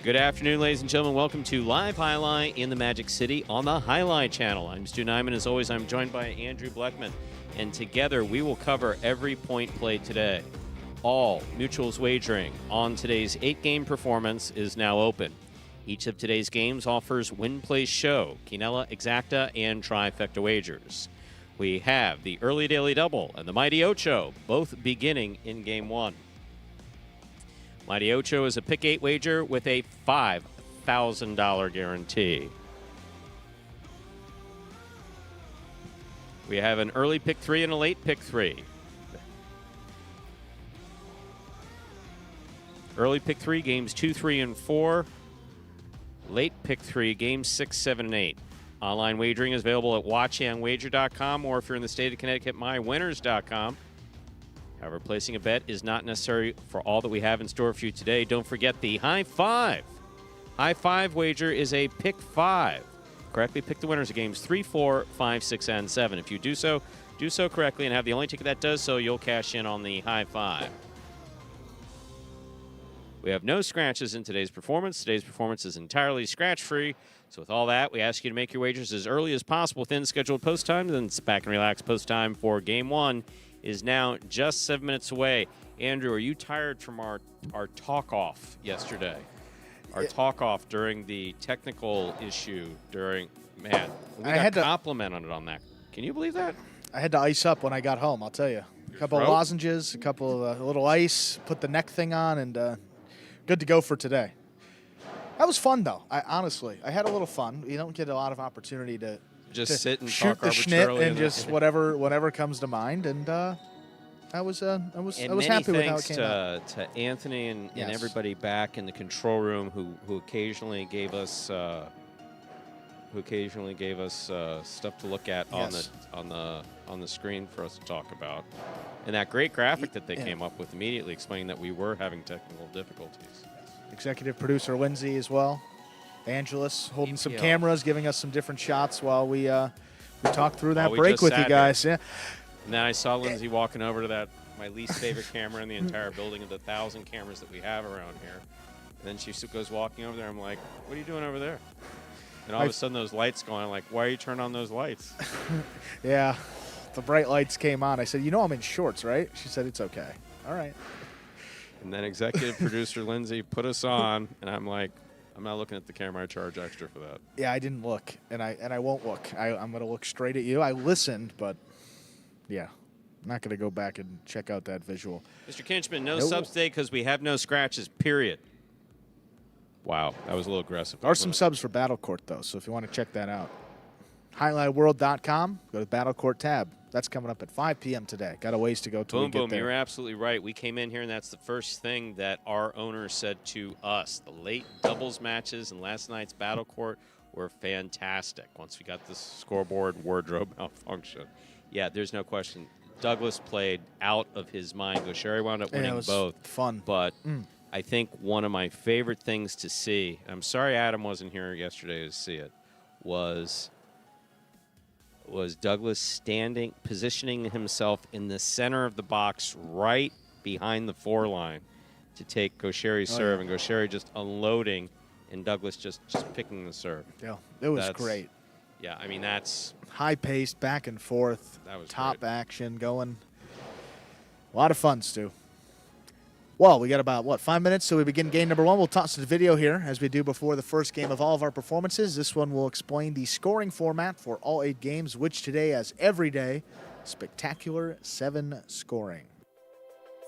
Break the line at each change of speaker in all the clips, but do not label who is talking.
Good afternoon, ladies and gentlemen. Welcome to Live Highlight in the Magic City on the Highlight Channel. I'm Stu Nyman. As always, I'm joined by Andrew Bleckman, and together we will cover every point played today. All Mutual's wagering on today's 8-game performance is now open. Each of today's games offers Win Place Show, Quinella, Exacta, and Trifecta wagers. We have the Early Daily Double and the Mighty Ocho, both beginning in Game 1. Mighty Ocho is a pick 8 wager with a $5,000 guarantee. We have an early pick 3 and a late pick 3. Early pick 3, games 2, 3, and 4. Late pick 3, games 6, 7, and 8. Online wagering is available at watchingwager.com, or if you're in the state of Connecticut, mywinners.com. However, placing a bet is not necessary for all that we have in store for you today. Don't forget the High Five. High Five wager is a pick 5. Correctly pick the winners of games 3, 4, 5, 6, and 7. If you do so correctly and have the only ticket that does so, you'll cash in on the High Five. We have no scratches in today's performance. Today's performance is entirely scratch-free. So with all that, we ask you to make your wagers as early as possible within scheduled post time. Then sit back and relax. Post time for Game 1 is now just 7 minutes away. Andrew, are you tired from our talk-off yesterday? Our talk-off during the technical issue during, man, we got compliment on it on that. Can you believe that?
I had to ice up when I got home, I'll tell you. A couple of lozenges, a couple of a little ice, put the neck thing on, and good to go for today. That was fun, though. Honestly, I had a little fun. You don't get a lot of opportunity to
just sit and
shoot
talk
the
arbitrarily
schnitt and just whatever comes to mind. And I was happy with how it came out.
To Anthony and everybody back in the control room who occasionally gave us stuff to look at on the screen for us to talk about, and that great graphic that they came up with immediately explaining that we were having technical difficulties.
Executive producer Lindsay as well. Angelus holding some cameras, giving us some different shots while we talk through that break with you guys.
Here. Yeah. And then I saw Lindsay walking over to my least favorite camera in the entire building of the 1,000 cameras that we have around here. And then she goes walking over there. I'm like, what are you doing over there? And all of a sudden those lights go on. I'm like, why are you turning on those lights?
Yeah, the bright lights came on. I said, I'm in shorts, right? She said, it's okay. All right.
And then executive producer Lindsay put us on, and I'm like, I'm not looking at the camera. I charge extra for that.
Yeah, I didn't look, and I won't look. I'm going to look straight at you. I listened, but yeah, I'm not going to go back and check out that visual.
Mr. Kinchman, no subs today because we have no scratches, period. Wow, that was a little aggressive.
There are some subs for Battle Court, though, so if you want to check that out. HighlightWorld.com, go to the Battle Court tab. That's coming up at 5 p.m. today. Got a ways to go till we get there.
You're absolutely right. We came in here, and that's the first thing that our owner said to us. The late doubles matches and last night's Battle Court were fantastic. Once we got the scoreboard wardrobe malfunction. Yeah, there's no question. Douglas played out of his mind. Gaucheri wound up winning both.
Fun.
But I think one of my favorite things to see, and I'm sorry Adam wasn't here yesterday to see it, was Douglas positioning himself in the center of the box right behind the 4 line to take Gaucheri's serve, and Gaucheri just unloading and Douglas just picking the serve.
Yeah, it was great.
Yeah, I mean, that's
high-paced, back and forth,
that was
top
great.
action going. A lot of fun, Stu. Well, we got about, 5 minutes, so we begin game number 1. We'll toss the video here, as we do before the first game of all of our performances. This one will explain the scoring format for all 8 games, which today, as every day, Spectacular 7 scoring.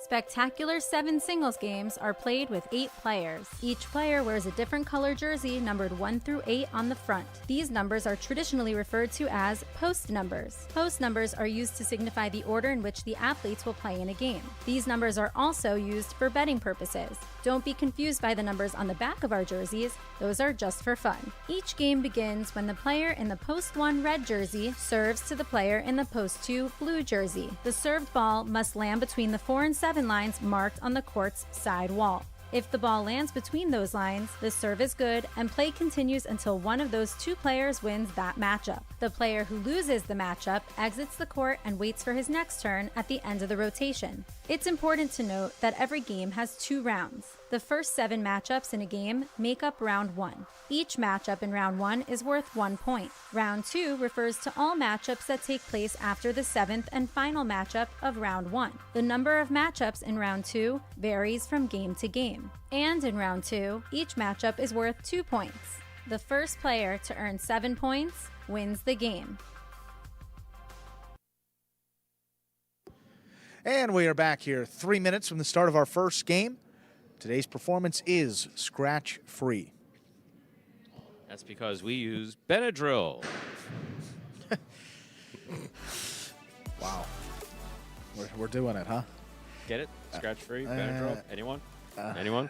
Spectacular 7 singles games are played with 8 players. Each player wears a different color jersey numbered 1 through 8 on the front. These numbers are traditionally referred to as post numbers. Post numbers are used to signify the order in which the athletes will play in a game. These numbers are also used for betting purposes. Don't be confused by the numbers on the back of our jerseys. Those are just for fun. Each game begins when the player in the post 1 red jersey serves to the player in the post 2 blue jersey. The served ball must land between the 4 and 7 lines marked on the court's side wall. If the ball lands between those lines, the serve is good and play continues until one of those 2 players wins that matchup. The player who loses the matchup exits the court and waits for his next turn at the end of the rotation. It's important to note that every game has 2 rounds. The first 7 matchups in a game make up round 1. Each matchup in round 1 is worth 1 point. Round 2 refers to all matchups that take place after the 7th and final matchup of round 1. The number of matchups in round 2 varies from game to game. And in round 2, each matchup is worth 2 points. The first player to earn 7 points wins the game.
And we are back here 3 minutes from the start of our first game. Today's performance is scratch-free.
That's because we use Benadryl.
Wow. We're doing it, huh?
Get it? Scratch-free, Benadryl? Anyone? Anyone?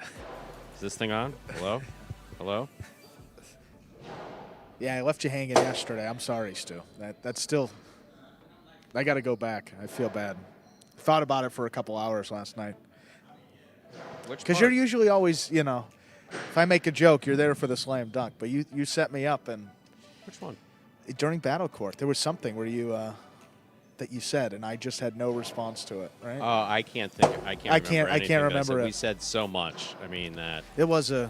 Is this thing on? Hello? Hello?
Yeah, I left you hanging yesterday. I'm sorry, Stu. That's still... I got to go back. I feel bad. Thought about it for a couple hours last night. Because you're usually always, you know, if I make a joke, you're there for the slam dunk. But you set me up, and
Which one?
during Battle Court, there was something where you that you said, and I just had no response to it. Right?
Oh, I can't think. I can't
remember it.
We said so much. I mean that.
It was it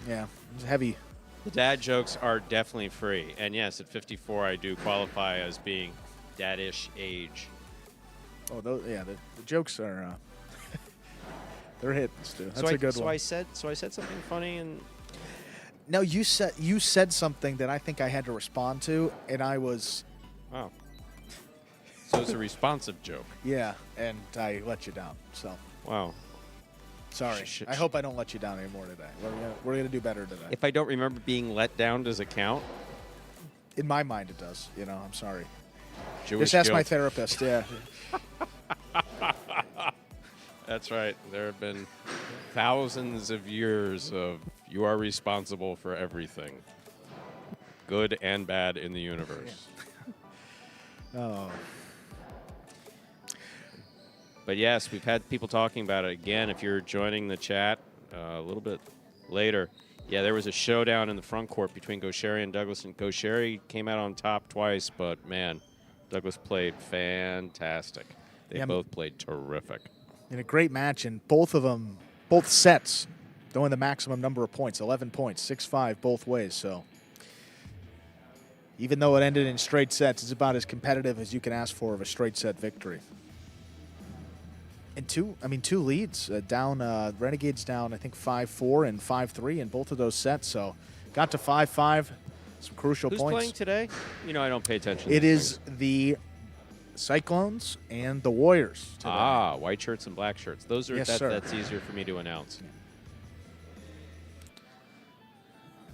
was heavy.
The dad jokes are definitely free, and yes, at 54, I do qualify as being dad-ish age.
Oh, the jokes are they're hitting, Stu. That's a good one.
I said something funny, and
no, you said something that I think I had to respond to, and I was.
Oh. So it's a responsive joke.
Yeah, and I let you down. So.
Wow.
Sorry. I hope I don't let you down anymore today. We're gonna do better today.
If I don't remember being let down, does it count?
In my mind, it does. You know, I'm sorry.
Jewish
Just ask my
guilt.
therapist. Yeah.
That's right. There have been thousands of years of you are responsible for everything, good and bad in the universe.
Oh.
But yes, we've had people talking about it again. If you're joining the chat a little bit later, yeah, there was a showdown in the front court between Gaucheri and Douglas, and Gaucheri came out on top twice, but man, Douglas played fantastic. They both played terrific.
In a great match, and both sets going the maximum number of points, 11 points, 6-5 both ways. So even though it ended in straight sets, it's about as competitive as you can ask for of a straight set victory. And two leads down. Renegades down, I think 5-4 and 5-3 in both of those sets. So got to 5-5, some crucial
Who's
points.
playing today? You know, I don't pay attention.
It
to
is the Cyclones and the Warriors today.
Ah, white shirts and black shirts. Those are
Yes, sir.
That's easier for me to announce.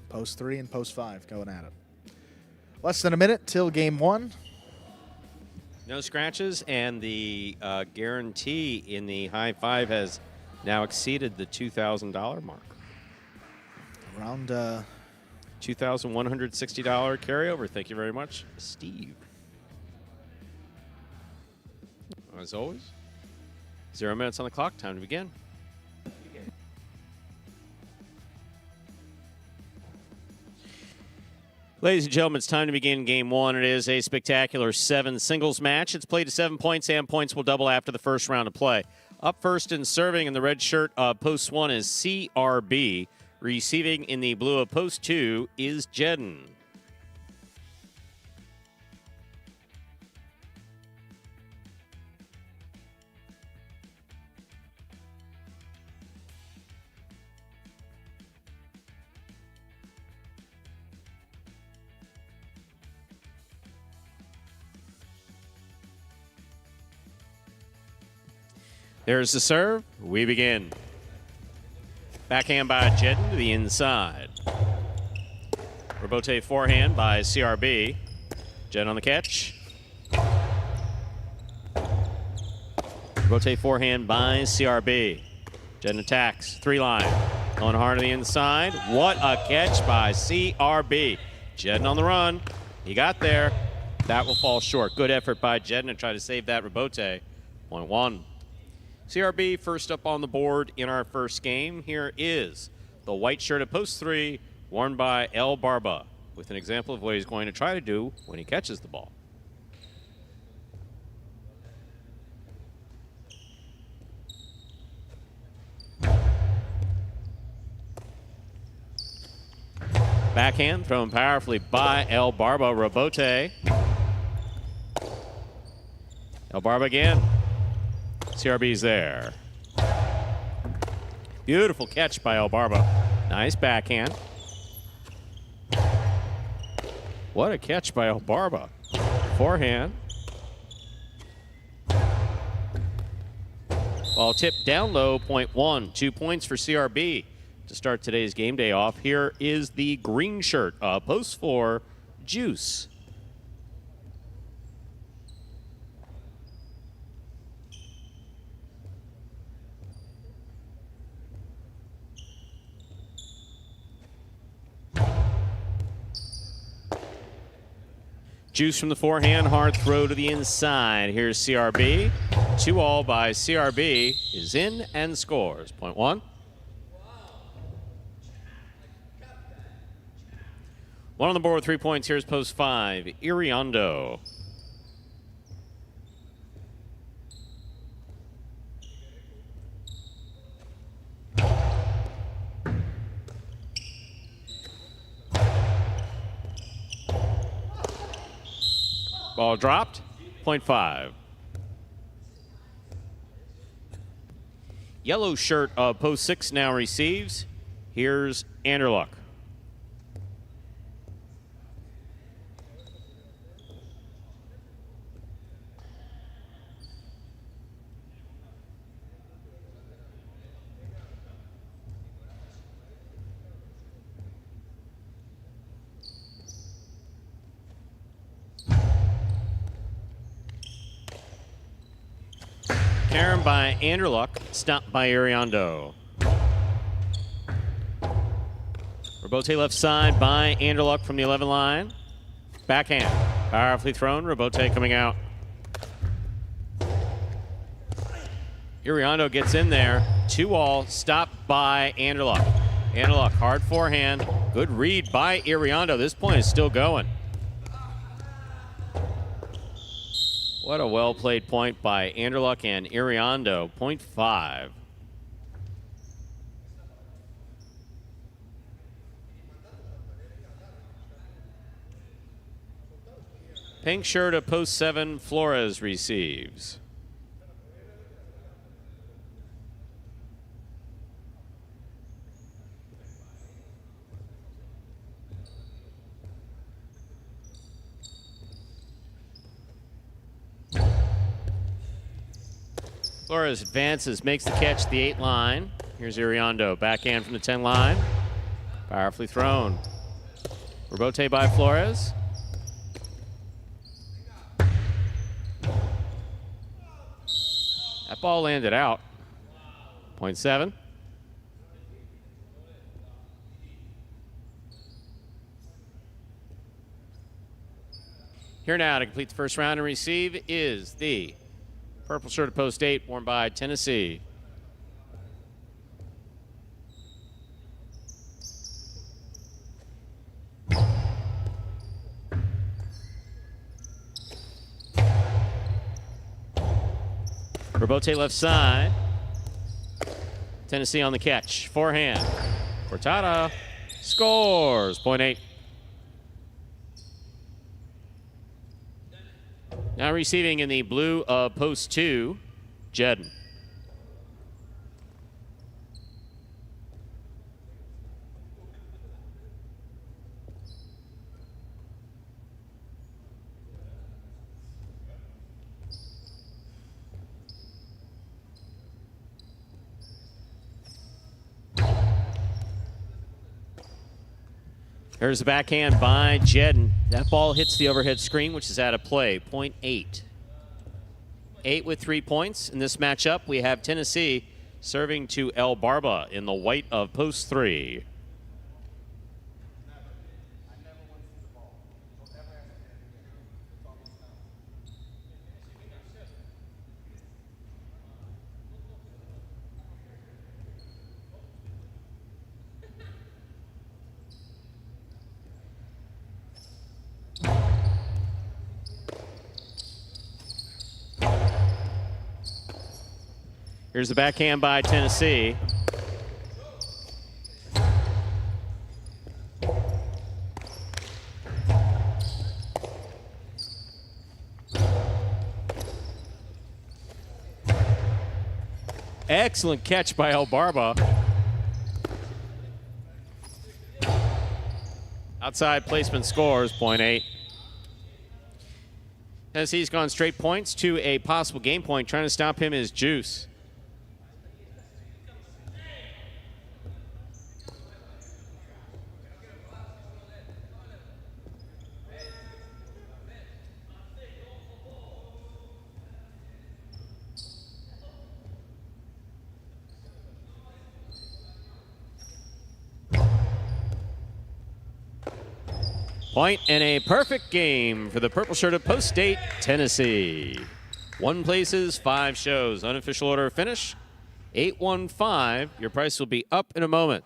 Post 3 and post 5 going at it. Less than a minute till game 1.
No scratches, and the guarantee in the high five has now exceeded the $2,000 mark.
Around
$2,160 carryover. Thank you very much, Steve. As always, 0 minutes on the clock. Time to begin. Ladies and gentlemen, it's time to begin game 1. It is a spectacular 7 singles match. It's played to 7 points, and points will double after the first round of play. Up first and serving in the red shirt of post 1 is CRB. Receiving in the blue of post 2 is Jedden. There's the serve. We begin. Backhand by Jedden to the inside. Rebote forehand by CRB. Jedden on the catch. Rebote forehand by CRB. Jedden attacks. 3-line. Going hard to the inside. What a catch by CRB. Jedden on the run. He got there. That will fall short. Good effort by Jedden to try to save that rebote. 1-1. CRB first up on the board in our first game. Here is the white shirt at post 3, worn by El Barba, with an example of what he's going to try to do when he catches the ball. Backhand thrown powerfully by El Barba. Rebote. El Barba again. CRB's there. Beautiful catch by El Barba. Nice backhand. What a catch by El Barba. Forehand. Ball tipped down low, 0.1. 2 points for CRB to start today's game day off. Here is the green shirt, post 4, Juice. Juice from the forehand, hard throw to the inside. Here's CRB. 2-all by CRB is in and scores. 0.1. One on the board with 3 points. Here's post 5, Iriondo. Ball dropped, 0.5. Yellow shirt of post 6 now receives. Here's Anderluck. Karen by Anderluck, stopped by Iriondo. Rebote left side by Anderluck from the 11 line. Backhand, powerfully thrown. Rebote coming out. Iriondo gets in there. 2-all, stopped by Anderluck. Anderluck, hard forehand. Good read by Iriondo. This point is still going. What a well-played point by Anderluck and Iriondo, 0.5. Pink shirt of post 7, Flores receives. Flores advances, makes the catch, the 8 line. Here's Iriondo, backhand from the 10 line. Powerfully thrown. Rebote by Flores. That ball landed out. 0.7. Here now to complete the first round and receive is the purple shirt of post 8, worn by Tennessee. Rebote left side. Tennessee on the catch. Forehand. Cortada scores. 0.8. Now receiving in the blue of post 2, Jedden. Here's the backhand by Jedden. That ball hits the overhead screen, which is out of play, 0.8. 8 with 3 points. In this matchup, we have Tennessee serving to El Barba in the white of post 3. Here's the backhand by Tennessee. Excellent catch by El Barba. Outside placement scores, 0.8. Tennessee's gone straight points to a possible game point. Trying to stop him is Juice. Point and a perfect game for the purple shirt of Post State, Tennessee. 1 places, 5 shows. Unofficial order of finish, 815. Your price will be up in a moment.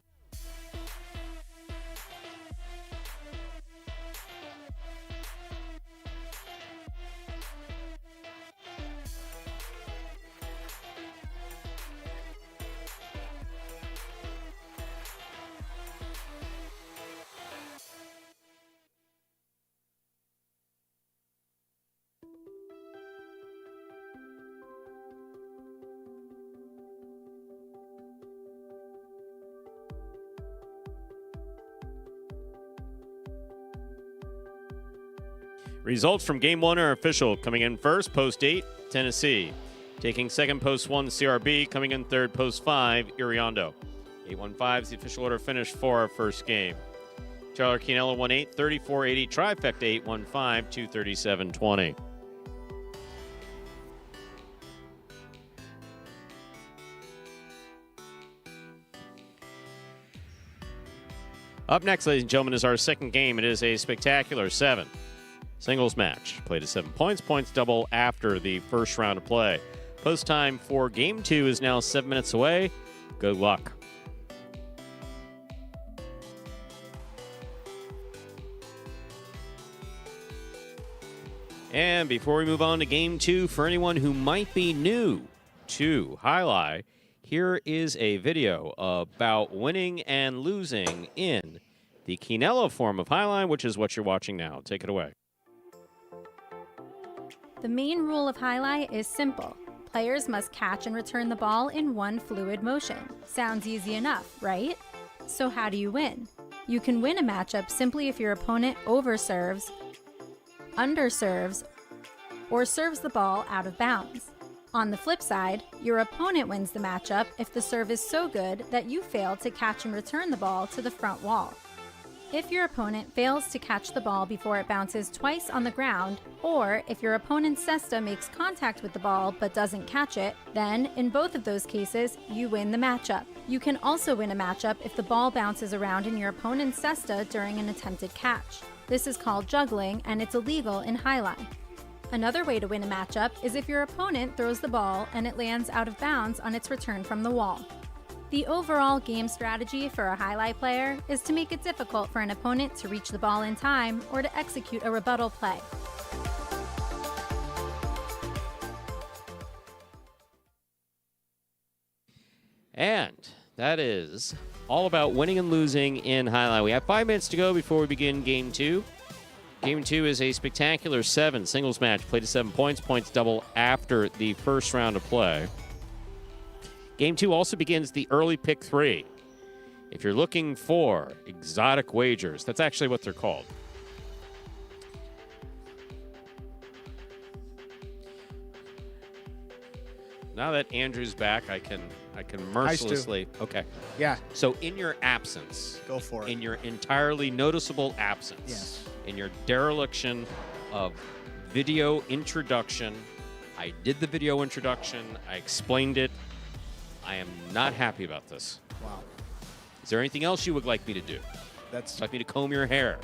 Results from Game 1 are official. Coming in first, Post 8, Tennessee. Taking second, Post 1, CRB. Coming in third, Post 5, Iriondo. 815 is the official order finish for our first game. Tyler Quinella 1-8, 34-80, trifecta 815, 237-20. Up next, ladies and gentlemen, is our second game. It is a spectacular 7 singles match. Played at 7 points. Points double after the first round of play. Post time for Game 2 is now 7 minutes away. Good luck. And before we move on to Game 2, for anyone who might be new to Highlight, here is a video about winning and losing in the Quinella form of Highline, which is what you're watching now. Take it away.
The main rule of Highlight is simple. Players must catch and return the ball in one fluid motion. Sounds easy enough, right? So how do you win? You can win a matchup simply if your opponent overserves, underserves, or serves the ball out of bounds. On the flip side, your opponent wins the matchup if the serve is so good that you fail to catch and return the ball to the front wall. If your opponent fails to catch the ball before it bounces twice on the ground, or if your opponent's cesta makes contact with the ball but doesn't catch it, then in both of those cases, you win the matchup. You can also win a matchup if the ball bounces around in your opponent's cesta during an attempted catch. This is called juggling, and it's illegal in Highline. Another way to win a matchup is if your opponent throws the ball and it lands out of bounds on its return from the wall. The overall game strategy for a Highlight player is to make it difficult for an opponent to reach the ball in time or to execute a rebuttal play.
And that is all about winning and losing in Highlight. We have 5 minutes to go before we begin Game 2. Game 2 is a spectacular 7 singles match. Played to 7 points. Points double after the first round of play. Game 2 also begins the early pick 3. If you're looking for exotic wagers, that's actually what they're called. Now that Andrew's back, I can mercilessly. Okay.
Yeah.
So in your absence,
Go for it.
in your entirely noticeable absence,
Yes.
in your dereliction of video introduction, I did the video introduction, I explained it. I am not happy about this.
Wow.
Is there anything else you would like me to do?
That's
Like me to comb your hair,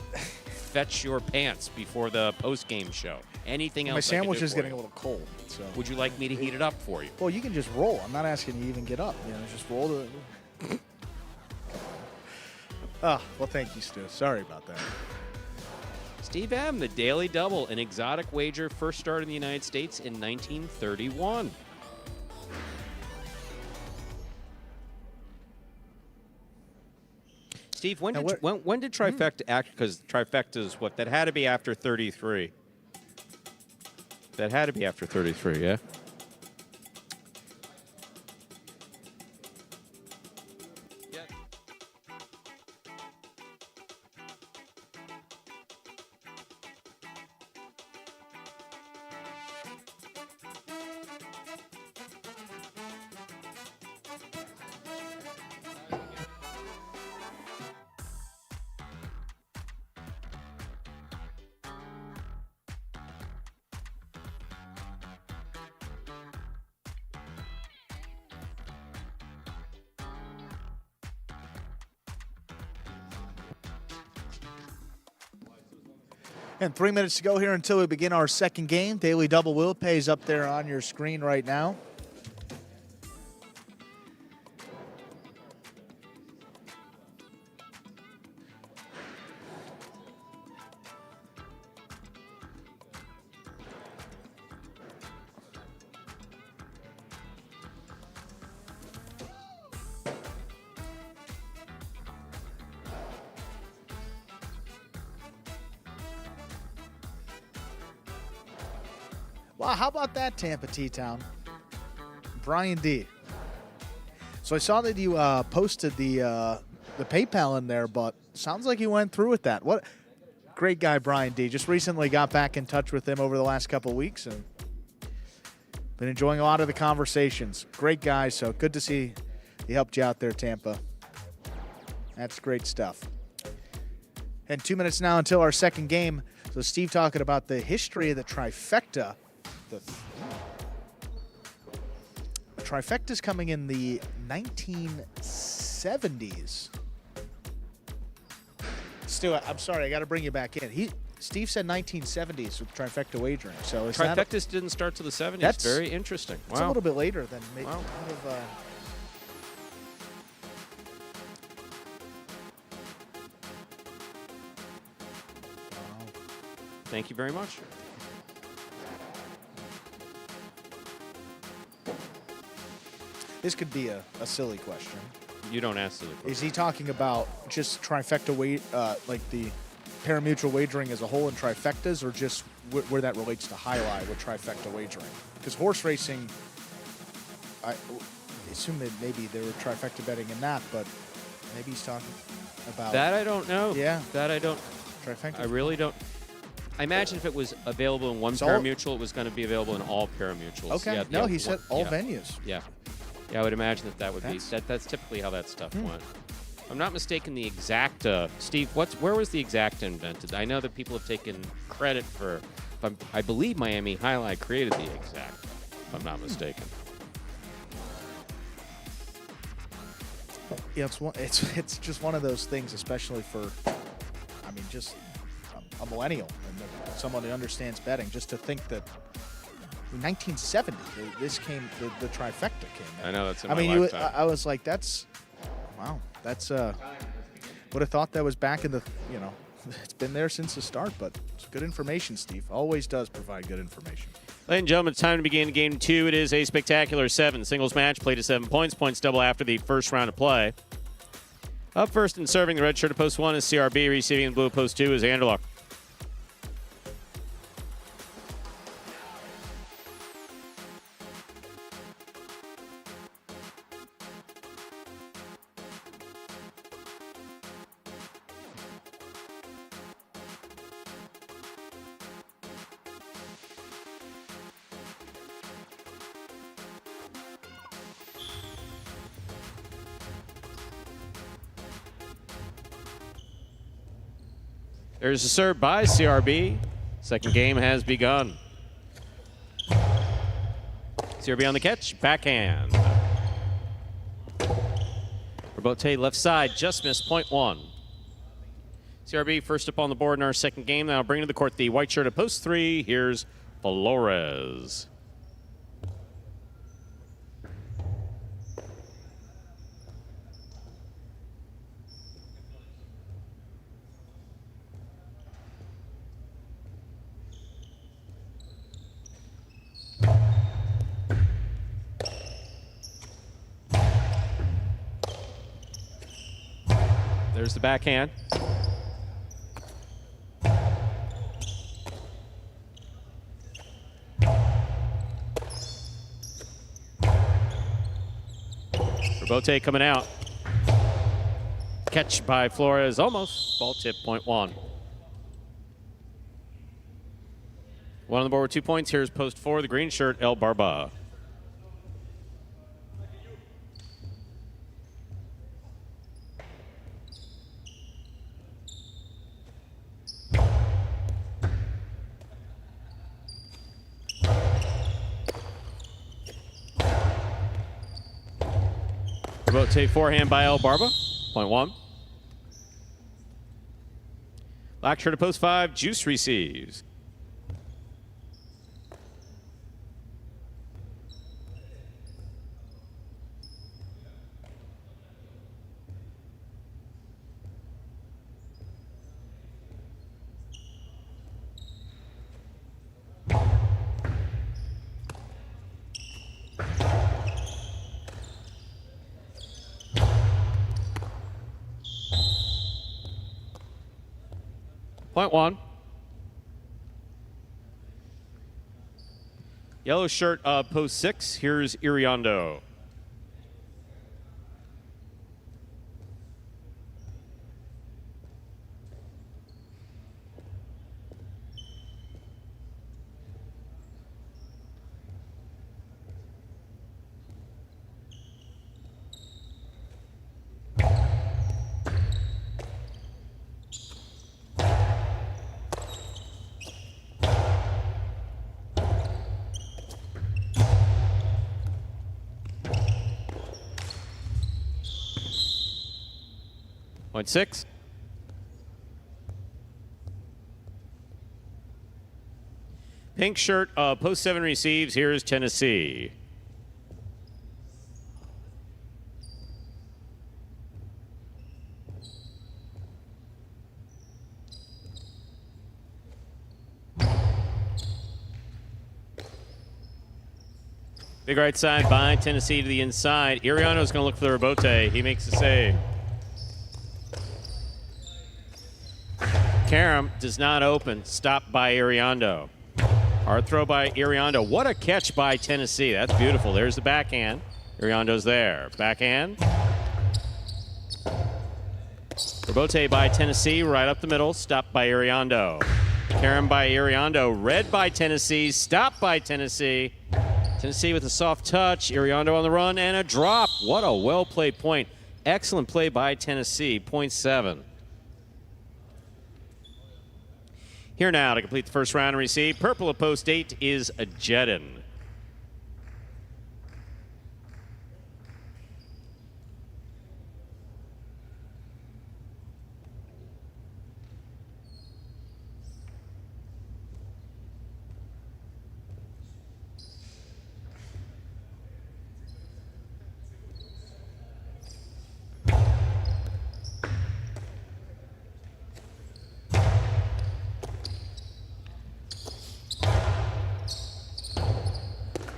fetch your pants before the post-game show? Anything else?
my
I can
sandwich
do
is
for
getting
you?
a little cold. So.
Would you like me to heat it up for you?
Well, you can just roll. I'm not asking you to even get up. You know, just roll the. Oh, well, thank you, Stu. Sorry about that.
Steve M., the Daily Double, an exotic wager first started in the United States in 1931. Steve, when did Trifecta act? Because Trifecta is what? That had to be after 33. That had to be after 33, yeah?
And 3 minutes to go here until we begin our second game. Daily Double Will Pay is up there on your screen right now. Wow, how about that, Tampa T-Town? Brian D. So I saw that you posted the PayPal in there, but sounds like you went through with that. What great guy, Brian D. Just recently got back in touch with him over the last couple of weeks and been enjoying a lot of the conversations. Great guy, so good to see he helped you out there, Tampa. That's great stuff. And 2 minutes now until our second game. So Steve talking about the history of the trifecta. The trifecta's coming in the 1970s. Stu, I'm sorry, I got to bring you back in. Steve said 1970s with trifecta wagering. So is
Trifectas didn't start till the 70s.
That's
very interesting.
It's a little bit later than maybe.
Wow. Thank you very much.
This could be a silly question.
You don't ask silly questions.
Is he talking about just trifecta like the parimutuel wagering as a whole in trifectas, or just where that relates to highlight with trifecta wagering? Because horse racing, I assume that maybe they were trifecta betting in that, but maybe he's talking about
that. I don't know.
Yeah,
that I don't.
Trifecta.
I really don't. I imagine if it was available in one parimutuel, it was going to be available in all parimutuels.
Okay.
Yeah,
no, he said all venues.
Yeah. Yeah, I would imagine that would be that's typically how that stuff went. If I'm not mistaken, the exacta, Steve, where was the exacta invented? I know that people have taken credit for. I believe Miami Highlight created the exacta, if I'm not mistaken.
Yeah, it's just one of those things, especially for, I mean, just a millennial and someone who understands betting, just to think that. In 1970, this came. The trifecta came in.
I know that's in my lifetime.
I was like, that's wow. That's would have thought that was back in the. It's been there since the start, but it's good information. Steve always does provide good information.
Ladies and gentlemen, it's time to begin game 2. It is a spectacular 7 singles match, played to 7 points. Points double after the first round of play. Up first and serving the red shirt at post 1 is CRB. Receiving in blue at post 2 is Anderlock. There's a serve by CRB. Second game has begun. CRB on the catch, backhand. Robote left side, just missed, point 1. CRB first up on the board in our second game. Now bringing to the court the white shirt at post 3. Here's Flores. There's the backhand. Robote coming out. Catch by Flores, almost. Ball tip, point 1. One on the board with 2 points. Here's post 4, the green shirt, El Barba. Rotate forehand by El Barba, point 1. Black shirt to post 5, Juice receives. Point 1. Yellow shirt, post 6. Here's Iriondo. Point 6. Pink shirt, post 7 receives. Here's Tennessee. Big right side by Tennessee to the inside. Iriondo's going to look for the rebote. He makes the save. Karam does not open. Stopped by Iriondo. Hard throw by Iriondo. What a catch by Tennessee. That's beautiful. There's the backhand. Iriondo's there. Backhand. Rebote by Tennessee. Right up the middle. Stopped by Iriondo. Karam by Iriondo. Red by Tennessee. Stopped by Tennessee. Tennessee with a soft touch. Iriondo on the run and a drop. What a well-played point. Excellent play by Tennessee. Point 7. Here now to complete the first round and receive. Purple at post 8 is a Jedin.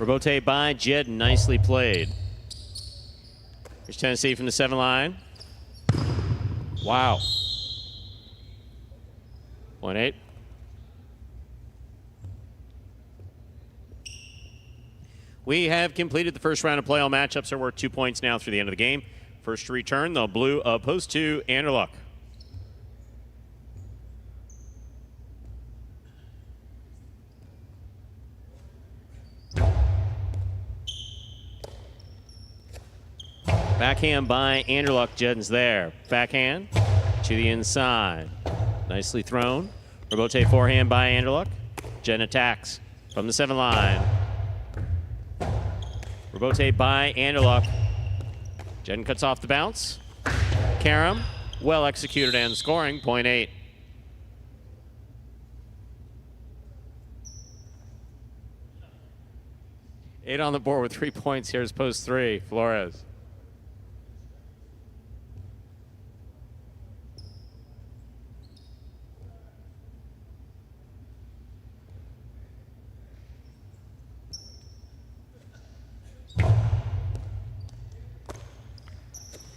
Rebote by Jed, nicely played. Here's Tennessee from the 7 line. Wow. Point 8. We have completed the first round of play. All matchups are worth 2 points now through the end of the game. First to return, the blue of post 2, Anderluck. Backhand by Anderluck. Jedin's there. Backhand to the inside. Nicely thrown. Rebote forehand by Anderluck. Jedin attacks from the 7 line. Rebote by Anderluck. Jedin cuts off the bounce. Karam, well executed and scoring. Point 8. Eight on the board with 3 points. Here's post 3, Flores.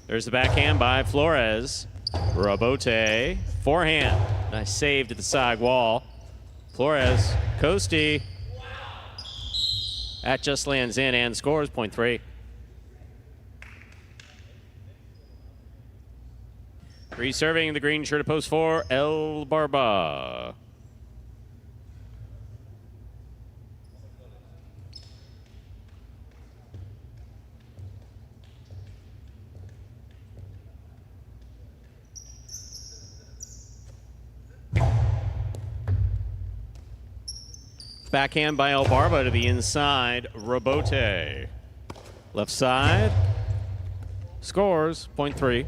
There's the backhand by Flores. Rebote, forehand. Nice save to the side wall. Flores, Coasty. That just lands in and scores. Point 3. Reserving the green shirt of post 4, El Barba. Backhand by El Barba to the inside. Rebote. Left side. Scores. Point 3.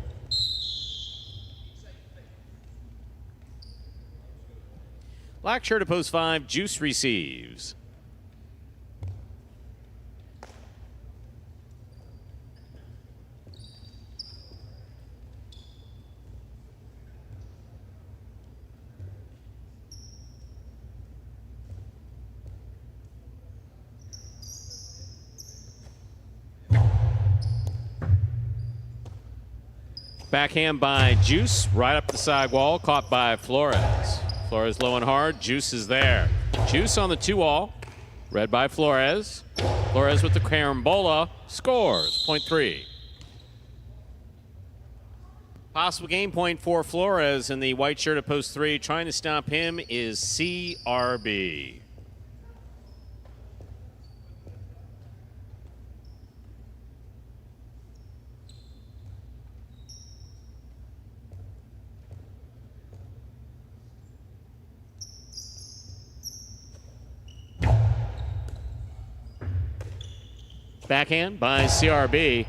Black shirt to post 5. Juice receives. Backhand by Juice, right up the side wall, caught by Flores. Flores low and hard, Juice is there. Juice on the 2-all, read by Flores. Flores with the carambola, scores, point 3. Possible game point for Flores in the white shirt at post 3. Trying to stop him is CRB. Backhand by CRB.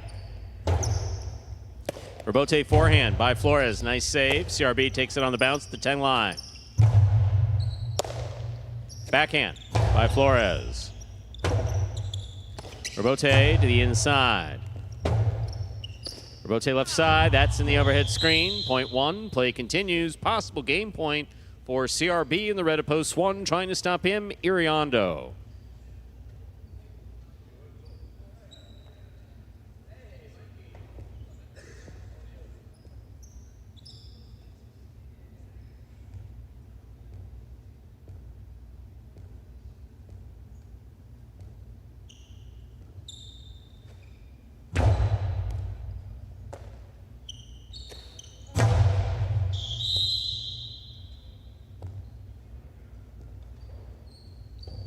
Rebote forehand by Flores. Nice save. CRB takes it on the bounce at the 10 line. Backhand by Flores. Rebote to the inside. Rebote left side. That's in the overhead screen. Point 1. Play continues. Possible game point for CRB in the red at post 1. Trying to stop him, Iriondo.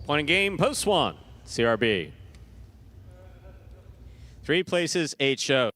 Point in game, post 1, CRB. 3 places, 8 shows.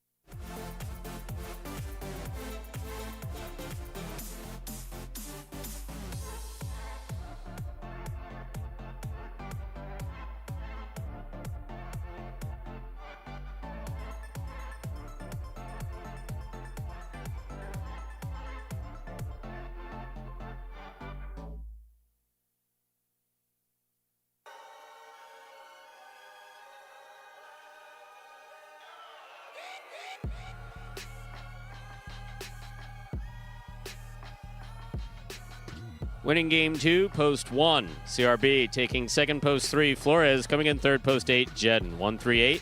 Winning game 2, post 1. CRB taking second, post 3. Flores coming in third, post 8. Jedden 1-3-8.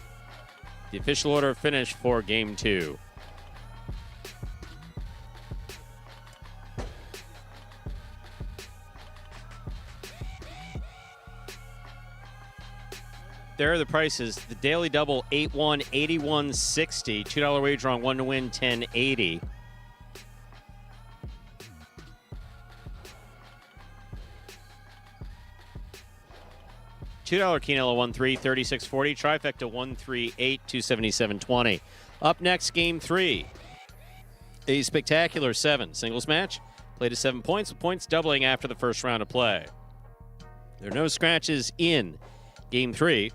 The official order of finish for game 2. There are the prices. The daily double 8-1, 81.60. $2 wager on 1 to win 10.80. $2 Quinella 1-3, 36.40. Trifecta 1-3-8, 277.20. Up next, game 3. A spectacular 7 singles match. Played to 7 points, with points doubling after the first round of play. There are no scratches in game 3.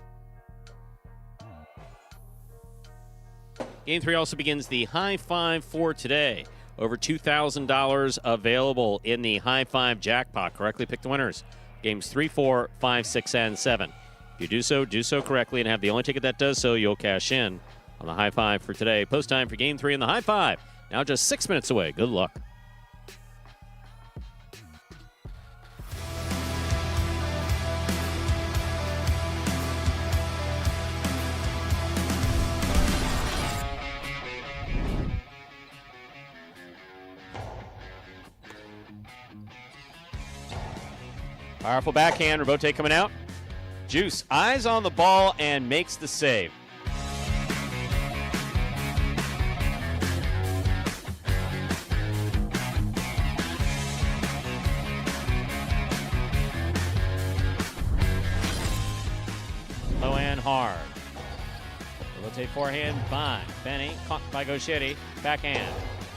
Game 3 also begins the high five for today. Over $2,000 available in the high five jackpot. Correctly pick the winners. Games 3, 4, 5, 6, and 7. If you do so correctly and have the only ticket that does so, you'll cash in on the high five for today. Post time for game 3 in the high five. Now just 6 minutes away. Good luck. Powerful backhand, Rebote coming out. Juice, eyes on the ball and makes the save. Low and hard. Rebote forehand by Benny, caught by Gauchetti. Backhand,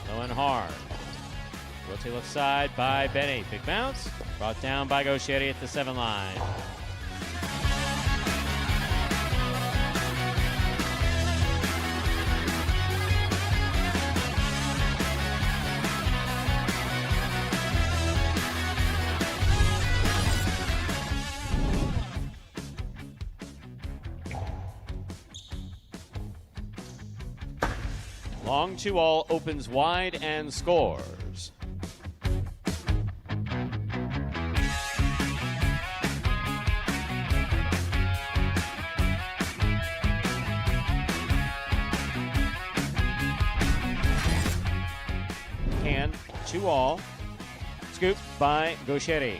low and hard. Rebote left side by Benny. Big bounce. Brought down by Gauchetti at the 7 line. Long 2-all opens wide and scores. Hand, 2-all. Scoop by Gaucheri.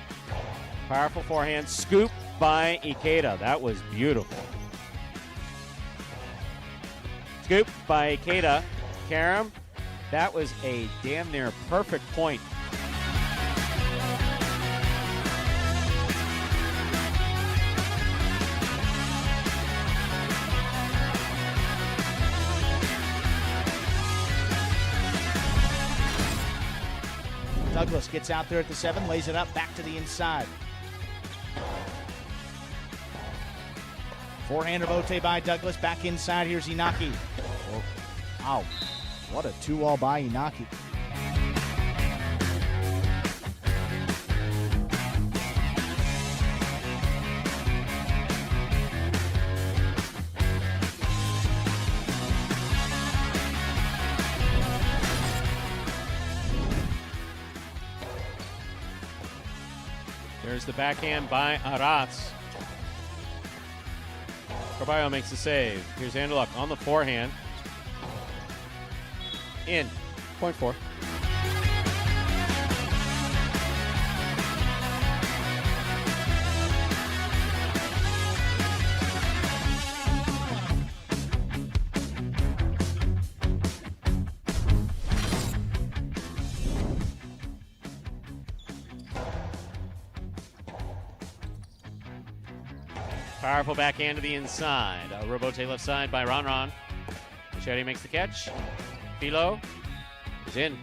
Powerful forehand. Scoop by Ikeda. That was beautiful. Scoop by Ikeda. Karam. That was a damn near perfect point.
Douglas gets out there at the 7, lays it up, back to the inside. Forehand rebote by Douglas, back inside. Here's Inaki. Oh, wow, what a 2-all by Inaki.
There's the backhand by Aratz. Carballo makes the save. Here's Anderluck on the forehand. In. Point 4. Powerful backhand to the inside. Robote left side by Ron. Machete makes the catch. Philo is in.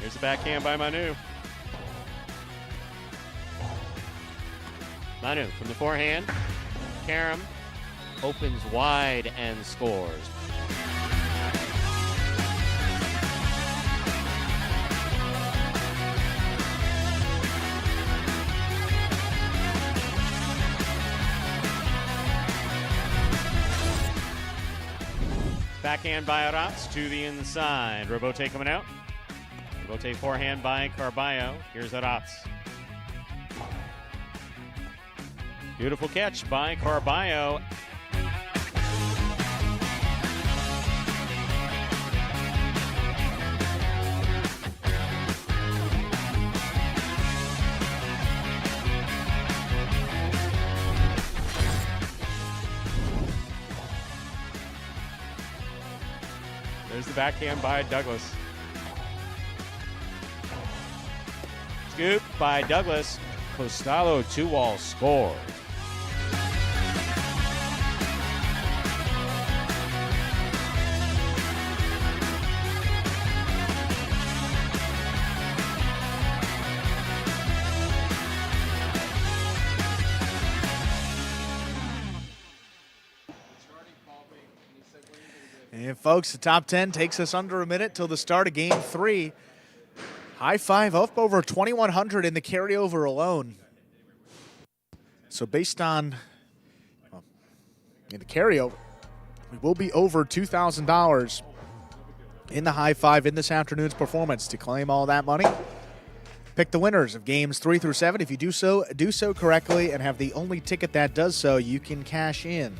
Here's the backhand by Manu. Manu from the forehand. Karam opens wide and scores. Backhand by Aratz to the inside. Robote coming out. Robote forehand by Carballo. Here's Aratz. Beautiful catch by Carballo. There's the backhand by Douglas. Scoop by Douglas. Costello 2-all scores.
And folks, the top 10 takes us under a minute till the start of game 3. High five up over 2,100 in the carryover alone. So based on in the carryover, we will be over $2,000 in the high five in this afternoon's performance. To claim all that money, pick the winners of games 3 through 7. If you do so correctly and have the only ticket that does so, you can cash in.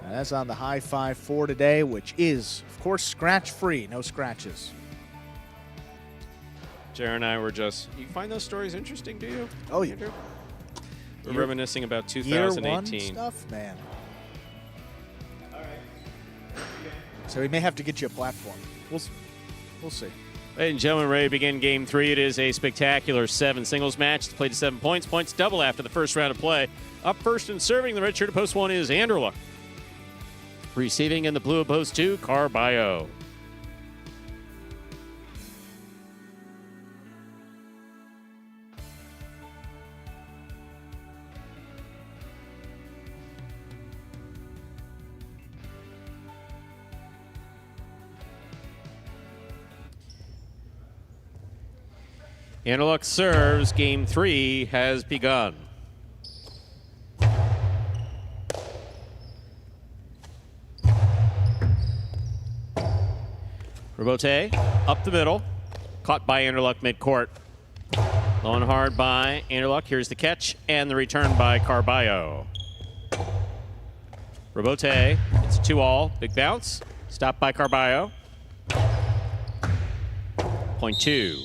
That's on the high five for today, which is, of course, scratch-free, no scratches.
Jared and I were just, you find those stories interesting, do you?
Oh, yeah.
Andrew? We're reminiscing about 2018.
Year 1 stuff, man. All right. So we may have to get you a platform. We'll see.
Ladies and gentlemen, ready to begin game 3. It is a spectacular 7 singles match. It's played to 7 points. Points double after the first round of play. Up first and serving the red shirt at post 1 is Anderluck. Receiving in the blue at post 2, Carballo. Interluck serves. Game 3 has begun. Robote up the middle. Caught by Interluck midcourt. Low and hard by Interluck. Here's the catch and the return by Carballo. Robote, it's a 2-all. Big bounce. Stopped by Carballo. Point 2.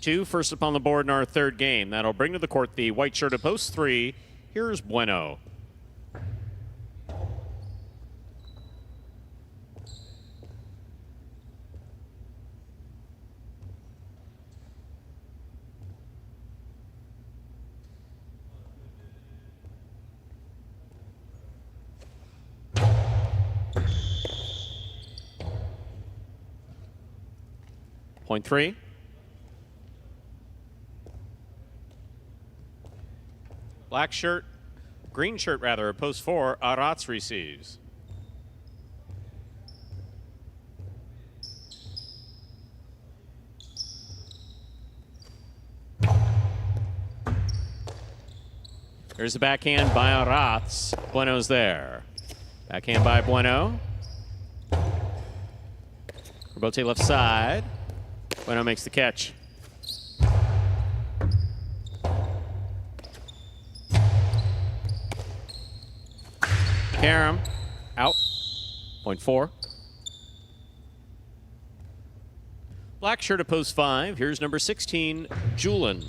2 first up on the board in our third game. That'll bring to the court the white shirt at post 3. Here's Bueno. Point 3. Black shirt, green shirt rather, post 4, Arats receives. There's the backhand by Arats. Bueno's there. Backhand by Bueno. Robote left side. Bueno makes the catch. Karam out. Point 4. Black shirt at post 5. Here's number 16, Julian.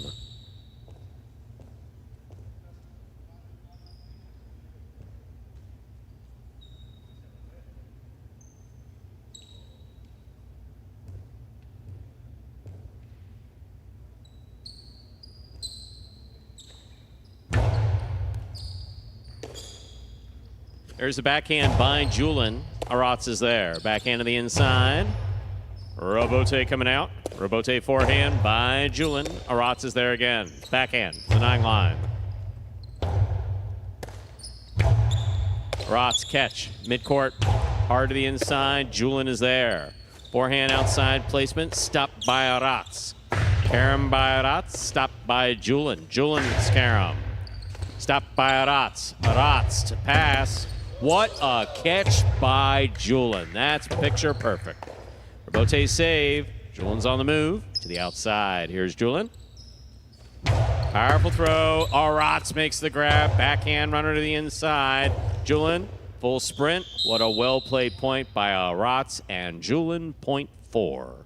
There's a backhand by Julian. Arats is there. Backhand to the inside. Robote coming out. Robote forehand by Julian. Arats is there again. Backhand, the 9 line. Arats catch. Midcourt, hard to the inside. Julian is there. Forehand outside placement. Stopped by Arats. Karam by Arats. Stopped by Julian. Julian's Karam. Stopped by Arats. Arats to pass. What a catch by Julian. That's picture perfect. Robote save. Julian's on the move to the outside. Here's Julian. Powerful throw. Arats makes the grab. Backhand runner to the inside. Julian, full sprint. What a well-played point by Arats and Julian, point 4.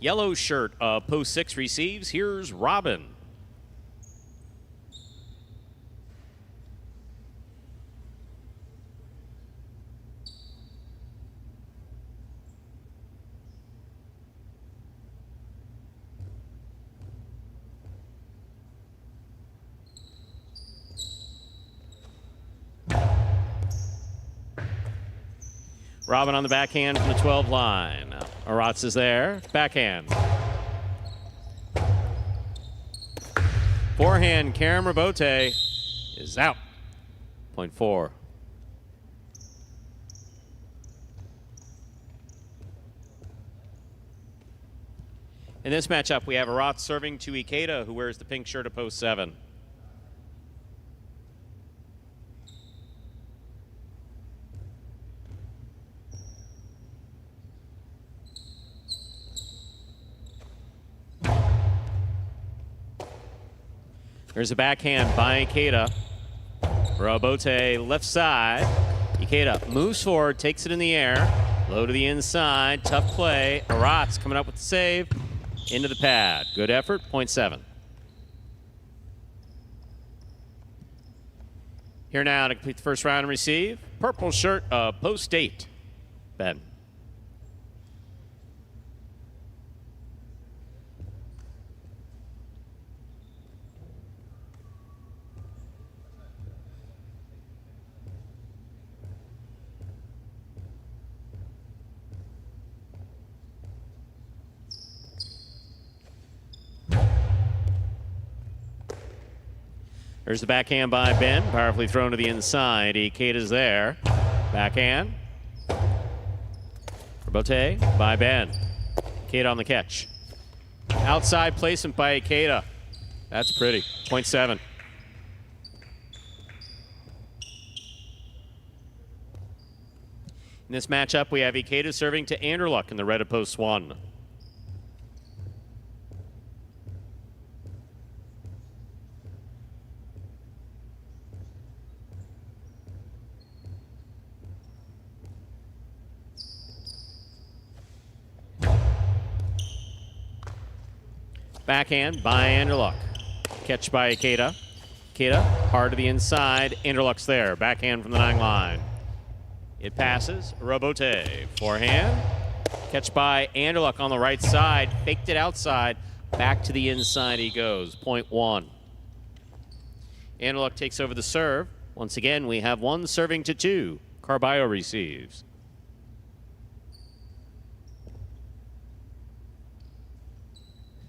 Yellow shirt, post 6 receives. Here's Robin. Robin on the backhand from the 12 line. Arats is there. Backhand. Forehand, Karam Robote is out. Point 4. In this matchup, we have Arats serving to Ikeda, who wears the pink shirt at post 7. There's a backhand by Ikeda. Robote left side. Ikeda moves forward, takes it in the air. Low to the inside, tough play. Arats coming up with the save. Into the pad. Good effort, point 7. Here now to complete the first round and receive. Purple shirt, post 8. Ben. There's the backhand by Ben, powerfully thrown to the inside. Ikeda's there. Backhand. Bote by Ben. Ikeda on the catch. Outside placement by Ikeda. That's pretty. 0.7. In this matchup, we have Ikeda serving to Anderluck in the red of post 1. Backhand by Anderluck. Catch by Ikeda. Ikeda hard to the inside. Anderluck's there. Backhand from the 9 line. It passes. Robote. Forehand. Catch by Anderluck on the right side. Faked it outside. Back to the inside he goes. 0.1. Anderluck takes over the serve. Once again, we have 1 serving to 2. Carballo receives.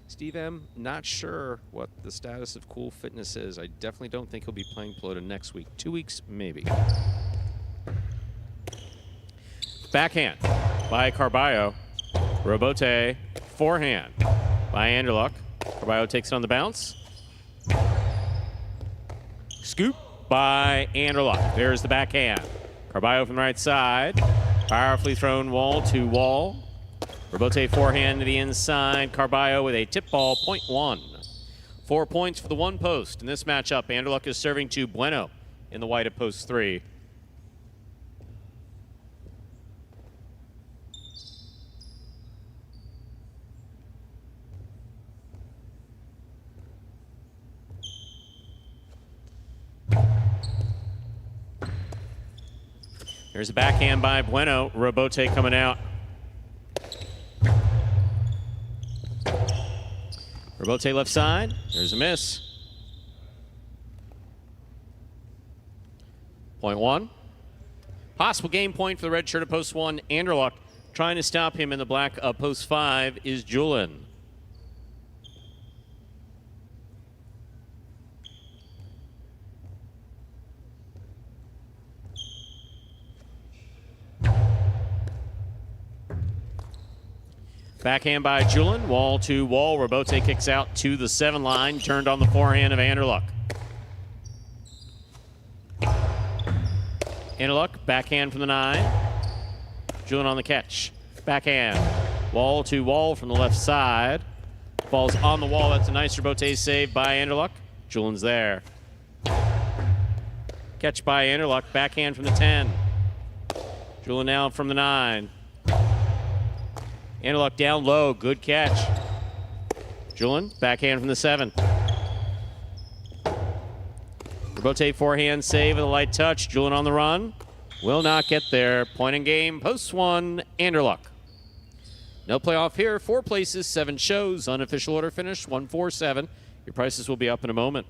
Steve M., not sure what the status of Cool Fitness is. I definitely don't think he'll be playing Pelota next week. 2 weeks, maybe. Backhand by Carballo. Robote. Forehand by Anderluck. Carballo takes it on the bounce. Scoop by Anderluck. There's the backhand. Carballo from the right side. Powerfully thrown wall to wall. Robote forehand to the inside. Carballo with a tip ball, 0.1. 4 points for the 1 post. In this matchup, Anderluck is serving to Bueno in the white at post 3. There's a backhand by Bueno. Robote coming out. Robote left side. There's a miss. 0.1. Possible game point for the red shirt at post 1. Anderluck trying to stop him in the black of post 5 is Julin. Backhand by Julin, wall to wall. Robote kicks out to the 7 line, turned on the forehand of Anderluck. Anderluck, backhand from the 9. Julin on the catch. Backhand, wall to wall from the left side. Ball's on the wall. That's a nice Robote save by Anderluck. Julin's there. Catch by Anderluck, backhand from the 10. Julin now from the 9. Anderluck down low, good catch. Julin, backhand from the 7. Robote forehand save with a light touch. Julin on the run. Will not get there. Point in game, post 1, Anderluck. No playoff here. 4 places, 7 shows. Unofficial order finish, 147. Your prices will be up in a moment.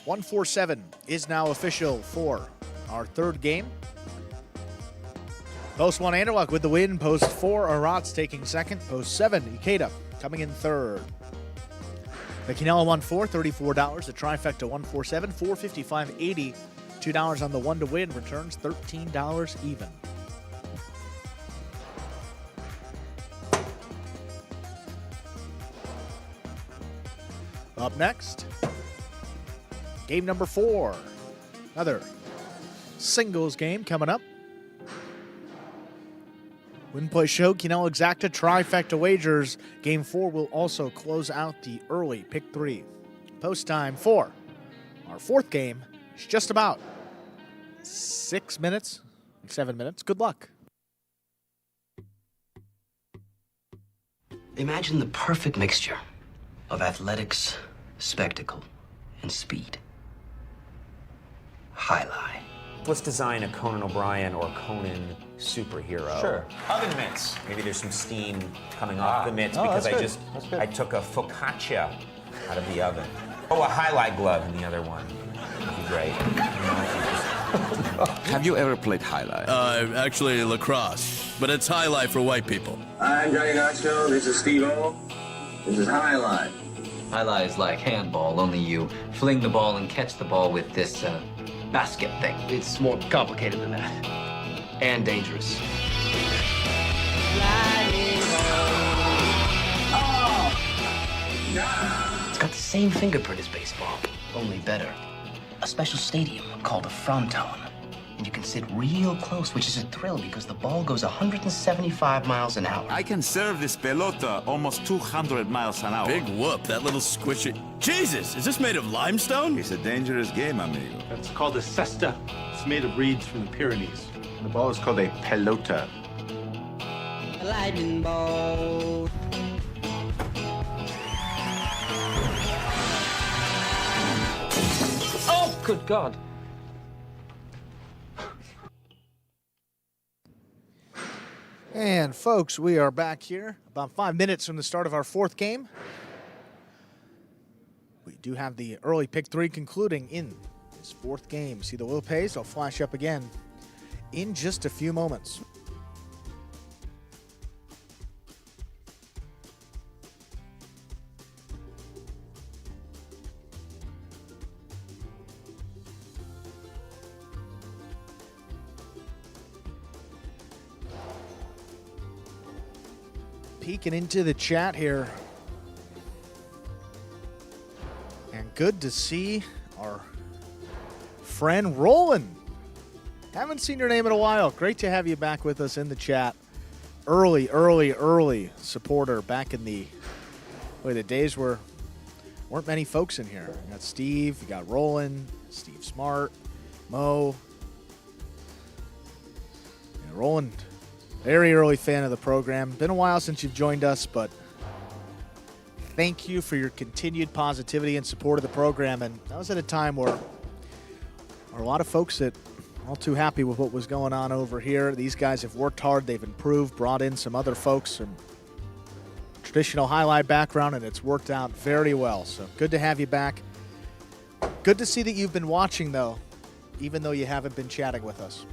.147 is now official for our 3rd game. Post 1, Anderluck with the win. Post 4, Aratz taking 2nd. Post 7, Ikeda coming in 3rd. The Quinella won $4, $34. The trifecta 147, $455.80. $2 on the 1 to win. Returns $13 even. Up next, game number 4. Another singles game coming up. Win Play Show, Quinella Exacta, Trifecta Wagers. Game 4 will also close out the early Pick 3. Post time for our 4th game is just about 6 minutes 7 minutes. Good luck.
Imagine the perfect mixture of athletics, spectacle, and speed. Highlight.
Let's design a Conan O'Brien or Conan superhero.
Sure.
Oven mitts. Maybe there's some steam coming off the mitts because I took a focaccia out of the oven. Oh, a highlight glove in the other one. That'd be great.
Have you ever played highlight?
Actually lacrosse, but it's highlight for white people.
I'm Johnny Knoxville. This is Steve-O. This is Highlight.
Highlight is like handball, only you fling the ball and catch the ball with this basket thing. It's more complicated than that. And dangerous. It's got the same fingerprint as baseball, only better. A special stadium called a fronton. And you can sit real close, which is a thrill because the ball goes 175 miles an hour.
I can serve this pelota almost 200 miles an hour.
Big whoop, that little squishy. Jesus, is this made of limestone?
It's a dangerous game, amigo.
That's called a cesta. It's made of reeds from the Pyrenees. The ball is called a pelota.
A lightning bolt.
Oh, good God.
And folks, we are back here about 5 minutes from the start of our fourth game. We do have the early pick 3 concluding in this fourth game. See the wheel pays? I'll flash up again in just a few moments. Peeking into the chat here. And good to see our friend Roland. Haven't seen your name in a while. Great to have you back with us in the chat. Early supporter back in the days where weren't many folks in here. You got Steve, you got Roland, Steve Smart, Mo. And Roland, very early fan of the program. Been a while since you've joined us, but thank you for your continued positivity and support of the program. And that was at a time where there are a lot of folks that aren't all too happy with what was going on over here. These guys have worked hard. They've improved, brought in some other folks from traditional highlight background, and it's worked out very well. So good to have you back. Good to see that you've been watching, though, even though you haven't been chatting with us.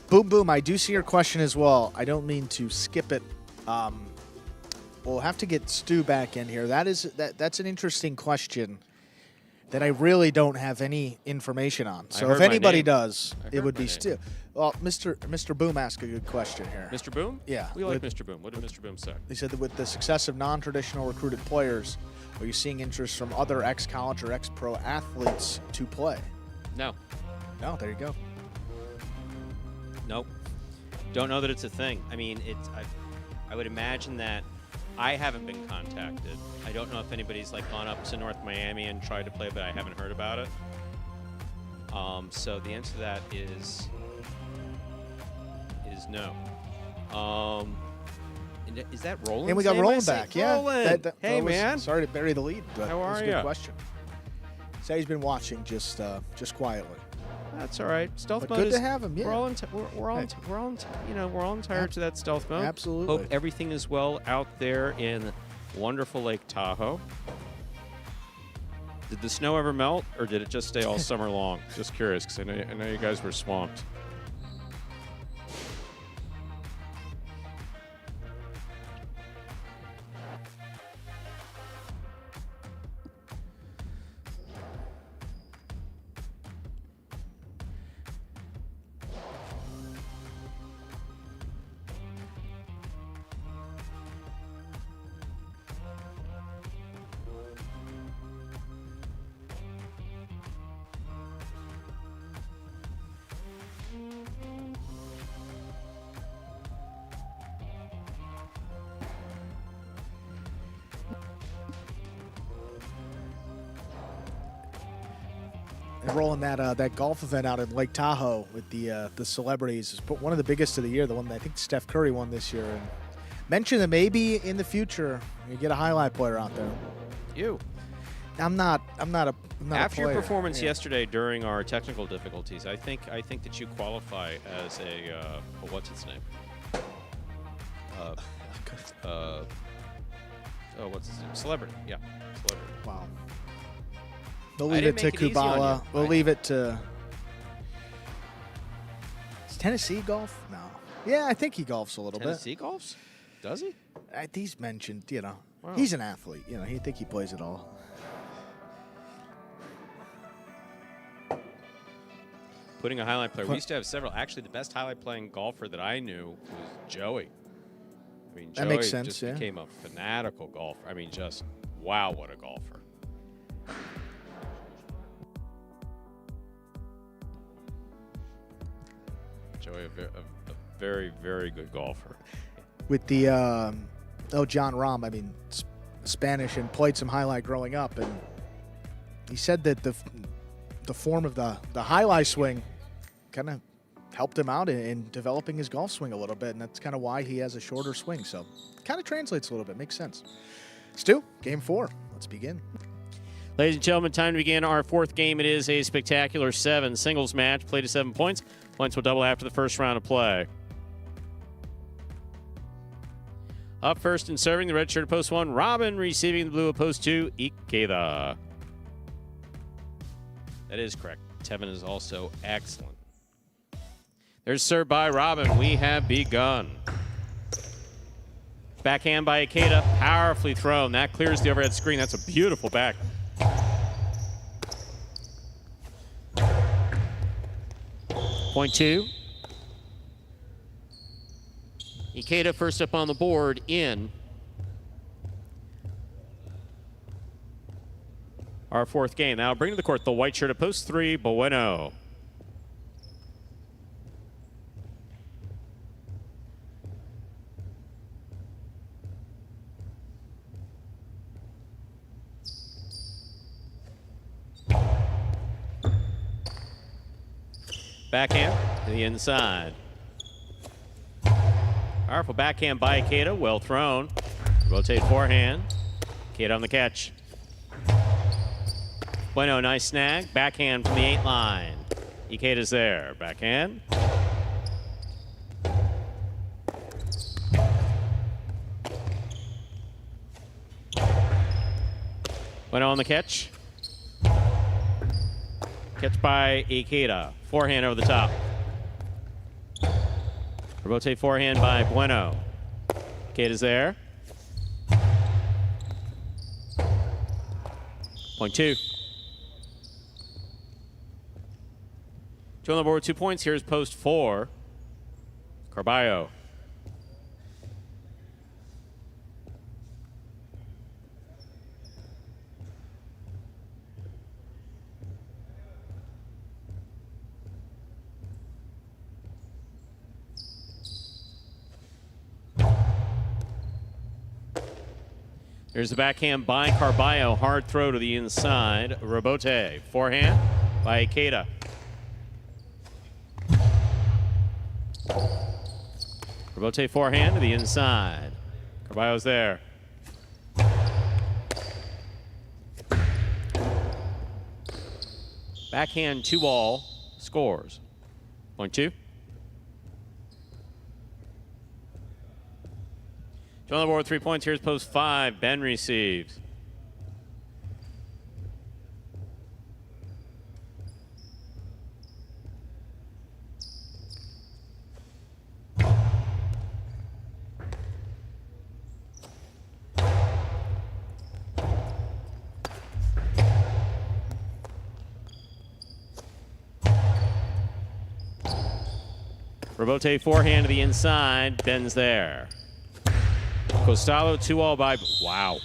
Boom, boom. I do see your question as well. I don't mean to skip it. We'll have to get Stu back in here. That's an interesting question that I really don't have any information on. So if anybody does, it would be Stu. Well, Mr. Boom asked a good question here.
Mr. Boom?
Yeah.
We like Mr. Boom. What did Mr. Boom say?
He said that with the success of non-traditional recruited players, are you seeing interest from other ex-college or ex-pro athletes to play?
No.
No, there you go.
Nope. Don't know that it's a thing. I mean, I would imagine that I haven't been contacted. I don't know if anybody's gone up to North Miami and tried to play, but I haven't heard about it. So the answer to that is no. Is that Roland?
And we got Roland back. Yeah.
Roland. Hey, man.
Sorry to bury the lead, but
how are
it's a
you?
good question. Say he's been watching just quietly.
That's all right. Stealth
But
mode
good
is.
to have him. Yeah.
We're all entitled to that stealth mode.
Absolutely.
Hope everything is well out there in wonderful Lake Tahoe. Did the snow ever melt, or did it just stay all summer long? Just curious, because I know you guys were swamped.
and rolling that golf event out in Lake Tahoe with the celebrities. It's one of the biggest of the year, the one that I think Steph Curry won this year. And mentioned that maybe in the future you get a highlight player out there.
You.
I'm not a
After your
player.
performance yesterday during our technical difficulties, I think that you qualify as a what's its name? What's his name? Celebrity. Yeah, celebrity.
Wow. We'll leave it to Kubala. We'll leave it to. Is Tennessee golf? No. Yeah, I think he golfs a little bit.
Tennessee golfs? Does he?
He's mentioned,
Wow.
he's an athlete. He think he plays it all.
Putting a highlight player. We used to have several. Actually, the best highlight playing golfer that I knew was Joey. I mean,
That
Joey
makes sense,
just
yeah.
became a fanatical golfer. I mean, just wow, what a golfer. Joey, a very, very good golfer.
With the John Rahm, I mean, Spanish, and played some highlight growing up, and he said that the form of the highlight swing kind of helped him out in developing his golf swing a little bit, and that's kind of why he has a shorter swing. So kind of translates a little bit, makes sense. Stu, game 4. Let's begin.
Ladies and gentlemen, time to begin our 4th game. It is a spectacular 7 singles match, played to 7 points. Points will double after the first round of play. Up first and serving, the red shirt at post 1, Robin. Receiving the blue at post 2, Ikeda. That is correct. Tevin is also excellent. There's serve by Robin. We have begun. Backhand by Ikeda. Powerfully thrown. That clears the overhead screen. That's a beautiful back. Point 2. Ikeda first up on the board in our 4th game. Now bring to the court the white shirt at post 3, Bueno. Backhand to the inside. Powerful backhand by Ikeda, well thrown. Rotate forehand. Ikeda on the catch. Bueno, nice snag. Backhand from the 8 line. Ikeda's there. Backhand. Bueno on the catch. Catch by Ikeda. Forehand over the top. Rotate forehand by Bueno. Ikeda's there. Point 2. 2 on the board, 2 points. Here's post 4. Carballo. There's the backhand by Carballo. Hard throw to the inside. Robote. Forehand by Ikeda. Robote forehand to the inside. Carballo's there. Backhand 2-all. Scores. Point 2. On the board, 3 points. Here's post 5. Ben receives. Robote forehand to the inside. Ben's there. Costello 2-all by. Wow.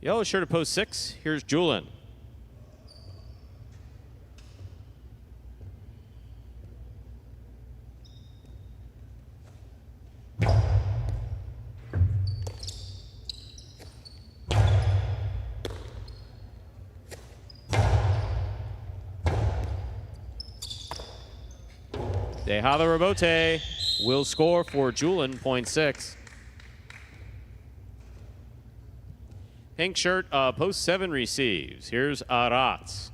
Yellow shirt at post 6. Here's Julin. Tejada Robote will score for Julian, .6. Pink shirt, post 7 receives. Here's Aratz.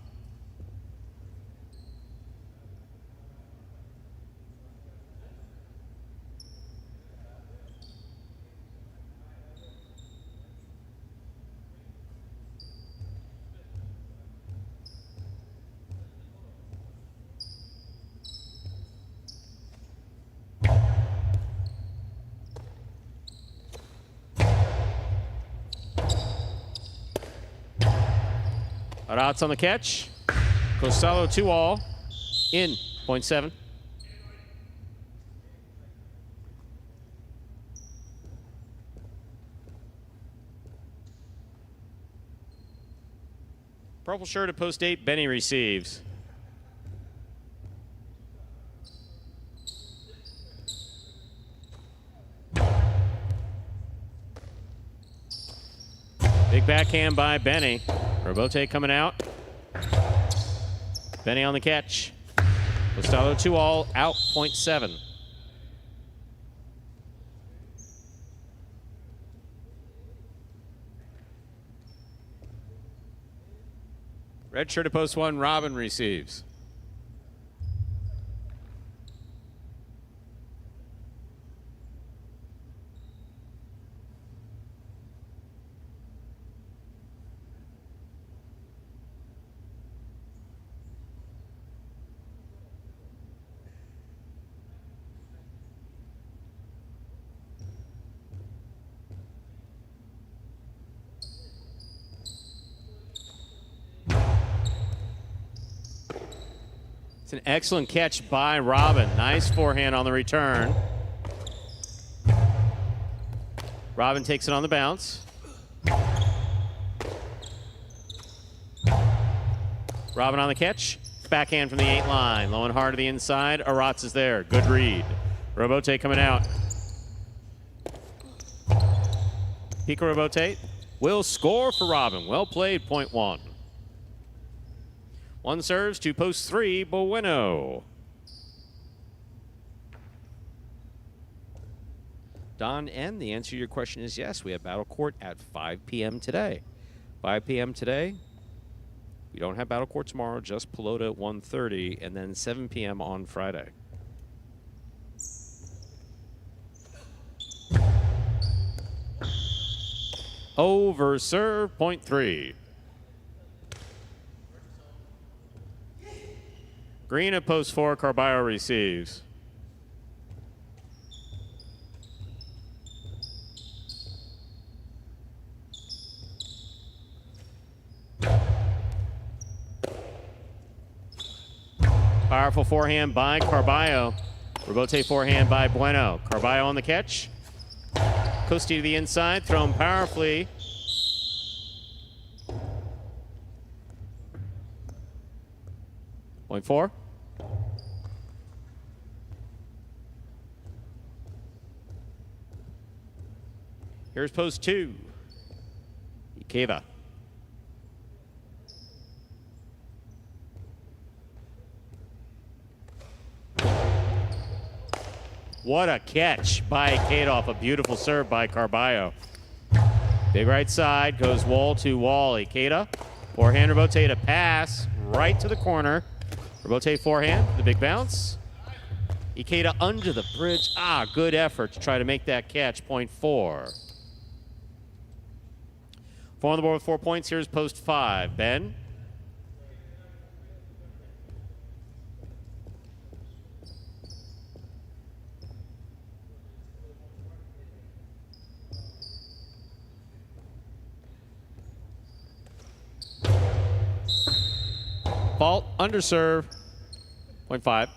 Aratz on the catch. Costello 2-all. In, .7. Purple shirt at post 8. Benny receives. Big backhand by Benny. Robote coming out. Benny on the catch. Costello 2-all, out, .7. Red shirt at post 1, Robin receives. It's an excellent catch by Robin. Nice forehand on the return. Robin takes it on the bounce. Robin on the catch. Backhand from the 8 line. Low and hard to the inside. Aratz is there. Good read. Robote coming out. Pico Robote will score for Robin. Well played, .1. 1 serves to post 3, Bueno. Don N., the answer to your question is yes. We have Battle Court at 5 p.m. today. 5 p.m. today. We don't have Battle Court tomorrow, just Pelota at 1:30, and then 7 p.m. on Friday. Over serve, .3. Green at post 4, Carballo receives. Powerful forehand by Carballo. Robote forehand by Bueno. Carballo on the catch. Costi to the inside, thrown powerfully. .4. Here's post 2. Ikeda. What a catch by Ikeda off a beautiful serve by Carballo. Big right side, goes wall to wall. Ikeda, forehand Robote to pass right to the corner. Robote forehand, the big bounce. Ikeda under the bridge. Good effort to try to make that catch, .4. 4 on the board with 4 points. Here's post 5. Ben. Fault, underserve, .5.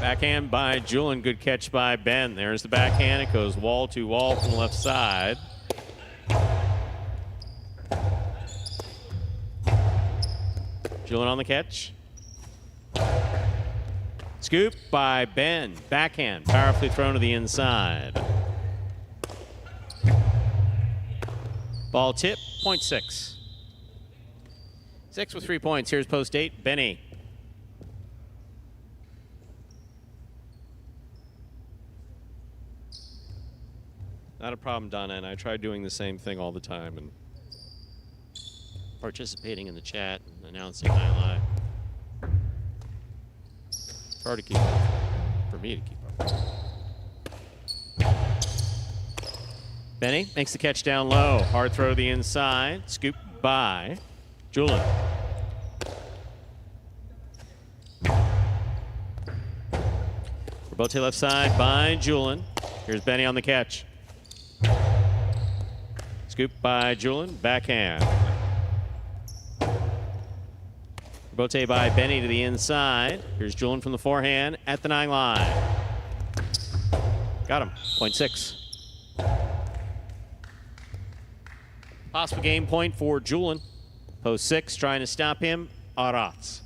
Backhand by Julian, good catch by Ben. There's the backhand, it goes wall to wall from the left side. Julian on the catch. Scoop by Ben. Backhand. Powerfully thrown to the inside. Ball tip, point 6. 6 with 3 points. Here's post 8, Benny. Not a problem, Donna, and I try doing the same thing all the time and participating in the chat and announcing highlight. It's hard to keep up. For me to keep up. Benny makes the catch down low. Hard throw to the inside. Scoop by Julian. Rebote left side by Julian. Here's Benny on the catch. Scoop by Julian. Backhand. Rebote by Benny to the inside. Here's Julian from the forehand at the 9 line. Got him. Point 6. Possible game point for Julian. Post 6, trying to stop him. Arats.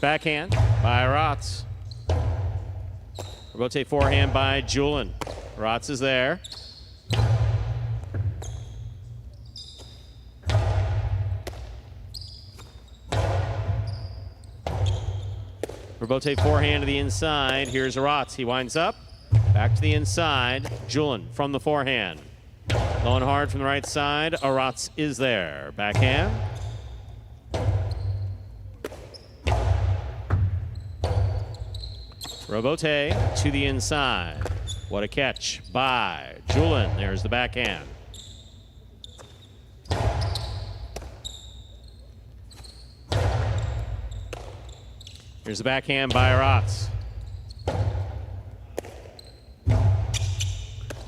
Backhand by Rotz. Rotate forehand by Julian. Rotz is there. Rotate forehand to the inside. Here's Rotz. He winds up. Back to the inside. Julian from the forehand. Low and hard from the right side. Rotz is there. Backhand. Robote to the inside. What a catch by Julian. There's the backhand. Here's the backhand by Rotz.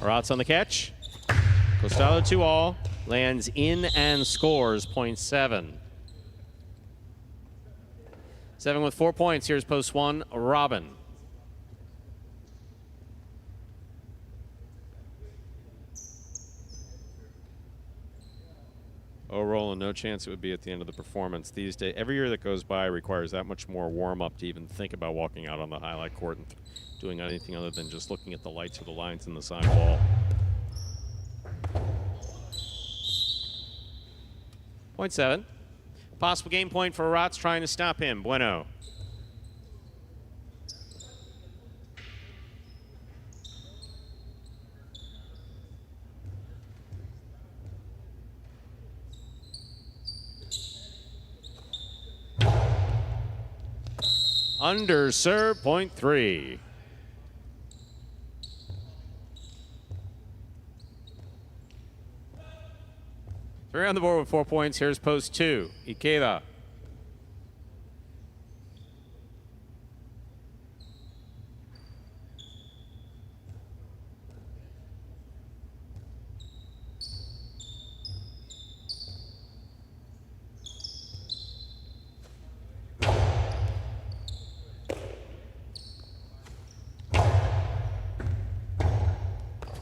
Rotz on the catch. Costello 2-all. Lands in and scores point 7. 7 with 4 points. Here's post 1, Robin. Oh, Roland, no chance it would be at the end of the performance. These days, every year that goes by requires that much more warm-up to even think about walking out on the highlight court and doing anything other than just looking at the lights or the lines in the side wall. Point 7. Possible game point for Rotz trying to stop him. Bueno. Under serve, point 3. Three on the board with 4 points. Here's post 2, Ikeda.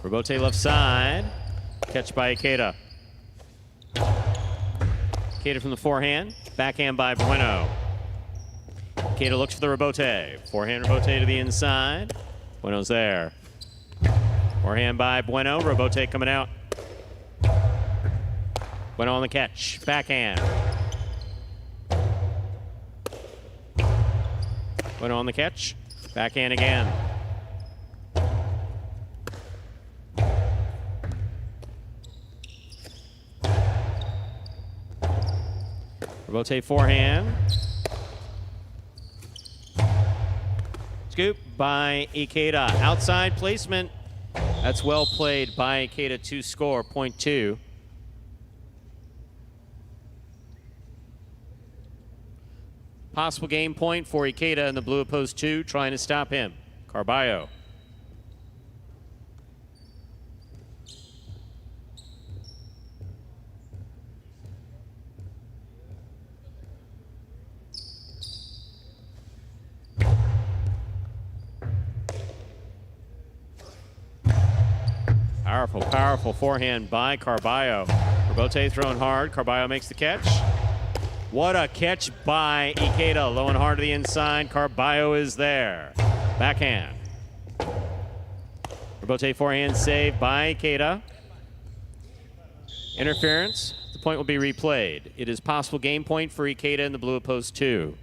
Robote left side. Catch by Ikeda. Ikeda from the forehand. Backhand by Bueno. Ikeda looks for the Robote. Forehand Robote to the inside. Bueno's there. Forehand by Bueno. Robote coming out. Bueno on the catch. Backhand. Bueno on the catch. Backhand again. Rotate forehand. Scoop by Ikeda. Outside placement. That's well played by Ikeda to score, point 2. Possible game point for Ikeda in the blue post 2, trying to stop him. Carballo. Powerful, powerful forehand by Carballo. Robote throwing hard. Carballo makes the catch. What a catch by Ikeda. Low and hard to the inside. Carballo is there. Backhand. Robote forehand save by Ikeda. Interference. The point will be replayed. It is possible game point for Ikeda in the blue at post 2.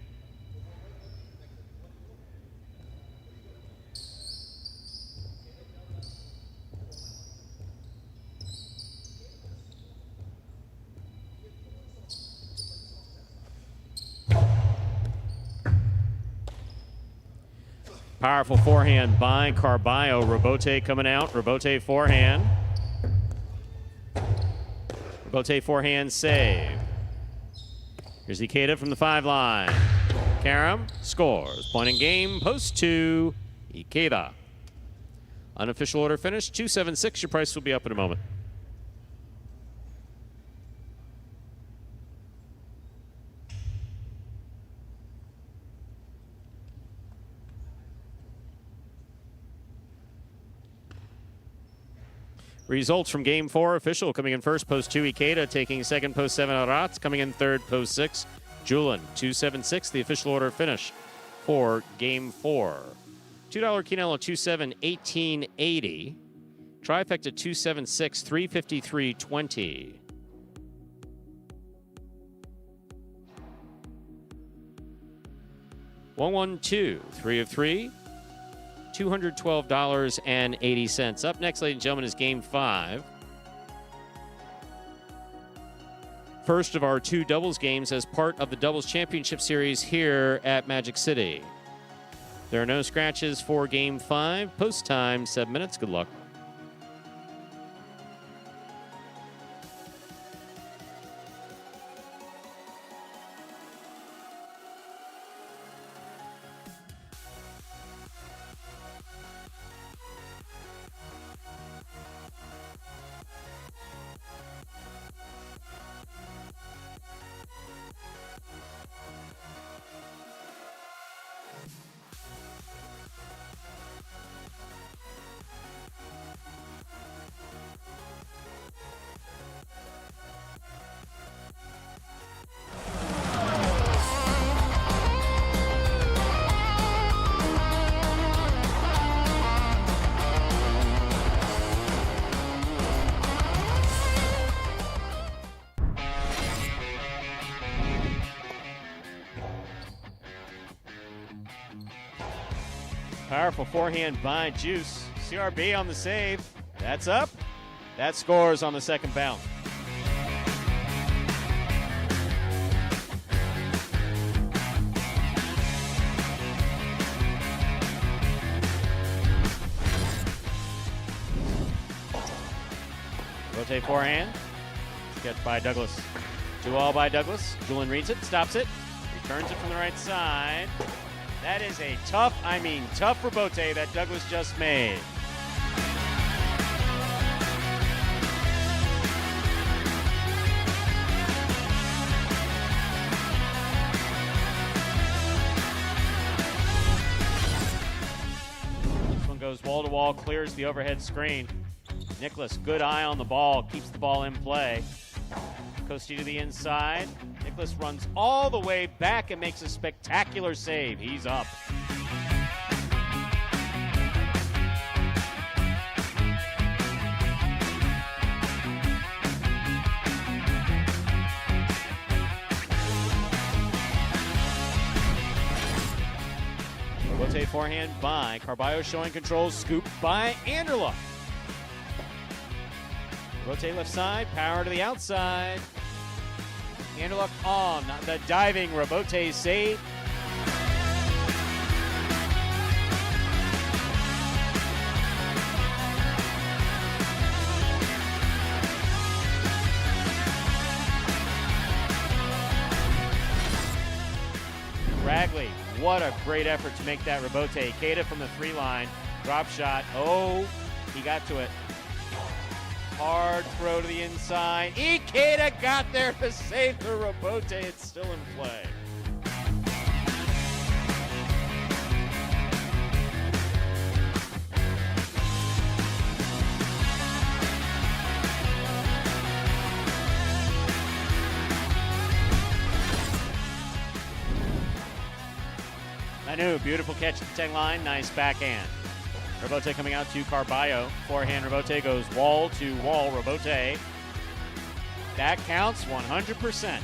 Powerful forehand by Carballo. Robote coming out. Robote forehand. Robote forehand save. Here's Ikeda from the 5 line. Karam scores. Point in game, post 2, Ikeda. Unofficial order finish, 276. Your price will be up in a moment. Results from game 4, official coming in first, post 2, Ikeda, taking second, post 7, Aratz, coming in third, post 6, Julin, 276, the official order finish for game 4. $2 Quinello, 27, 1880. Trifecta, 276, 353.20. One, 1, 2, 3 of 3. $212.80. Up next, ladies and gentlemen, is Game 5. First of our 2 doubles games as part of the Doubles Championship Series here at Magic City. There are no scratches for Game 5. Post time, 7 minutes. Good luck. Powerful forehand by Juice. CRB on the save. That's up. That scores on the second bounce. Rotate forehand. Catch by Douglas. 2-all by Douglas. Julian reads it, stops it, returns it from the right side. That is a tough Robote that Douglas just made. This one goes wall to wall, clears the overhead screen. Nicholas, good eye on the ball, keeps the ball in play. Costi to the inside. Nicholas runs all the way back and makes a spectacular save. He's up. Robote forehand by Carballo, showing control, scoop by Anderluck. Rotate left side, power to the outside. Anderluck on the diving Robote save. Ragley, what a great effort to make that Robote. Ikeda from the 3 line, drop shot. Oh, he got to it. Hard throw to the inside. Ikeda got there to save the Robote. It's still in play. Manu, beautiful catch at the 10 line. Nice backhand. Robote coming out to Carballo. Forehand, Robote goes wall to wall. Robote. That counts 100%.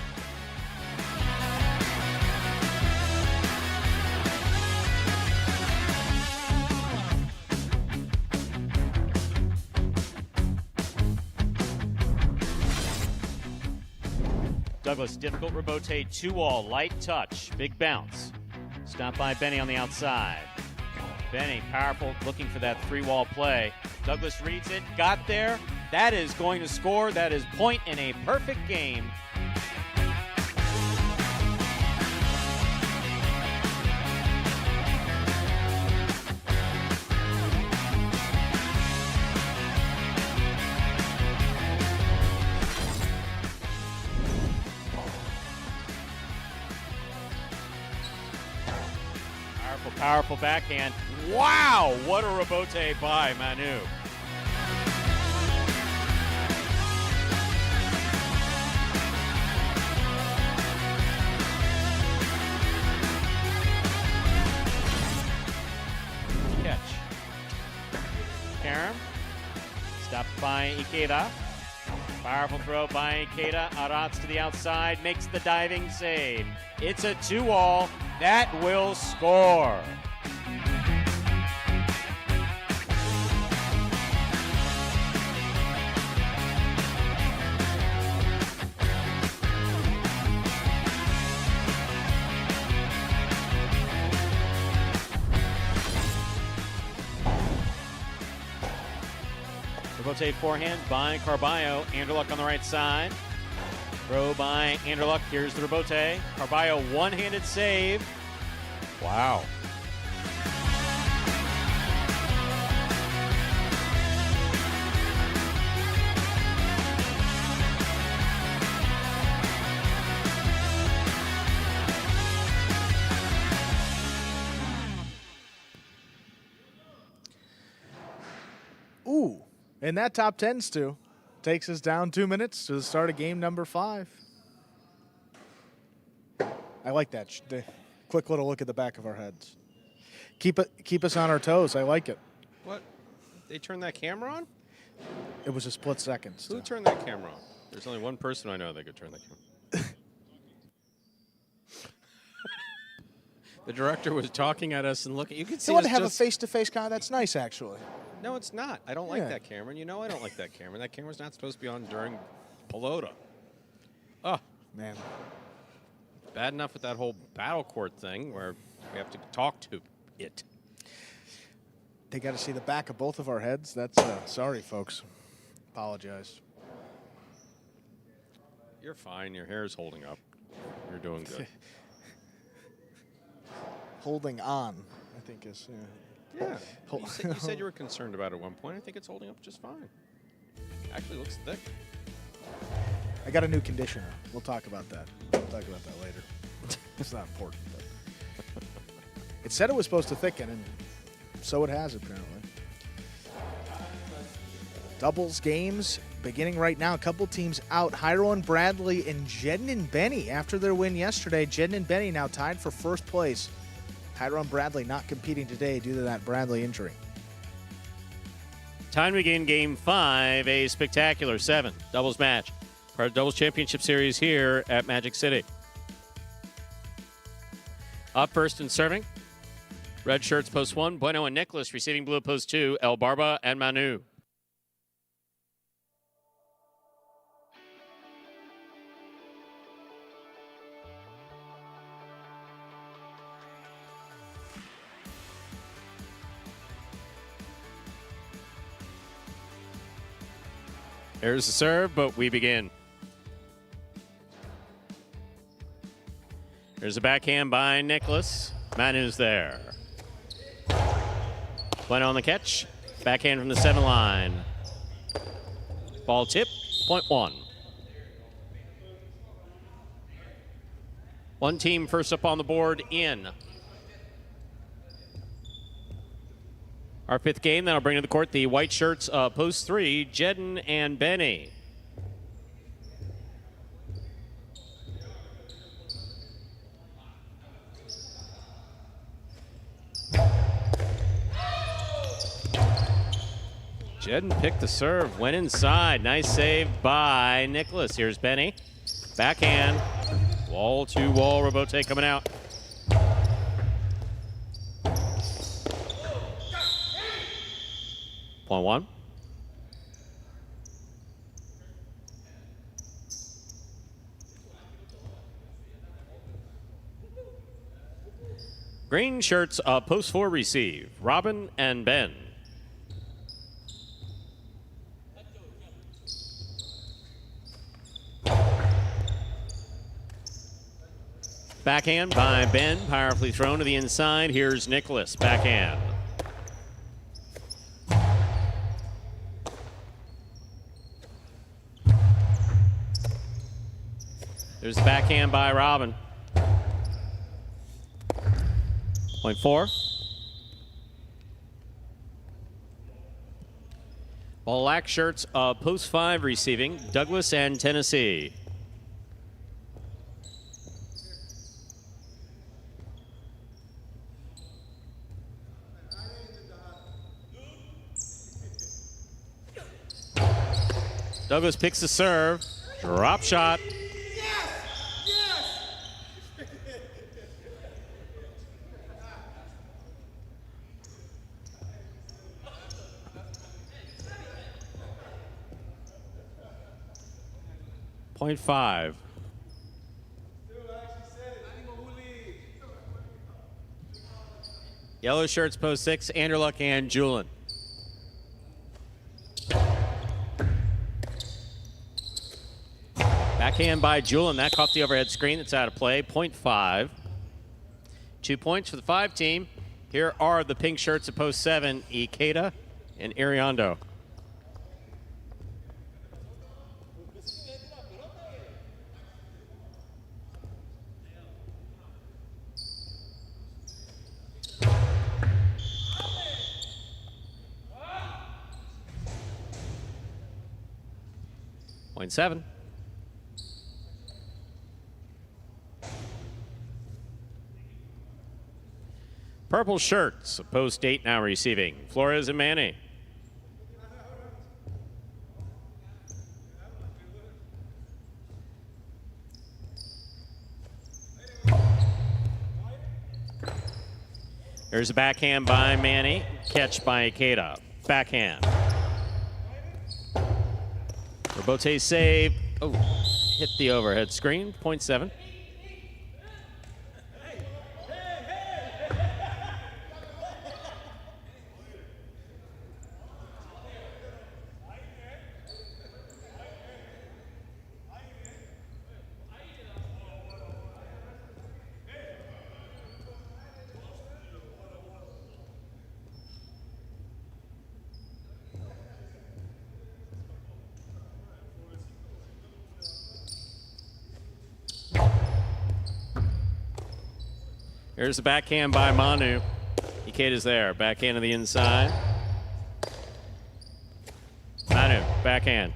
Douglas, difficult Robote, 2-all, light touch, big bounce. Stopped by Benny on the outside. Benny, powerful, looking for that 3-wall play. Douglas reads it, got there. That is going to score. That is point in a perfect game. Powerful backhand. Wow, what a Robote by Manu. Catch. Karam. Stopped by Ikeda. Powerful throw by Ikeda. Arats to the outside. Makes the diving save. It's a 2-all. That will score. Rotate forehand by Carballo. Anderluck on the right side. Throw by Anderluck. Here's the Robote. Carballo one-handed save. Wow.
Ooh. And that top 10, Stu, takes us down 2 minutes to the start of game number 5. I like that. The quick little look at the back of our heads. Keep us on our toes. I like it.
What? They turned that camera on?
It was a split second. Stu.
Who turned that camera on? There's only one person I know that could turn that camera. The director was talking at us and looking. You could see.
You want to have a face-to-face con? That's nice, actually.
No, it's not. I don't like that camera. And you know I don't like that camera. That camera's not supposed to be on during Pelota. Oh,
man.
Bad enough with that whole battle court thing where we have to talk to it.
They got to see the back of both of our heads. That's sorry, folks. Apologize.
You're fine. Your hair's holding up. You're doing good.
Holding on, I think is.
Yeah. You said you were concerned about it at one point. I think it's holding up just fine. Actually looks thick.
I got a new conditioner. We'll talk about that. We'll talk about that later. It's not important. But it said it was supposed to thicken, and so it has, apparently. Doubles games beginning right now. A couple teams out. Hyro and Bradley and Jedden and Benny after their win yesterday. Jedden and Benny now tied for first place. Hyro and Bradley not competing today due to that Bradley injury.
Time to begin Game 5, a spectacular 7 doubles match. Part of Doubles Championship Series here at Magic City. Up first and serving. Red shirts post 1, Bueno and Nicholas. Receiving blue post 2, El Barba and Manu. There's the serve, but we begin. There's a backhand by Nicholas. Manu's there. Bueno on the catch. Backhand from the 7 line. Ball tip, point 1. One team first up on the board in. Our 5th game, that'll bring to the court the white shirts, post 3, Jedden and Benny. Jedden picked the serve, went inside. Nice save by Nicholas. Here's Benny. Backhand. Wall to wall. Robote coming out. Point one. Green shirts, post 4 receive. Robin and Ben. Backhand by Ben, powerfully thrown to the inside. Here's Nicholas, backhand. There's the backhand by Robin. Point 4. Black shirts, post 5 receiving. Douglas and Tennessee. Douglas picks the serve. Drop shot. Point 5. Yellow shirts, post 6, Anderluck and Julin. Backhand by Julin. That caught the overhead screen. That's out of play. Point 5. 2 points for the 5 team. Here are the pink shirts at post 7, Ikeda and Iriondo. Point 7. Purple shirts, post 8 now receiving. Flores and Manny. There's a backhand by Manny. Catch by Ikeda. Backhand. Robote save. Oh, hit the overhead screen. Point 7. Here's the backhand by Manu. Ikeda's there. Backhand to the inside. Manu, backhand.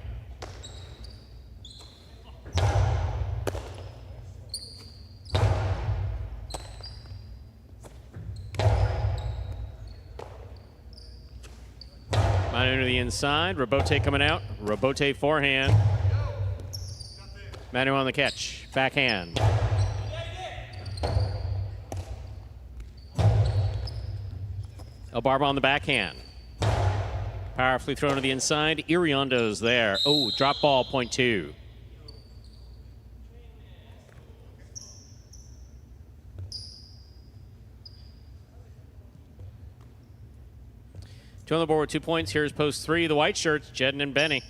Manu to the inside. Robote coming out. Robote forehand. Manu on the catch. Backhand. Barba on the backhand. Powerfully thrown to the inside. Iriondo's there. Oh, drop ball, point 2. Two on the board with 2 points. Here's post 3. The white shirts, Jedden and Benny.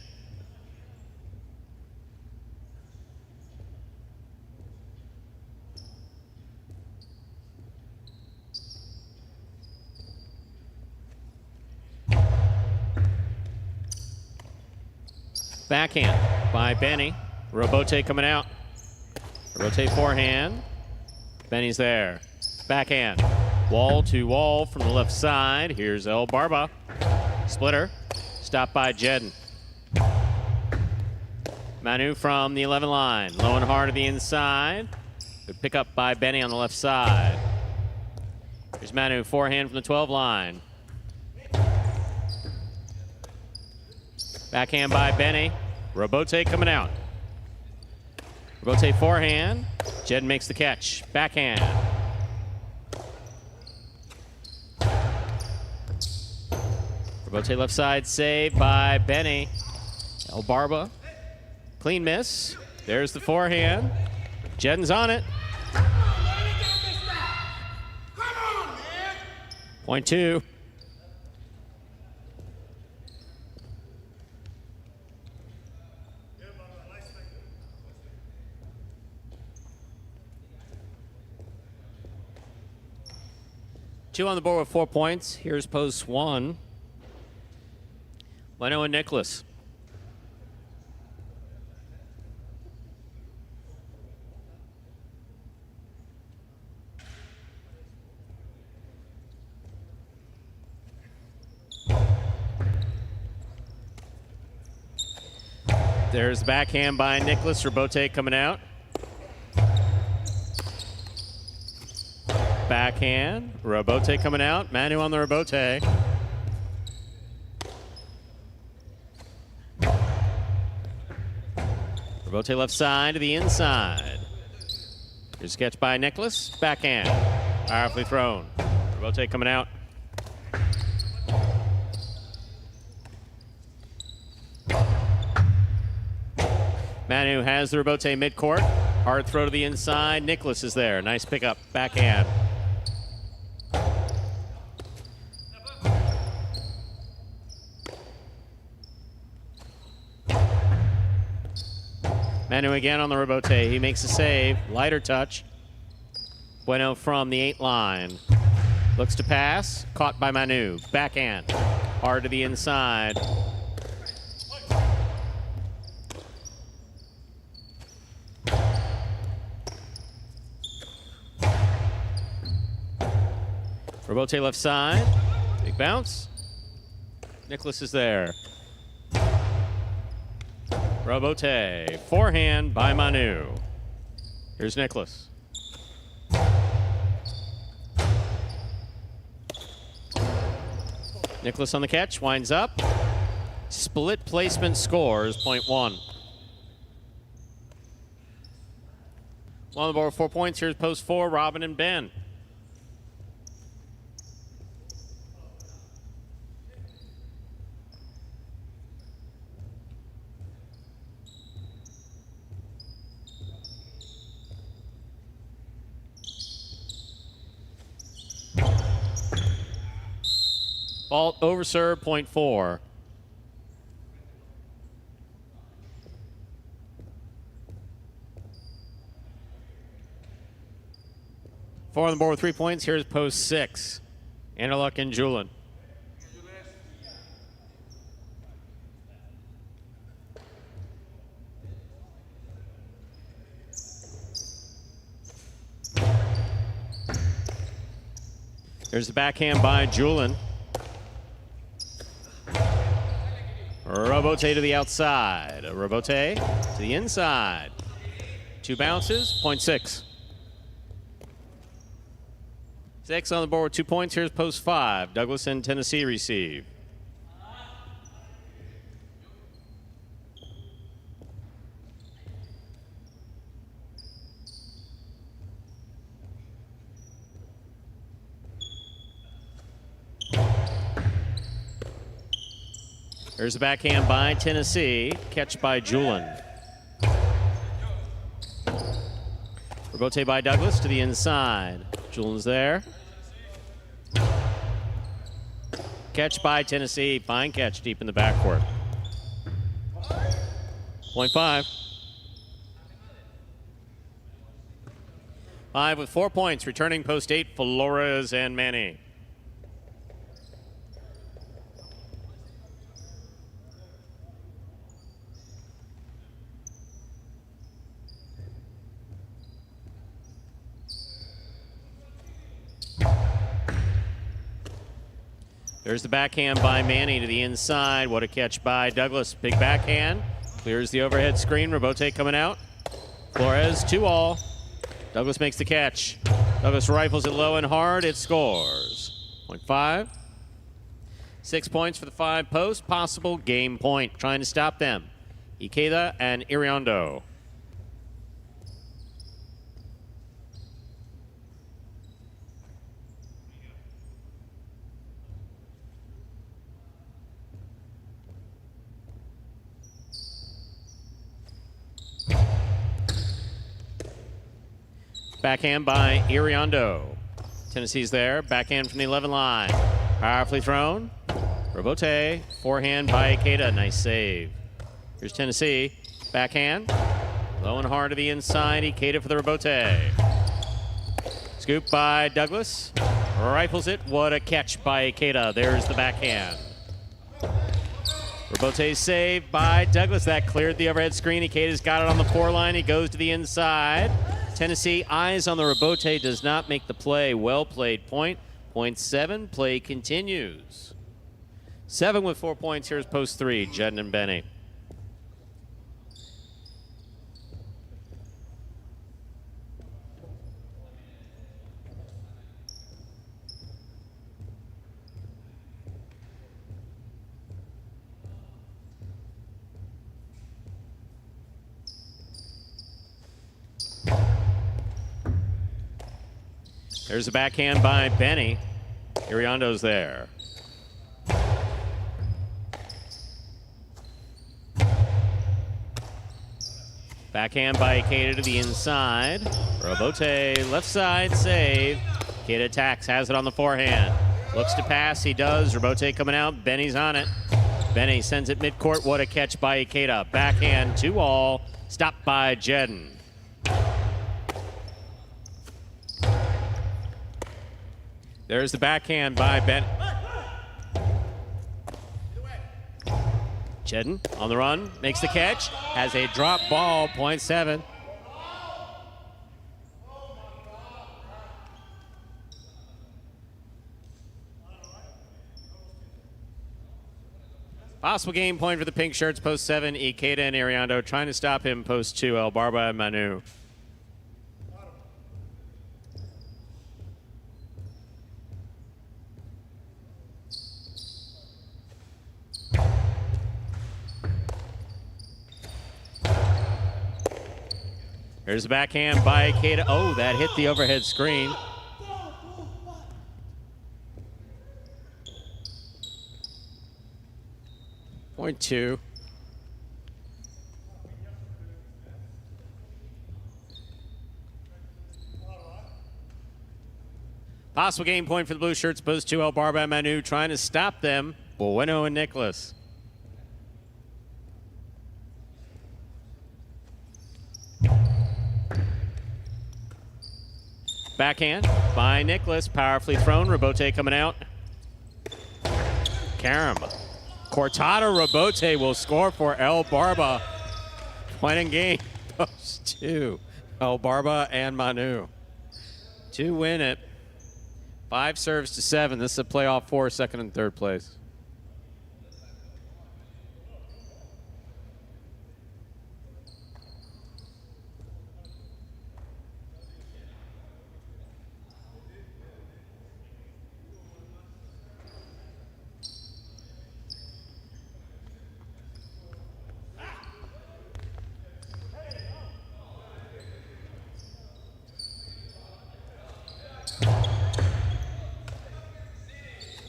Backhand by Benny. Robote coming out. Robote forehand. Benny's there. Backhand. Wall to wall from the left side. Here's El Barba. Splitter. Stopped by Jedden. Manu from the 11 line. Low and hard to the inside. Good pick up by Benny on the left side. Here's Manu forehand from the 12 line. Backhand by Benny. Robote coming out. Robote forehand. Jed makes the catch. Backhand. Robote left side save by Benny. El Barba. Clean miss. There's the forehand. Jed's on it. Point two. Two on the board with 4 points. Here's post one. Leno and Nicholas. There's the backhand by Nicholas. Robote coming out. Backhand. Robote coming out. Manu on the Robote. Robote left side to the inside. Here's a catch by Nicholas. Backhand. Powerfully thrown. Robote coming out. Manu has the Robote midcourt. Hard throw to the inside. Nicholas is there. Nice pickup. Backhand. Manu again on the Robote. He makes a save. Lighter touch. Bueno from the 8 line. Looks to pass. Caught by Manu. Backhand. Hard to the inside. Robote left side. Big bounce. Nicholas is there. Robote. Forehand by Manu. Here's Nicholas. Nicholas on the catch. Winds up. Split placement scores. Point one. On the board with 4 points. Here's post 4. Robin and Ben. Ball over serve, point 4. Four on the board with 3 points. Here's post 6. Anderluck and Julin. There's the backhand by Julin. Robote to the outside. A Robote to the inside. 2 bounces, point 6. 6 on the board with 2 points. Here's post 5. Douglas and Tennessee receive. There's a backhand by Tennessee. Catch by Julin. Robote by Douglas to the inside. Julin's there. Catch by Tennessee. Fine catch deep in the backcourt. Point 5. 5 with 4 points. Returning post 8, Flores and Manny. There's the backhand by Manny to the inside. What a catch by Douglas. Big backhand. Clears the overhead screen. Robote coming out. Flores 2-all. Douglas makes the catch. Douglas rifles it low and hard. It scores. Point 5. 6 points for the 5 post. Possible game point. Trying to stop them. Ikeda and Iriondo. Backhand by Iriondo. Tennessee's there. Backhand from the 11 line. Powerfully thrown. Robote. Forehand by Ikeda. Nice save. Here's Tennessee. Backhand. Low and hard to the inside. Ikeda for the Robote. Scoop by Douglas. Rifles it. What a catch by Ikeda. There's the backhand. Robote saved by Douglas. That cleared the overhead screen. Ikeda's got it on the 4 line. He goes to the inside. Tennessee eyes on the Robote, does not make the play. Well played point. Point 7. Play continues. 7 with 4 points. Here's post 3. Jedden and Benny. There's a backhand by Benny. Iriondo's there. Backhand by Ikeda to the inside. Robote, left side, save. Ikeda attacks, has it on the forehand. Looks to pass, he does. Robote coming out, Benny's on it. Benny sends it midcourt, what a catch by Ikeda. Backhand, 2-all, stopped by Jedden. There's the backhand by Ben. Jedden on the run, makes the catch, has a drop ball, point 7. Possible game point for the pink shirts, post 7, Ikeda and Iriondo trying to stop him, post 2, El Barba and Manu. There's a backhand by Ikeda. Oh, that hit the overhead screen. Point 2. Possible game point for the blue shirts. Post 2, El Barba and Manu trying to stop them. Bueno and Nicholas. Backhand by Nicholas, powerfully thrown. Robote coming out. Karam. Cortado Robote will score for El Barba. Point in game. Post 2. El Barba and Manu. To win it. 5 serves to 7. This is a playoff 4, second and third place.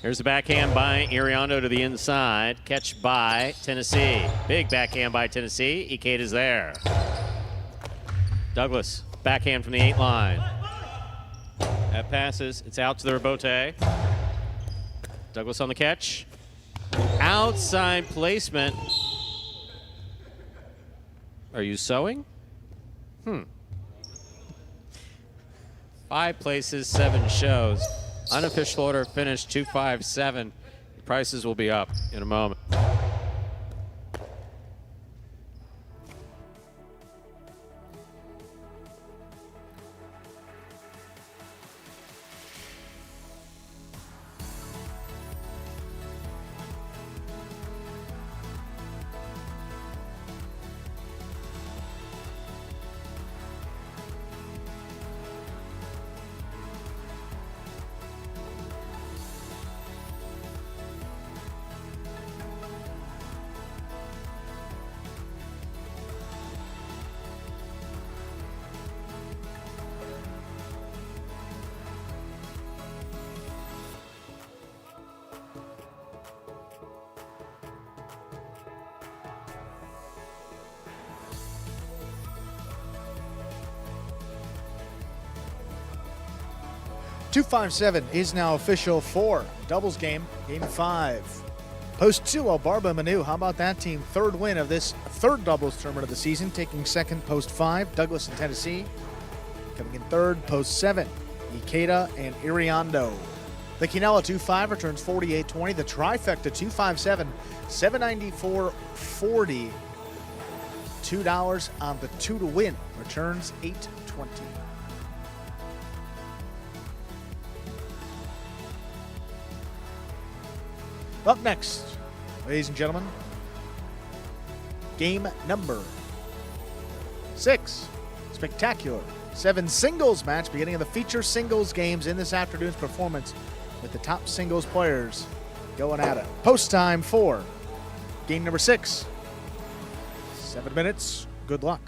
Here's the backhand by Iriondo to the inside. Catch by Tennessee. Big backhand by Tennessee. Ikeda's there. Douglas, backhand from the 8 line. That passes. It's out to the Robote. Douglas on the catch. Outside placement. Are you sewing? 5 places, 7 shows. Unofficial order finished 2-5-7. Prices will be up in a moment.
257 is now official for doubles game, game 5. Post 2, Albarba Manu. How about that team? Third win of this third doubles tournament of the season, taking second post 5. Douglas and Tennessee coming in third, post 7. Ikeda and Iriondo. The Quinella 2-5 returns 48-20. The trifecta 257, 794.40. $2 on the 2 to win returns 820. Up next, ladies and gentlemen, game number 6. Spectacular 7 singles match, beginning of the feature singles games in this afternoon's performance, with the top singles players going at it. Post time for game number 6. 7 minutes. Good luck.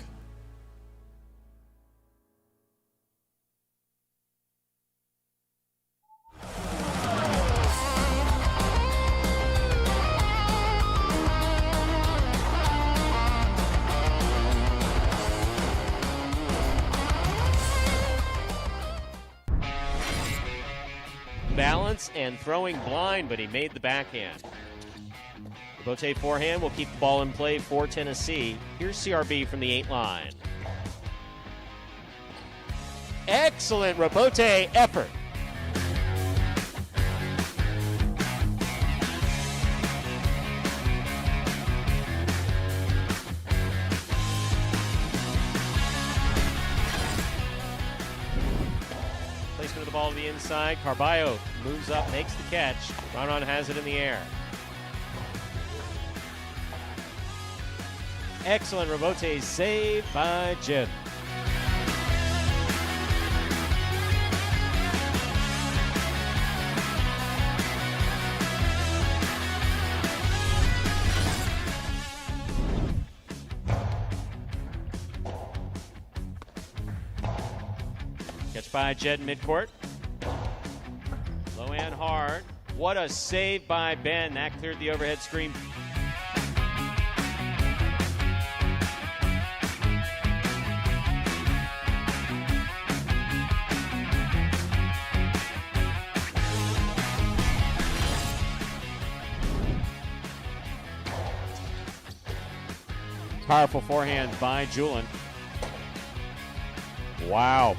Balance and throwing blind, but he made the backhand. Robote forehand will keep the ball in play for Tennessee. Here's CRB from the 8 line. Excellent Robote effort. Placement of the ball to the inside. Carballo moves up, makes the catch. Ronan has it in the air. Excellent Robote save by Jim. Catch by Jed in midcourt. Low and hard. What a save by Ben. That cleared the overhead screen. Powerful forehand by Julin. Wow.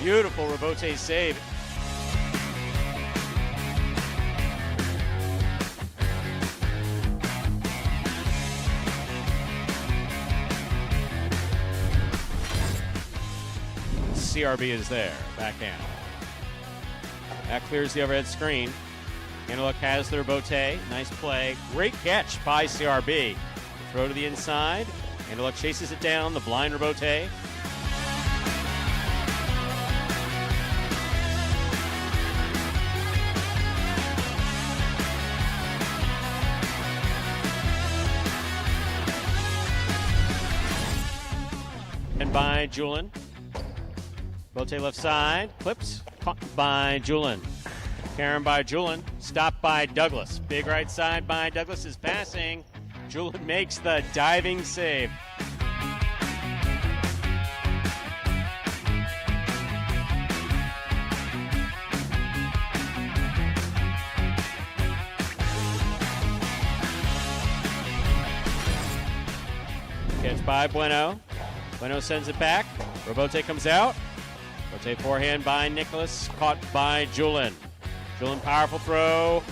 Beautiful Robote save. CRB is there, backhand. That clears the overhead screen. Antelope has the Robote. Nice play. Great catch by CRB. Throw to the inside. Antelope chases it down. The blind Robote. And by Julin. Bote left side. Clips. Caught by Julin. Karen by Julin. Stopped by Douglas. Big right side by Douglas is passing. Julin makes the diving save. Catch by Bueno. Bueno sends it back. Robote comes out. Robote forehand by Nicholas. Caught by Julin. Julin powerful throw.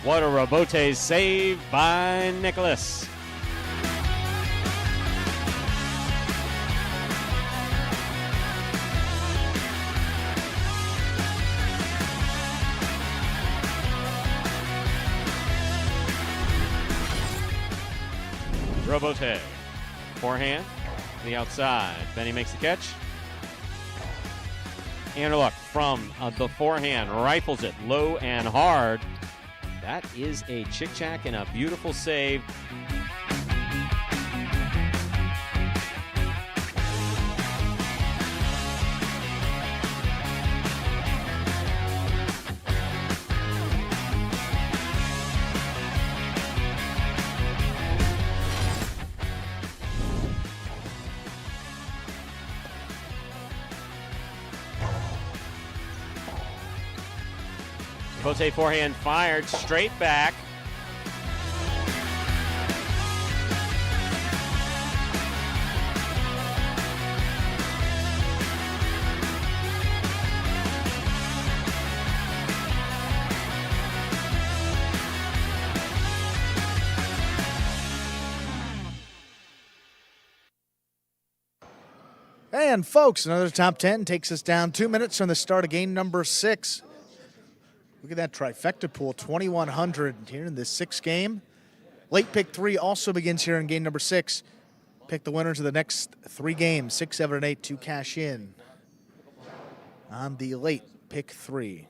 What a Robote save by Nicholas. Robote. Forehand to the outside. Benny makes the catch. Anderluck from the forehand rifles it low and hard. That is a chick-chack and a beautiful save. Pote forehand fired straight back.
And folks, another top 10 takes us down 2 minutes from the start of game number 6. Look at that trifecta pool, 2,100 here in this 6th game. Late pick 3 also begins here in game number 6. Pick the winners of the next 3 games, 6, 7, and 8 to cash in on the late pick 3.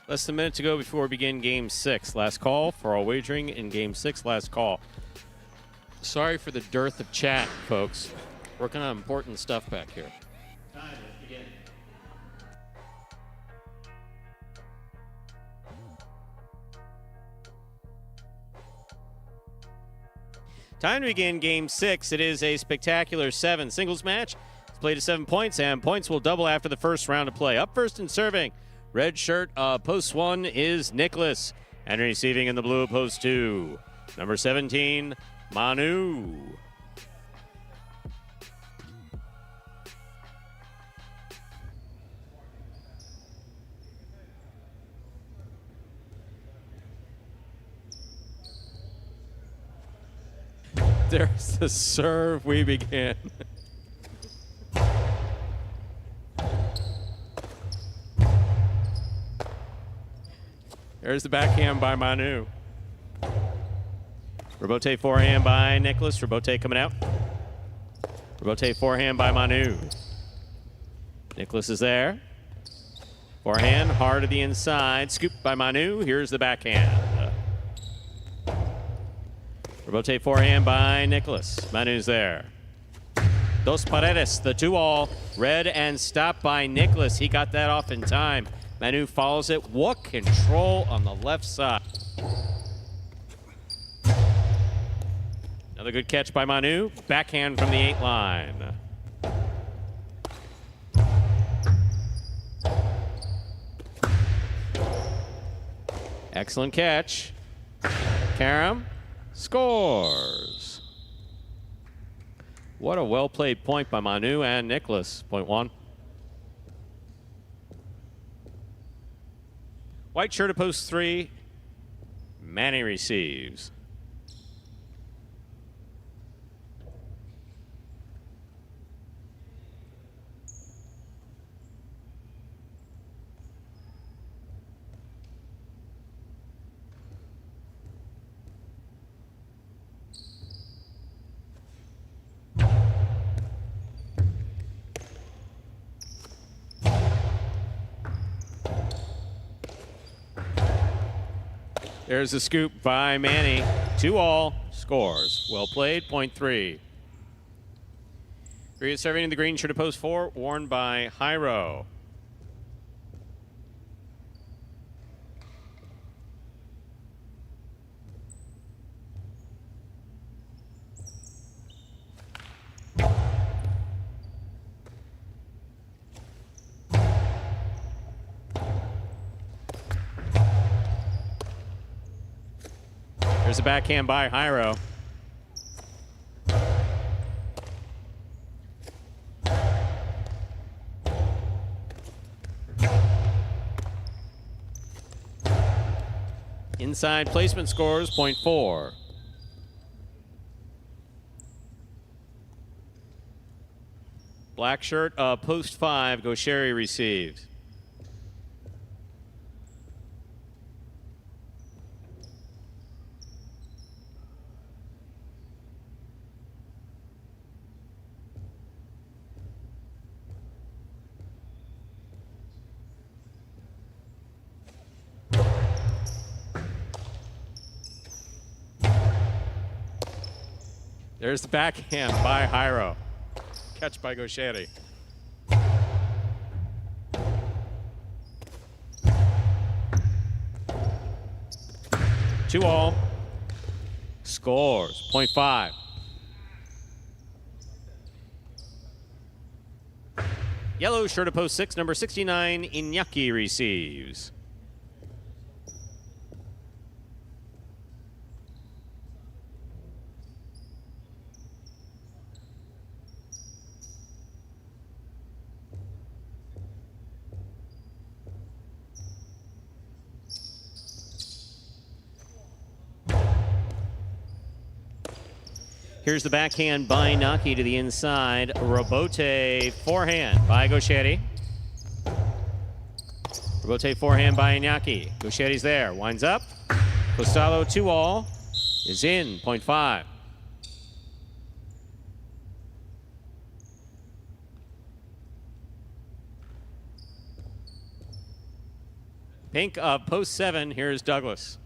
Less than a minute to go before we begin Game 6. Last call for all wagering in Game 6. Last call. Sorry for the dearth of chat, folks. Working on important stuff back here. Time to begin. Time to begin Game 6. It is a spectacular 7 singles match. It's played to 7 points, and points will double after the first round of play. Up first and serving. Red shirt, post 1 is Nicholas. And receiving in the blue, post 2. Number 17, Manu. There's the serve. We begin. There's the backhand by Manu. Rebote forehand by Nicholas. Rebote coming out. Rebote forehand by Manu. Nicholas is there. Forehand, hard to the inside. Scoop by Manu. Here's the backhand. Rebote forehand by Nicholas. Manu's there. Dos Paredes, the 2-all. Read and stopped by Nicholas. He got that off in time. Manu follows it. What control on the left side. Another good catch by Manu. Backhand from the 8 line. Excellent catch. Karam scores. What a well-played point by Manu and Nicholas. Point 1. White shirt at post 3. Manny receives. There's a scoop by Manny. 2-all. Scores. Well played. Point 3. Three is serving in the green shirt at post 4. Worn by Jairo. There's a backhand by Hyro. Inside placement scores, .4. Black shirt, post 5, Gaucheri receives. There's the backhand by Hyro. Catch by Gaucheri. Two all. Scores, .5. Yellow shirt of post 6, number 69, Iñaki receives. Here's the backhand by Naki to the inside. Robote forehand by Gaucheri. Robote forehand by Iñaki. Gaucheri's there. Winds up. Costello 2-all is in. .5. Pink of post 7. Here's Douglas.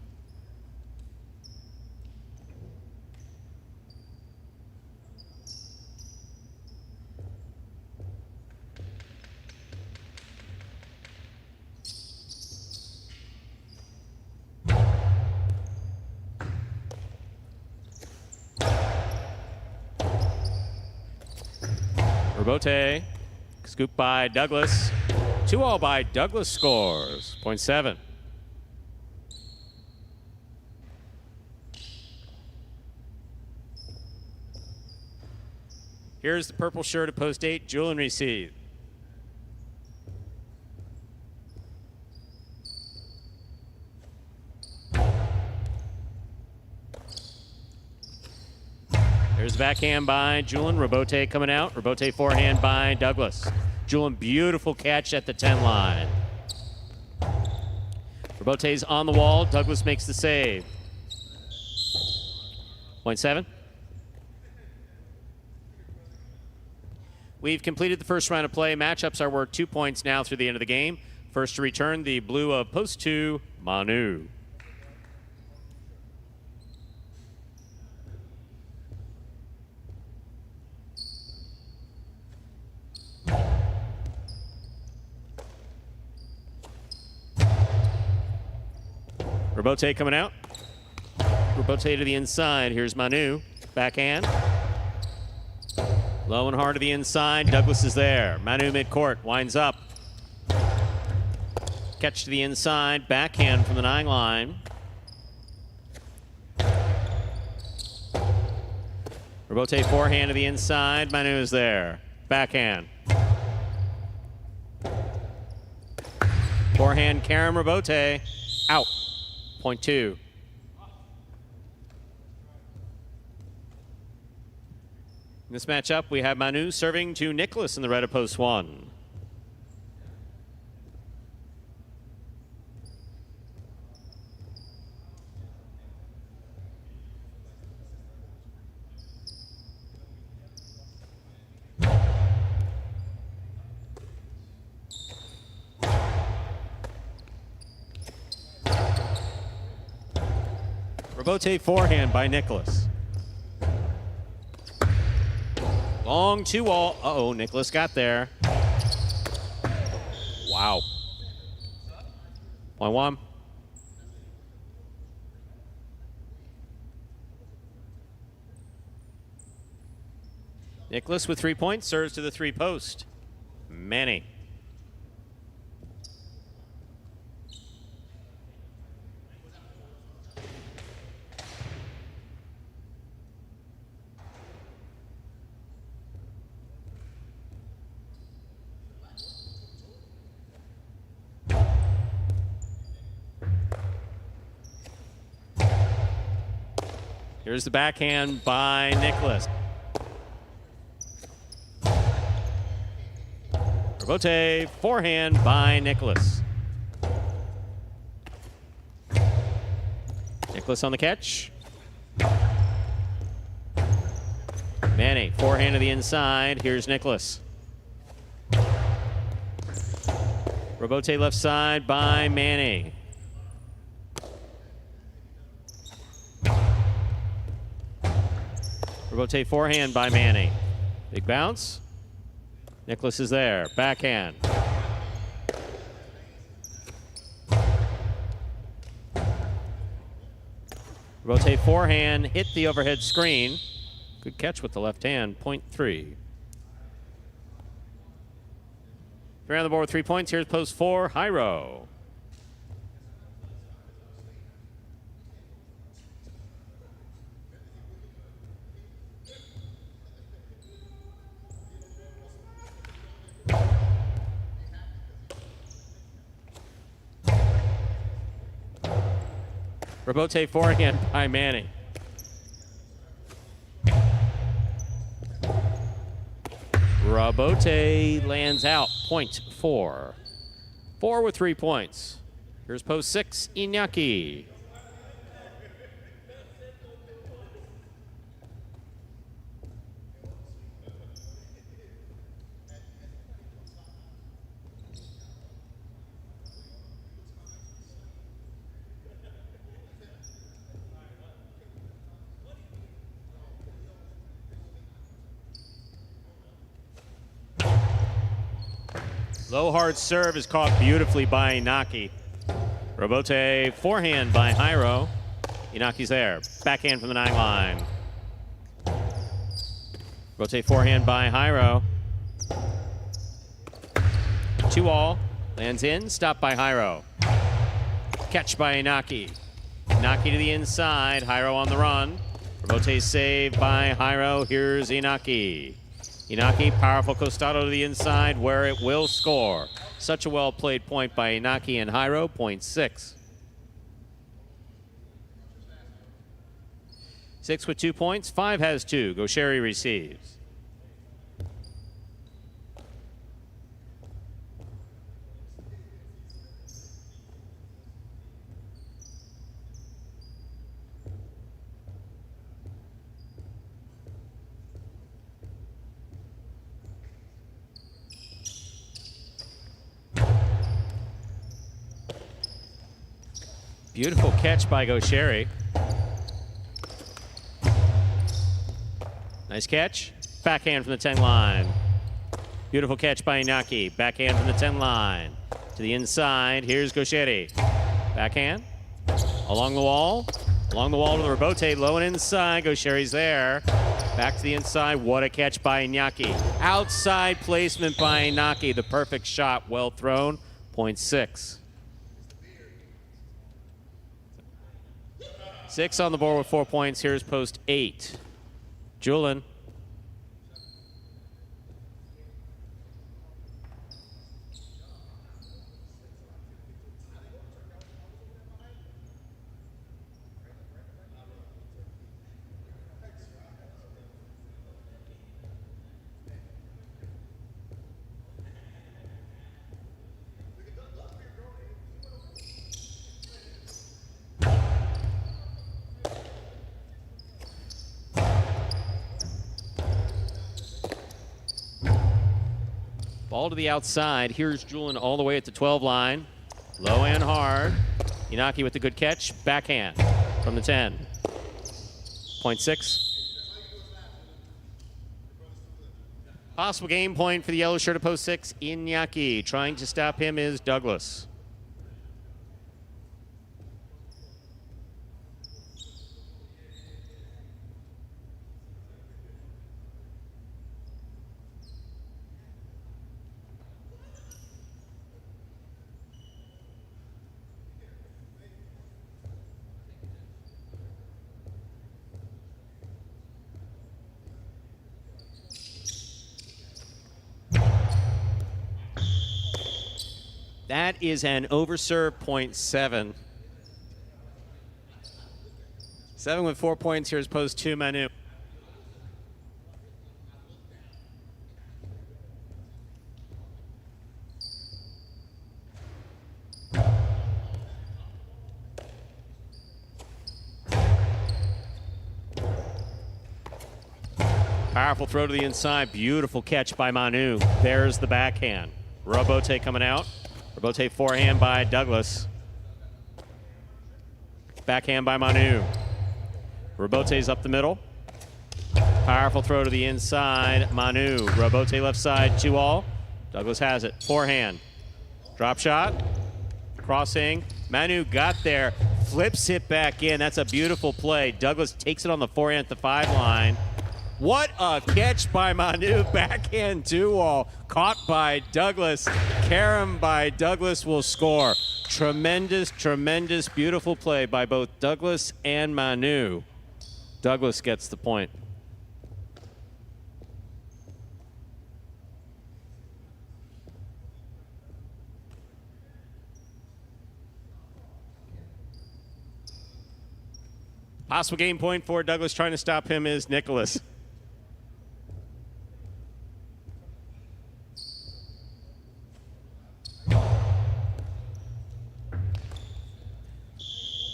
Robote, scoop by Douglas. 2-all by Douglas scores. .7. Here's the purple shirt at post 8. Julian receive. There's the backhand by Julian. Robote coming out. Robote forehand by Douglas. Julian, beautiful catch at the 10 line. Robote's on the wall. Douglas makes the save. .7. We've completed the first round of play. Matchups are worth 2 points now through the end of the game. First to return, the blue of post 2, Manu. Robote coming out. Robote to the inside. Here's Manu. Backhand. Low and hard to the inside. Douglas is there. Manu midcourt. Winds up. Catch to the inside. Backhand from the 9 line. Robote forehand to the inside. Manu is there. Backhand. Forehand Karam Robote. Out. .2. In this matchup, we have Manu serving to Nicholas in the red of post 1. Robote forehand by Nicholas. Long 2-all. Uh-oh, Nicholas got there. Wow. .1. Nicholas with 3 points serves to the 3 post. Manny. Here's the backhand by Nicholas. Rebote, forehand by Nicholas. Nicholas on the catch. Manny, forehand to the inside. Here's Nicholas. Rebote left side by Manny. Rebote forehand by Manny. Big bounce. Nicholas is there. Backhand. Rebote forehand. Hit the overhead screen. Good catch with the left hand. 0.3. 3 on the board with 3 points. Here's post 4, Jairo. Rebote forehand by Manny. Rebote lands out. 0.4. 4 with 3 points. Here's post 6, Iñaki. Low hard serve is caught beautifully by Inaki. Rebote forehand by Jairo. Inaki's there. Backhand from the 9 line. Rebote forehand by Jairo. 2-all. Lands in. Stopped by Jairo. Catch by Inaki. Inaki to the inside. Jairo on the run. Rebote save by Jairo. Here's Inaki. Inaki, powerful costado to the inside where it will score. Such a well-played point by Inaki and Jairo, 0.6. 6 with 2 points, 5 has 2. Gaucheri receives. Beautiful catch by Gaucheri. Nice catch. Backhand from the 10 line. Beautiful catch by Inaki. Backhand from the 10 line. To the inside. Here's Gaucheri. Backhand. Along the wall. Along the wall to the Rebote. Low and inside. Gaucheri's there. Back to the inside. What a catch by Inaki. Outside placement by Inaki. The perfect shot. Well thrown. 0.6. 6 on the board with 4 points. Here's post 8. Julian. Ball to the outside. Here's Julian all the way at the 12 line. Low and hard. Inaki with the good catch. Backhand from the 10. 0.6. Possible game point for the yellow shirt at post 6. Inaki. Trying to stop him is Douglas. That is an overserve 0.7. 7 with 4 points. Here's post 2, Manu. Powerful throw to the inside. Beautiful catch by Manu. There's the backhand. Robote coming out. Robote forehand by Douglas. Backhand by Manu. Robote's up the middle. Powerful throw to the inside. Manu. Robote left side, 2-all. Douglas has it. Forehand. Drop shot. Crossing. Manu got there. Flips it back in. That's a beautiful play. Douglas takes it on the forehand at the 5 line. What a catch by Manu. Backhand 2-all. Caught by Douglas. Carom by Douglas will score. Tremendous, tremendous, beautiful play by both Douglas and Manu. Douglas gets the point. Possible game point for Douglas. Trying to stop him is Nicholas.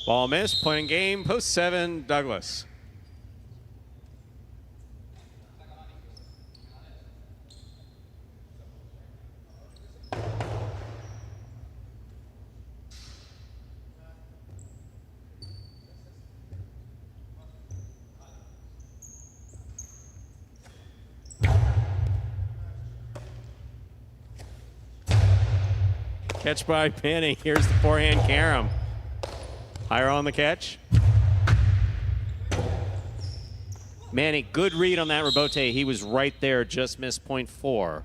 Ball missed, point in game, post 7, Douglas. Catch by Penny. Here's the forehand carom. Higher on the catch. Manny, good read on that Robote. He was right there, just missed point 4.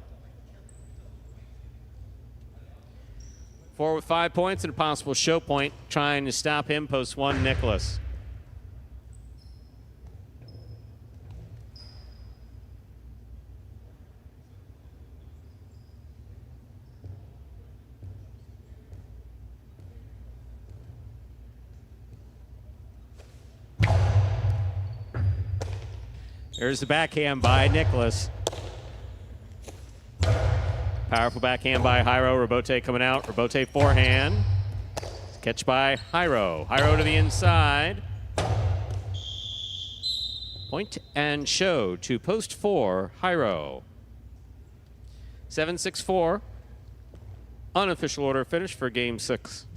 4 with 5 points and a possible show point. Trying to stop him, post 1, Nicholas. There's the backhand by Nicholas. Powerful backhand by Jairo. Robote coming out. Robote forehand. Catch by Jairo. Jairo to the inside. Point and show to post 4, Jairo. 7-6-4. Unofficial order finish for game 6.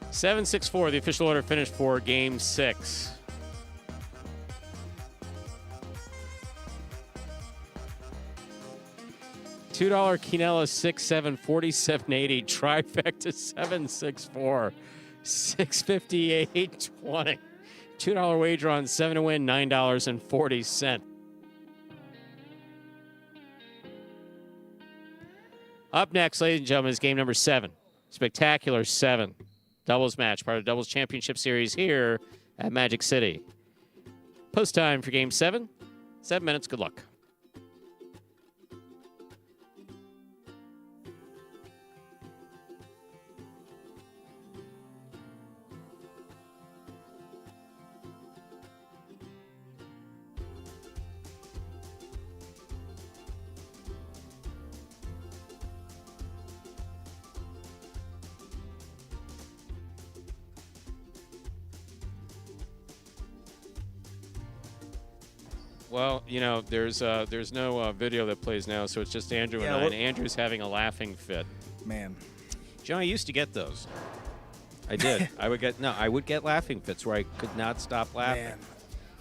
Seven, 6-4, the official order finished for game 6. $2 Quinella 6-7 47.80 trifecta 7-6-4 658.20. $2 wager on 7 to win $9.40. Up next, ladies and gentlemen, is game number 7. Spectacular 7. Doubles match, part of the Doubles Championship Series here at Magic City. Post time for game 7. 7 minutes. Good luck. Well, you know, there's no video that plays now, so it's just Andrew and I. And Andrew's having a laughing fit.
Man.
You know, I used to get those. I did. I would get laughing fits where I could not stop laughing.
Man.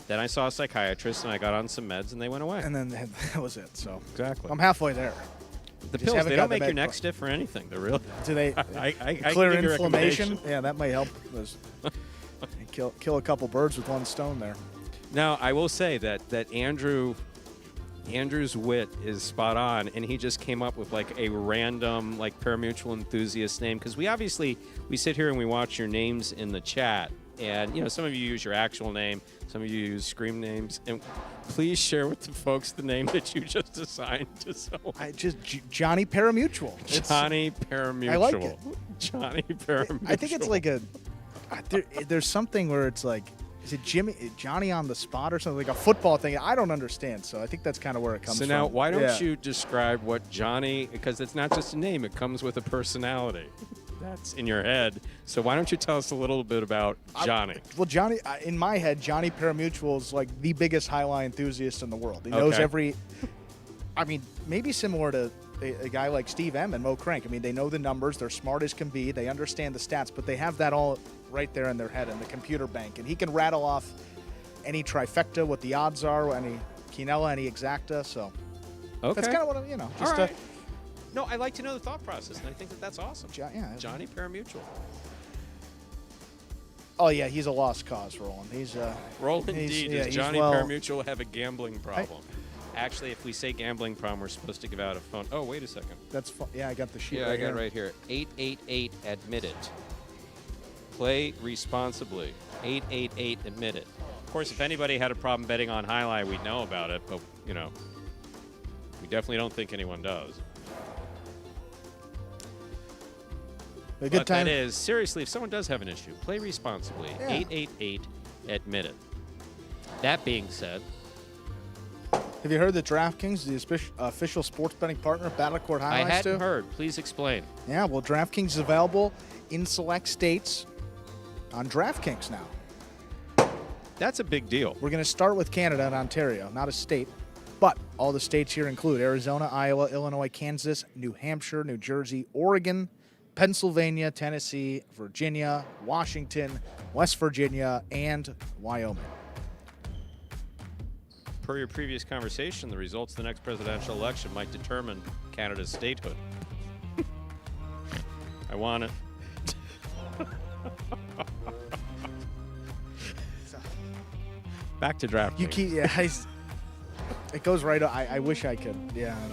Then I saw a psychiatrist, and I got on some meds, and they went away.
And then that was it. So
exactly.
I'm halfway there.
The pills, they don't make your neck stiff or anything. They're really.
Do they
I
clear
can give you
inflammation? Yeah, that might help. Kill a couple birds with one stone there.
Now, I will say that Andrew Andrew's wit is spot on, and he just came up with like a random like Parimutuel enthusiast name, because we sit here and we watch your names in the chat, and you know, some of you use your actual name, some of you use scream names, and please share with the folks the name that you just assigned to someone.
Johnny Parimutuel.
Johnny Parimutuel.
I like it.
Johnny Parimutuel.
I think it's like there's something where it's like, is it Johnny on the spot or something, like a football thing? I don't understand, so I think that's kind of where it comes from.
So now, why don't you describe what Johnny, because it's not just a name, it comes with a personality that's in your head. So why don't you tell us a little bit about Johnny?
Well, Johnny, in my head, Johnny Parimutuel is like the biggest highlight enthusiast in the world. He knows maybe similar to a guy like Steve M and Mo Crank. I mean, they know the numbers, they're smart as can be, they understand the stats, but they have that all right there in their head in the computer bank. And he can rattle off any trifecta, what the odds are, any quinella, any exacta. So that's kind of what, you know. Just
all right. No, I like to know the thought process, and I think that's awesome. Johnny Parimutuel.
Oh, yeah, he's a lost cause, Roland.
Roland D. Does Johnny Parimutuel have a gambling problem? Actually, if we say gambling problem, we're supposed to give out a phone. Oh, wait a second.
That's fun. Yeah, I got the sheet.
Yeah, I got it right here. 888 admit it. Play responsibly. 888 admit it. Of course, if anybody had a problem betting on highlight, we'd know about it, but you know, we definitely don't think anyone does.
A good time.
That is, seriously, if someone does have an issue, play responsibly. 888 admit it. That being said,
have you heard that DraftKings, the official sports betting partner of Battle Court Highlights?
I hadn't heard. Please explain.
Yeah, well, DraftKings is available in select states on DraftKings now.
That's a big deal.
We're going to start with Canada and Ontario, not a state, but all the states here include Arizona, Iowa, Illinois, Kansas, New Hampshire, New Jersey, Oregon, Pennsylvania, Tennessee, Virginia, Washington, West Virginia, and Wyoming.
Per your previous conversation, the results of the next presidential election might determine Canada's statehood. I want it. Back to draft.
You keep, it goes right. I wish I could. Yeah, I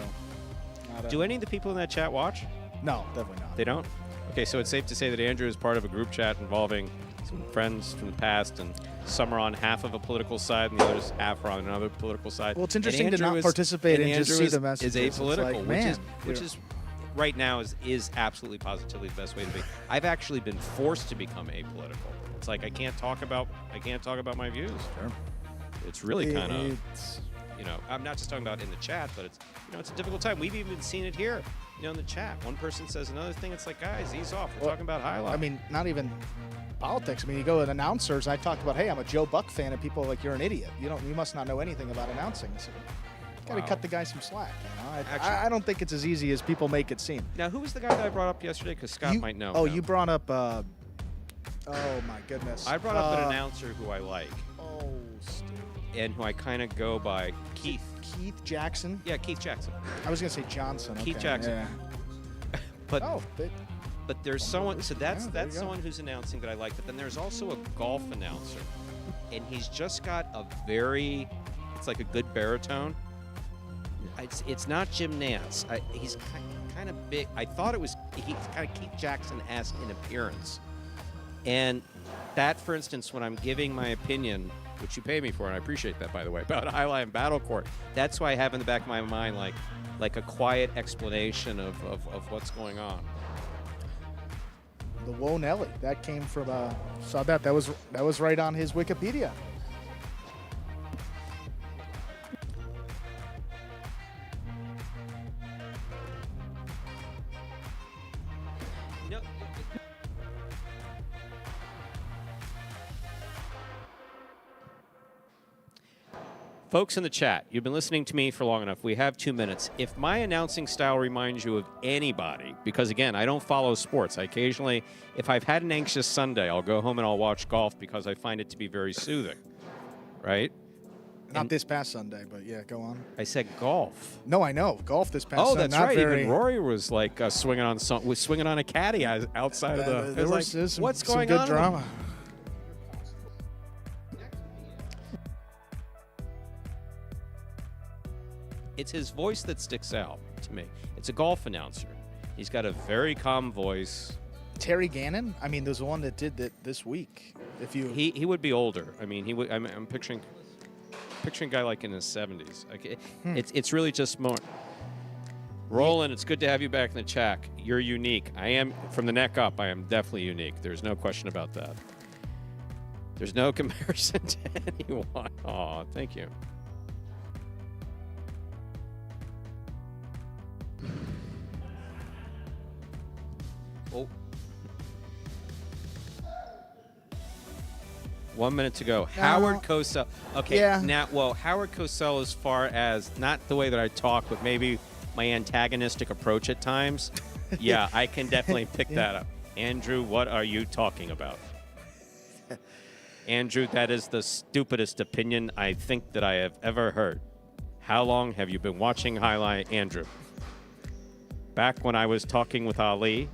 know.
Do any of the people in that chat watch?
No, definitely not.
They don't? Okay, so it's safe to say that Andrew is part of a group chat involving some friends from the past, and some are on half of a political side and the others half are on another political side.
Well, it's interesting to not participate and just see the messages.
Is apolitical,
like,
which is right now is absolutely positively the best way to be. I've actually been forced to become apolitical. It's like I can't talk about my views.
Sure.
It's really kind of, you know, I'm not just talking about in the chat, but it's, you know, it's a difficult time. We've even seen it here, you know, in the chat. One person says another thing. It's like, guys, ease off. We're talking about highlights.
I mean, not even politics. I mean, you go with announcers. I talked about, hey, I'm a Joe Buck fan, and people are like, you're an idiot. You must not know anything about announcing. So, got to cut the guy some slack. You know? I don't think it's as easy as people make it seem.
Now, who was the guy that I brought up yesterday? Because Scott might know.
Oh, you brought up. Oh my goodness.
I brought up an announcer who I like.
Oh, Stu.
And who I kind of go by Keith.
Keith Jackson?
Yeah, Keith Jackson.
I was going to say Johnson.
Keith Jackson.
Yeah.
But there's someone, so that's someone who's announcing that I like. But then there's also a golf announcer. And he's just got a it's like a good baritone. It's not Jim Nance. He's kind of big. I thought he's kind of Keith Jackson-esque in appearance. And that, for instance, when I'm giving my opinion, which you pay me for, and I appreciate that, by the way, about Highlight and Battle Court, that's why I have in the back of my mind like a quiet explanation of what's going on.
The Whoa Nelly. That came from saw that. That was right on his Wikipedia.
Folks in the chat, you've been listening to me for long enough. We have 2 minutes. If my announcing style reminds you of anybody, because again, I don't follow sports. I occasionally, if I've had an anxious Sunday, I'll go home and I'll watch golf because I find it to be very soothing, right?
Not this past Sunday, but yeah, go on.
I said golf.
No, I know golf this past Sunday.
Oh, that's right. Even Rory was like swinging on a caddy outside of the.
There was
what's
some
going
good
on?
Drama.
it's his voice that sticks out to me. It's a golf announcer. He's got a very calm voice.
Terry Gannon? I mean, there's one that did that this week. If you
He would be older. I mean, he would. I'm picturing a guy like in his 70s. Like, it's really just more. Roland, it's good to have you back in the chat. You're unique. I am, from the neck up, I am definitely unique. There's no question about that. There's no comparison to anyone. Aw, thank you. Oh. 1 minute to go. Howard Cosell. Okay, now, well, Howard Cosell, as far as not the way that I talk, but maybe my antagonistic approach at times, yeah, I can definitely pick that up. Andrew, what are you talking about? Andrew, that is the stupidest opinion I think that I have ever heard. How long have you been watching Highlight, Andrew? Back when I was talking with Ali,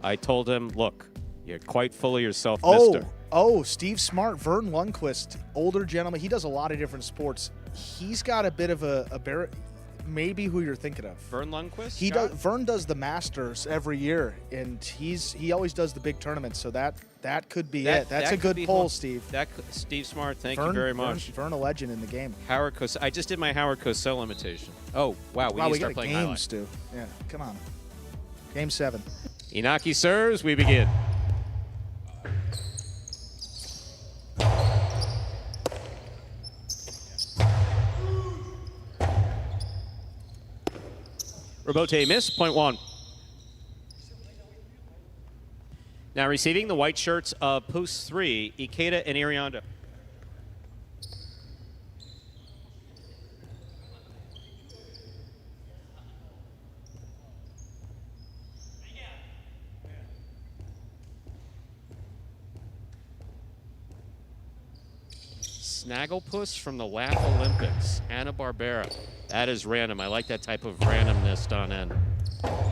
I told him, look, you're quite full of yourself, mister.
Oh, Steve Smart, Vern Lundquist, older gentleman. He does a lot of different sports. He's got a bit of a maybe who you're thinking of.
Vern Lundquist?
He does. Vern does the Masters every year, and he always does the big tournaments. So that could be it. That's a good poll, Steve.
Steve Smart, thank you very much.
Vern, a legend in the game.
Howard Cosell. I just did my Howard Cosell imitation. Oh, wow. We need to start playing
game,
highlight.
Stu. Yeah, come on. Game 7.
Inaki serves. We begin. Robote miss, point 1. Now receiving the white shirts of post 3, Ikeda and Iriondo. Snagglepuss from the Laugh Olympics, Hanna-Barbera. That is random. I like that type of randomness on end.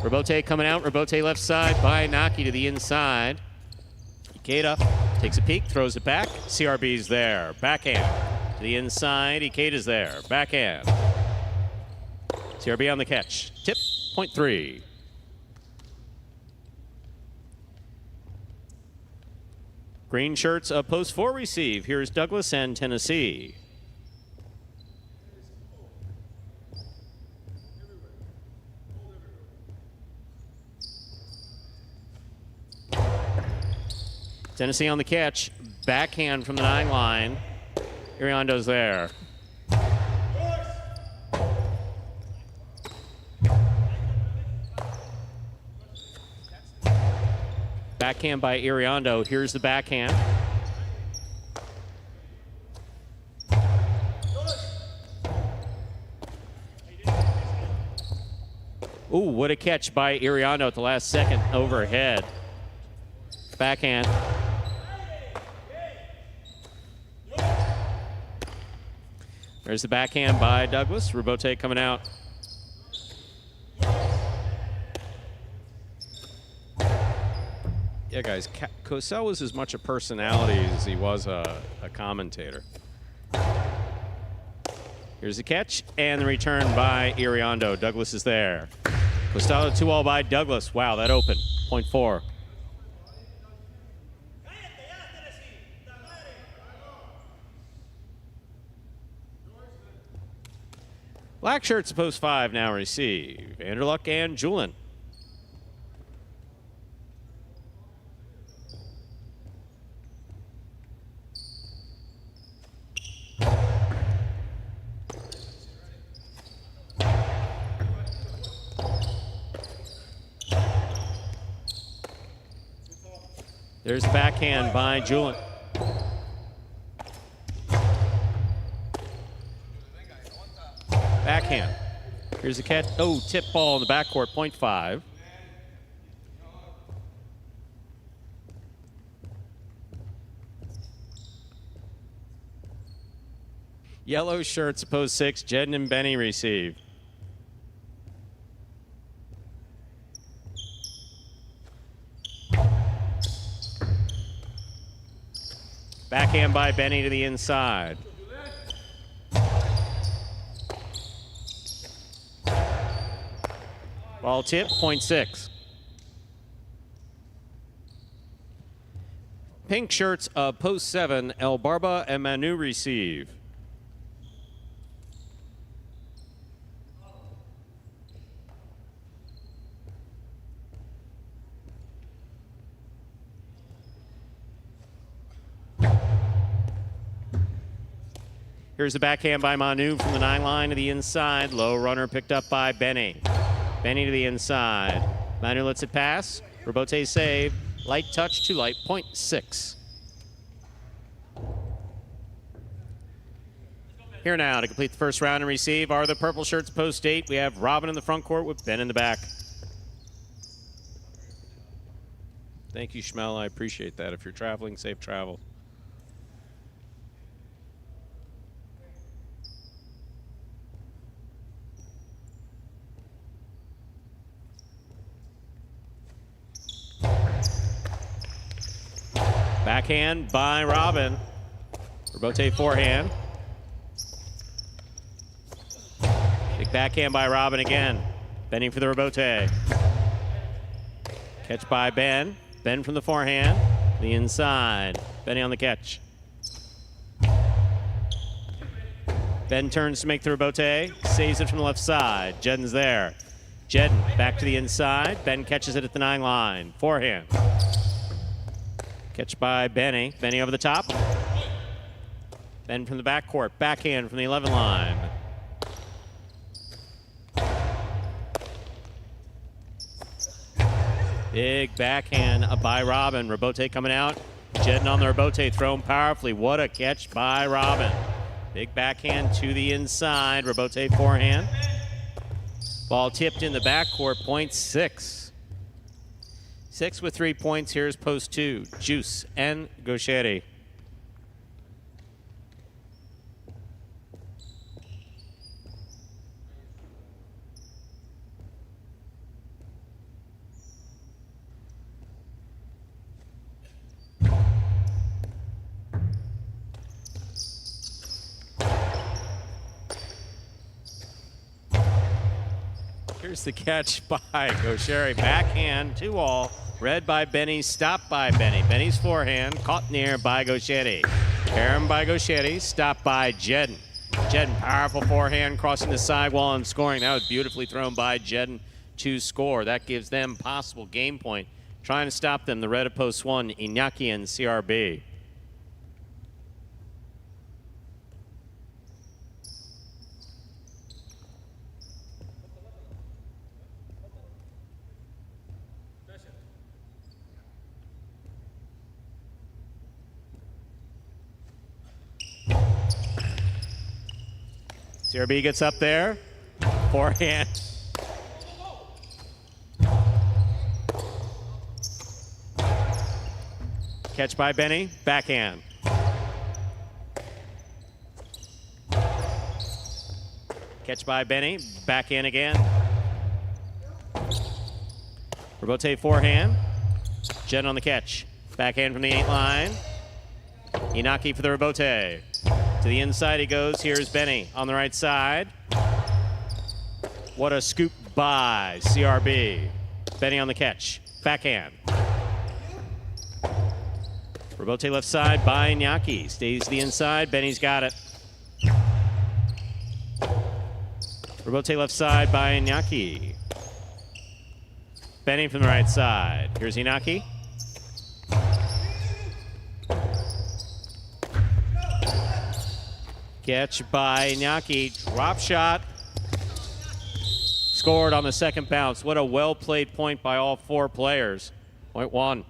Robote coming out. Robote left side by Naki to the inside. Ikeda takes a peek, throws it back. CRB's there. Backhand to the inside. Ikeda's there. Backhand. CRB on the catch. Tip, point 3. Green shirts of post 4 receive. Here's Douglas and Tennessee. Tennessee on the catch. Backhand from the 9 line. Iriondo's there. Backhand by Iriondo. Here's the backhand. Ooh, what a catch by Iriondo at the last second overhead. Backhand. There's the backhand by Douglas. Robote coming out. Yeah, guys, Cosell was as much a personality as he was a commentator. Here's the catch and the return by Iriondo. Douglas is there. Cosell 2-all by Douglas. Wow, that opened. Point 4. Black shirts post 5 now receive. Vanderluck and Julin. There's the backhand by Julin. Backhand. Here's the catch. Oh, tip ball in the backcourt, point 5. Yellow shirts, post 6. Jedden and Benny receive. Backhand by Benny to the inside. Ball tip, point 6. Pink shirts of post 7, El Barba and Manu receive. Here's the backhand by Manu from the 9 line to the inside. Low runner picked up by Benny. Benny to the inside. Manu lets it pass. Robote save. Light touch to light, point 6. Here now to complete the first round and receive are the purple shirts post 8. We have Robin in the front court with Ben in the back. Thank you, Schmel. I appreciate that. If you're traveling, safe travel. Backhand by Robin. Robote forehand. Big backhand by Robin again. Benny for the Robote. Catch by Ben. Ben from the forehand. The inside. Benny on the catch. Ben turns to make the Robote. Saves it from the left side. Jedden's there. Jedden back to the inside. Ben catches it at the 9 line. Forehand. Catch by Benny. Benny over the top. Ben from the backcourt. Backhand from the 11 line. Big backhand by Robin. Robote coming out. Jedden on the Robote, thrown powerfully. What a catch by Robin. Big backhand to the inside. Robote forehand. Ball tipped in the backcourt. Point 6. 6 with 3 points. Here's post 2. Juice and Gaucheri. Here's the catch by Gaucheri. Backhand, 2-all. Read by Benny, stopped by Benny. Benny's forehand, caught near by Gaucheri. Carom by Gaucheri, stopped by Jedden. Jedden, powerful forehand, crossing the sidewall and scoring. That was beautifully thrown by Jedden to score. That gives them possible game point. Trying to stop them, the red of post 1, Iñaki and CRB. CRB gets up there. Forehand. Catch by Benny. Backhand. Catch by Benny. Backhand again. Robote forehand. Jen on the catch. Backhand from the 8 line. Inaki for the Robote. To the inside he goes. Here's Benny on the right side. What a scoop by CRB. Benny on the catch. Backhand. Robote left side by Iñaki. Stays to the inside. Benny's got it. Robote left side by Iñaki. Benny from the right side. Here's Inaki. Catch by Iñaki. Drop shot. Scored on the second bounce. What a well-played point by all 4 players. Point 1.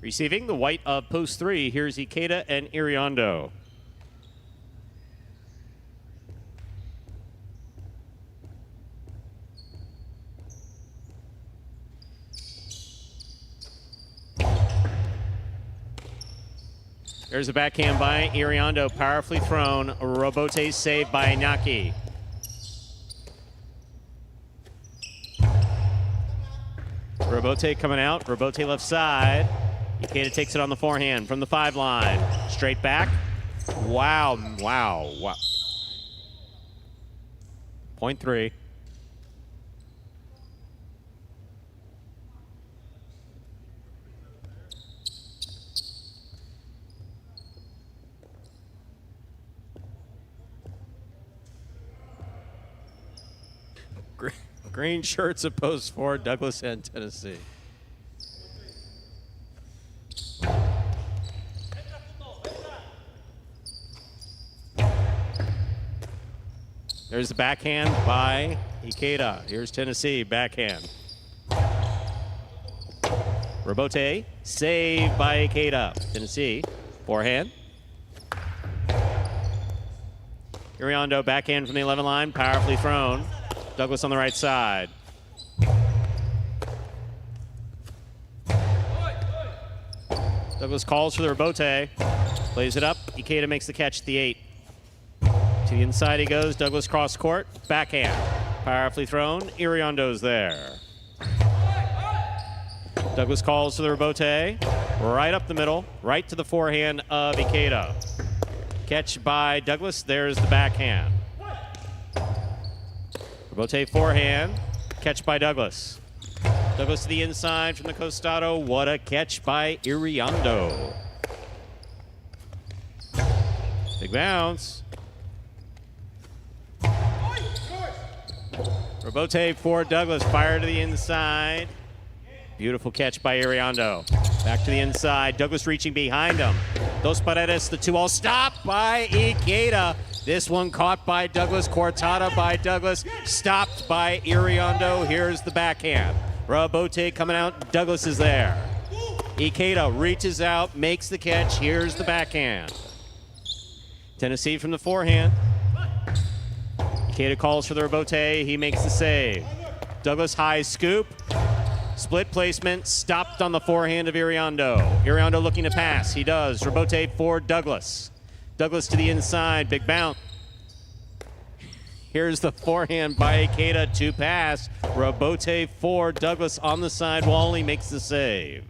Receiving the white of post 3, here's Ikeda and Iriondo. There's a backhand by Iriondo, powerfully thrown. Robote saved by Inaki. Robote coming out. Robote left side. Ikeda takes it on the forehand from the 5 line. Straight back. Wow. Point 3. Green shirts at post 4, Douglas and Tennessee. There's the backhand by Ikeda. Here's Tennessee, backhand. Robote, saved by Ikeda. Tennessee, forehand. Iriondo, backhand from the 11 line, powerfully thrown. Douglas on the right side. Douglas calls for the Robote. Plays it up. Ikeda makes the catch at the 8. To the inside he goes. Douglas cross court. Backhand. Powerfully thrown. Iriondo's there. Douglas calls to the Robote. Right up the middle. Right to the forehand of Ikeda. Catch by Douglas. There's the backhand. Robote forehand. Catch by Douglas. Douglas to the inside from the costado. What a catch by Iriondo. Big bounce. Robote for Douglas. Fire to the inside. Beautiful catch by Iriondo. Back to the inside. Douglas reaching behind him. Dos Paredes, the 2-all stop by Ikeda. This one caught by Douglas. Cortada by Douglas. Stopped by Iriondo. Here's the backhand. Robote coming out. Douglas is there. Ikeda reaches out, makes the catch. Here's the backhand. Tennessee from the forehand. Ikeda calls for the Robote. He makes the save. Douglas high scoop. Split placement. Stopped on the forehand of Iriondo. Iriondo looking to pass. He does. Robote for Douglas. Douglas to the inside. Big bounce. Here's the forehand by Ikeda to pass. Robote for Douglas on the sidewall. He makes the save.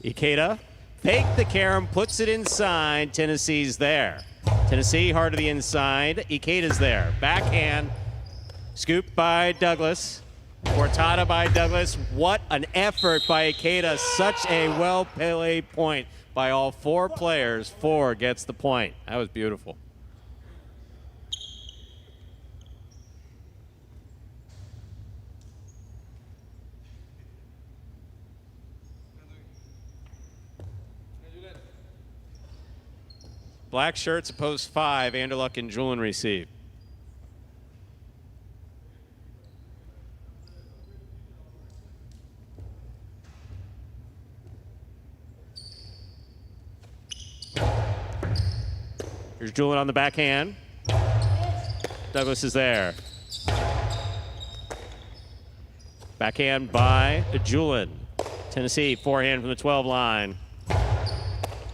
Ikeda fake the carom, puts it inside. Tennessee's there. Tennessee hard to the inside. Ikeda's there. Backhand. Scoop by Douglas. Cortada by Douglas. What an effort by Ikeda. Such a well-played point by all 4 players. 4 gets the point. That was beautiful. Black shirts, post 5. Anderluck and Julian receive. Here's Julian on the backhand. Douglas is there. Backhand by Julian. Tennessee, forehand from the 12 line.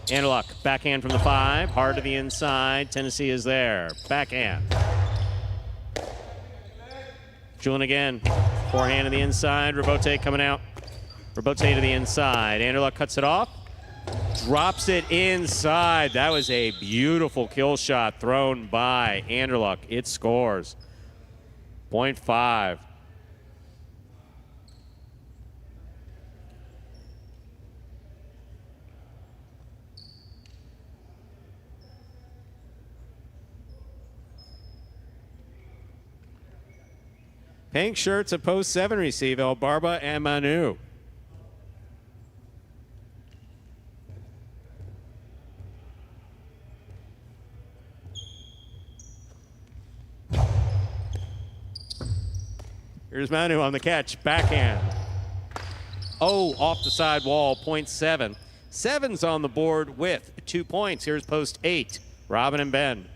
Anderluck, backhand from the 5, hard to the inside. Tennessee is there. Backhand. Julian again. Forehand to the inside. Robote coming out. Robote to the inside. Anderluck cuts it off. Drops it inside. That was a beautiful kill shot thrown by Anderluck. It scores. Point 5. Pink shirts at post 7 receive El Barba and Manu. Here's Manu on the catch, backhand. Oh, off the side wall, point 7. 7's on the board with 2 points. Here's post 8, Robin and Ben.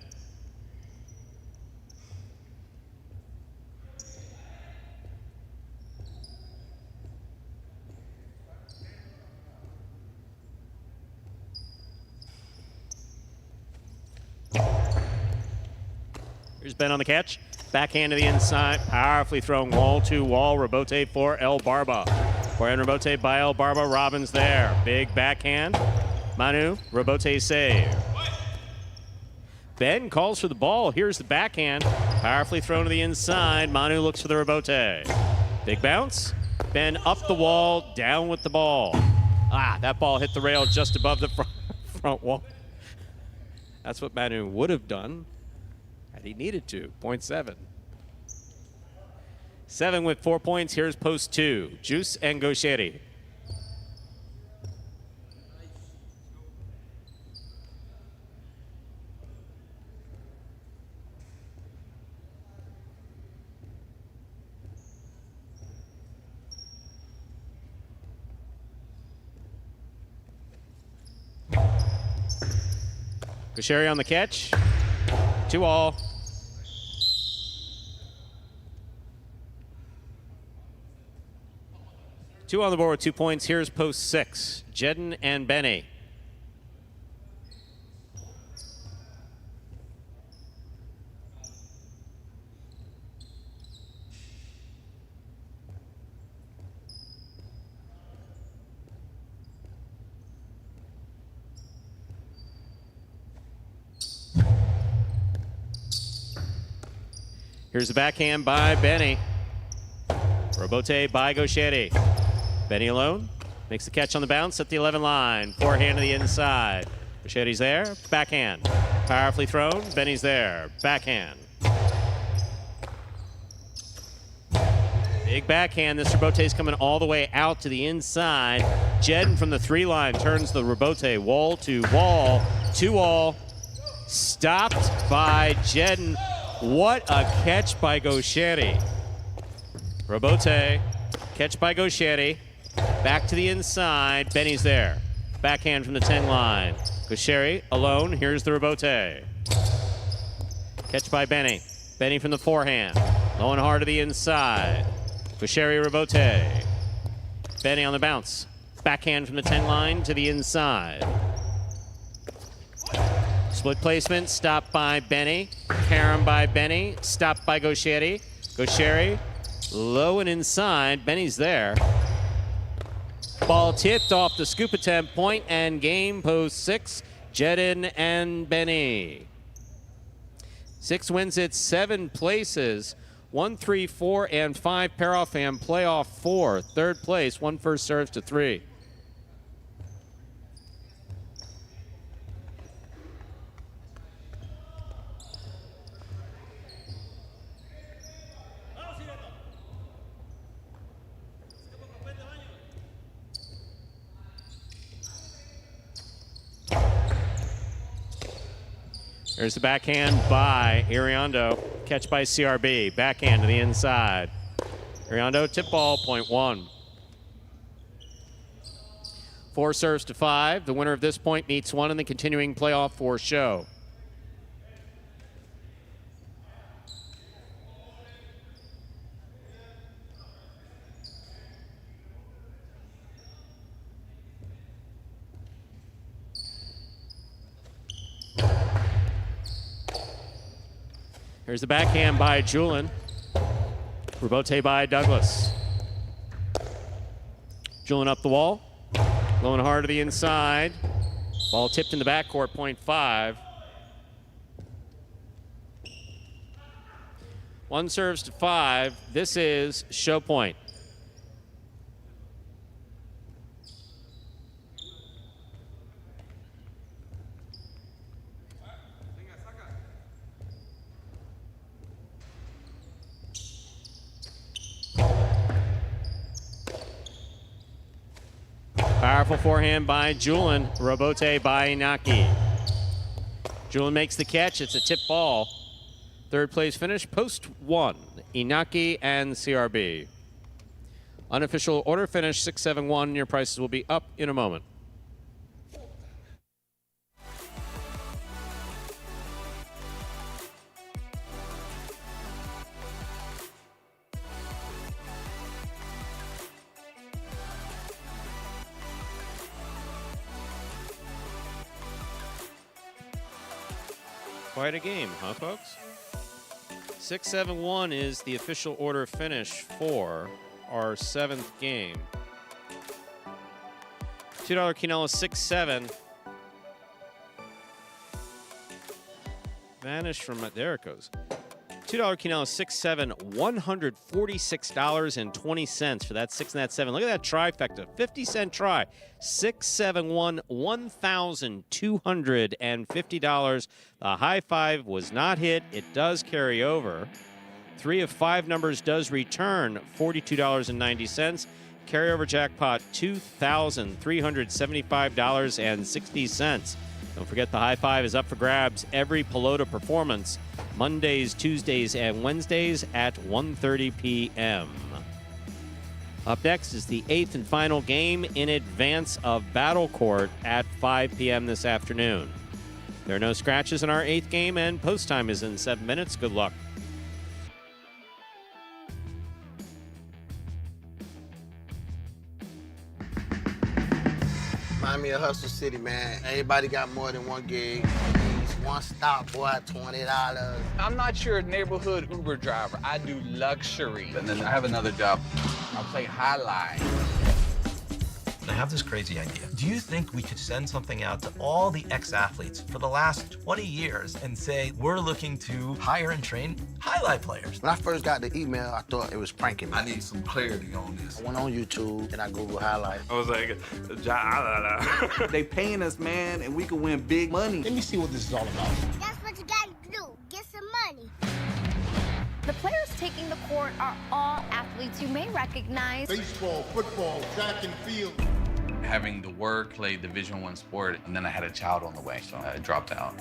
Here's Ben on the catch. Backhand to the inside. Powerfully thrown wall to wall. Rebote for El Barba. Forehand rebote by El Barba. Robbins there. Big backhand. Manu, rebote save. Ben calls for the ball. Here's the backhand. Powerfully thrown to the inside. Manu looks for the rebote. Big bounce. Ben up the wall, down with the ball. That ball hit the rail just above the front wall. That's what Manu would have done had he needed to. Point 7. 7 with 4 points. Here's post 2. Juice and Gaucheri. Gaucheri on the catch. 2-all. Two on the board with 2 points. Here's post 6. Jedden and Benny. Here's the backhand by Benny. Rebote by Gaucheri. Benny alone. Makes the catch on the bounce at the 11 line. Forehand to the inside. Gaucheri's there. Backhand. Powerfully thrown. Benny's there. Backhand. Big backhand. This rebote's coming all the way out to the inside. Jedden from the 3 line turns the rebote wall to wall. 2-all. Stopped by Jedden. What a catch by Gaucheri. Rebote, catch by Gaucheri. Back to the inside. Benny's there. Backhand from the 10 line. Gaucheri alone. Here's the rebote. Catch by Benny. Benny from the forehand. Low and hard to the inside. Gaucheri rebote. Benny on the bounce. Backhand from the 10 line to the inside. Split placement, stopped by Benny. Carom by Benny, stopped by Gaucheri. Gaucheri, low and inside. Benny's there. Ball tipped off the scoop attempt. Point and game, post 6. Jedden and Benny. 6 wins it 7 places. 1, 3, 4, and 5 pair off and playoff 4. Third place, 1 first serves to 3. There's the backhand by Iriondo. Catch by CRB. Backhand to the inside. Iriondo, tip ball, point 1. 4 serves to 5. The winner of this point meets 1 in the continuing playoff 4 show. Here's the backhand by Julin. Rebote by Douglas. Julin up the wall. Low and hard to the inside. Ball tipped in the backcourt, point 5. 1 serves to 5. This is show point. Powerful forehand by Julin. Rebote by Inaki. Julin makes the catch. It's a tip ball. Third place finish, post 1. Inaki and CRB. Unofficial order finish 6-7-1. Your prices will be up in a moment. Quite a game, huh, folks? 6-7-1 is the official order of finish for our 7th game. $2 quinoa 6-7. Vanished from it. There it goes. $2 quinoa 6-7, $146.20 for that 6 and that 7. Look at that trifecta. 50-cent try. 6-7-1, $1,250. The high five was not hit. It does carry over. 3 of 5 numbers does return, $42.90. Carryover jackpot, $2,375.60. Don't forget the high five is up for grabs every Pelota performance, Mondays, Tuesdays, and Wednesdays at 1:30 p.m. Up next is the 8th and final game in advance of Battle Court at 5 p.m. this afternoon. There are no scratches in our 8th game, and post time is in 7 minutes. Good luck.
Remind me of Hustle City, man. Everybody got more than one gig. One stop, boy, $20.
I'm not your neighborhood Uber driver. I do luxury. And then I have another job. I play highlight.
I have this crazy idea. Do you think we could send something out to all the ex-athletes for the last 20 years and say, we're looking to hire and train highlight players?
When I first got the email, I thought it was pranking me.
I need some clarity on this.
I went on YouTube and I Googled highlight.
I was like,
They paying us, man, and we can win big money.
Let me see what this is all about.
That's what you gotta do. Get some money.
The players taking the court are all athletes you may recognize.
Baseball, football, track and field.
Having the work, play Division I sport, and then I had a child on the way, so I dropped out.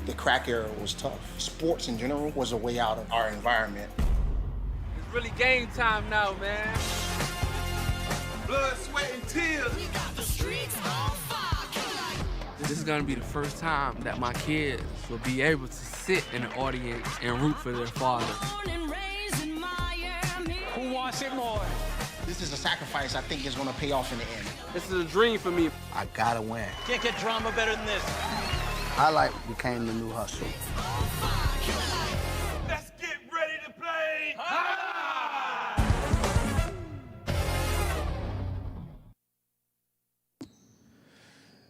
The crack era was tough. Sports in general was a way out of our environment.
It's really game time now, man.
blood, sweat, and tears.
We got the streets on fire.
This is gonna be the first time that my kids will be able to sit in the audience and root for their father.
Who wants it more?
This is a sacrifice I think is gonna pay off in the end.
This is a dream for me.
I gotta win.
Can't get drama better than this.
Highlight became the new hustle.
Let's get ready to play.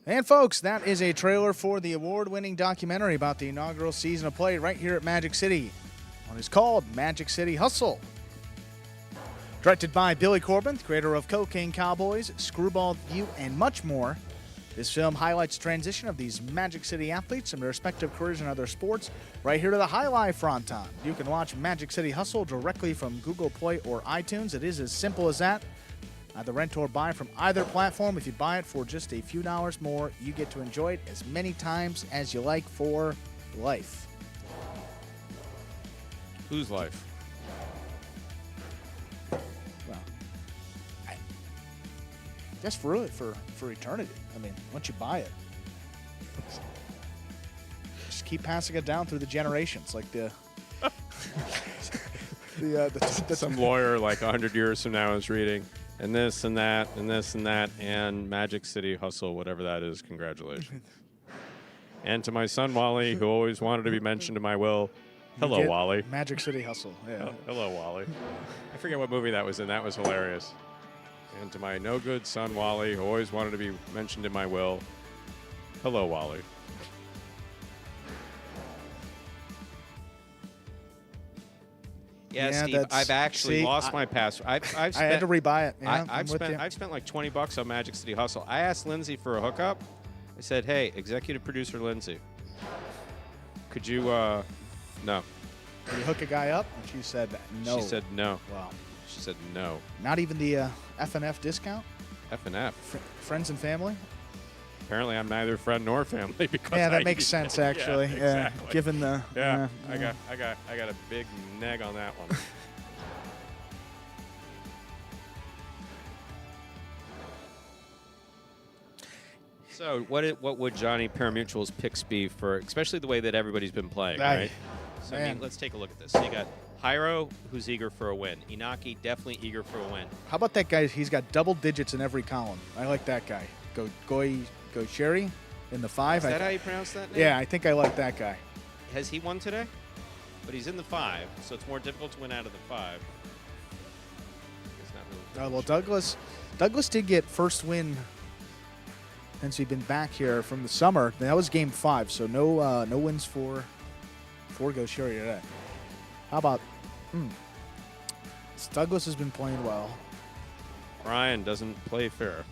And folks, that is a trailer for the award-winning documentary about the inaugural season of play right here at Magic City. What is called Magic City Hustle. Directed by Billy Corbin, creator of Cocaine Cowboys, Screwball View, and much more. This film highlights the transition of these Magic City athletes and their respective careers in other sports right here to the Highlight Fronton. You can watch Magic City Hustle directly from Google Play or iTunes. It is as simple as that. Either rent or buy from either platform. If you buy it for just a few dollars more, you get to enjoy it as many times as you like for life.
Whose life?
Well, I guess for eternity. I mean, once you buy it, just keep passing it down through the generations, like the
some lawyer like 100 years from now is reading, and this and that, and this and that, and Magic City Hustle, whatever that is, congratulations. And to my son, Wally, who always wanted to be mentioned in my will, hello, Wally.
Magic City Hustle, yeah.
Oh, hello, Wally. I forget what movie that was in. That was hilarious. And to my no-good son, Wally, who always wanted to be mentioned in my will, hello, Wally. Yeah, Steve, I've actually lost my password. I
had to rebuy it. Yeah,
I've spent like $20 on Magic City Hustle. I asked Lindsay for a hookup. I said, hey, executive producer Lindsay, could you, no.
Did you hook a guy up? And she said no.
She said no.
Wow.
She said no.
Not even the F&F discount?
F&F?
Friends and family?
Apparently, I'm neither friend nor family because
that makes sense actually.
Yeah, exactly.
Given the
I got a big neg on that one. So, what would Johnny Parimutuel's picks be for, especially the way that everybody's been playing, right? So, I mean, let's take a look at this. So you got Jairo, who's eager for a win. Inaki, definitely eager for a win.
How about that guy? He's got double digits in every column. I like that guy. Go Sherry in the 5.
Is that how you pronounce that name?
Yeah, I think I like that guy.
Has he won today? but he's in the 5, so it's more difficult to win out of the 5. It's not really
Well, Douglas did get first win since we've been back here from the summer. That was game 5, so no wins for Gaucheri today. How about Douglas has been playing well.
Ryan doesn't play fair.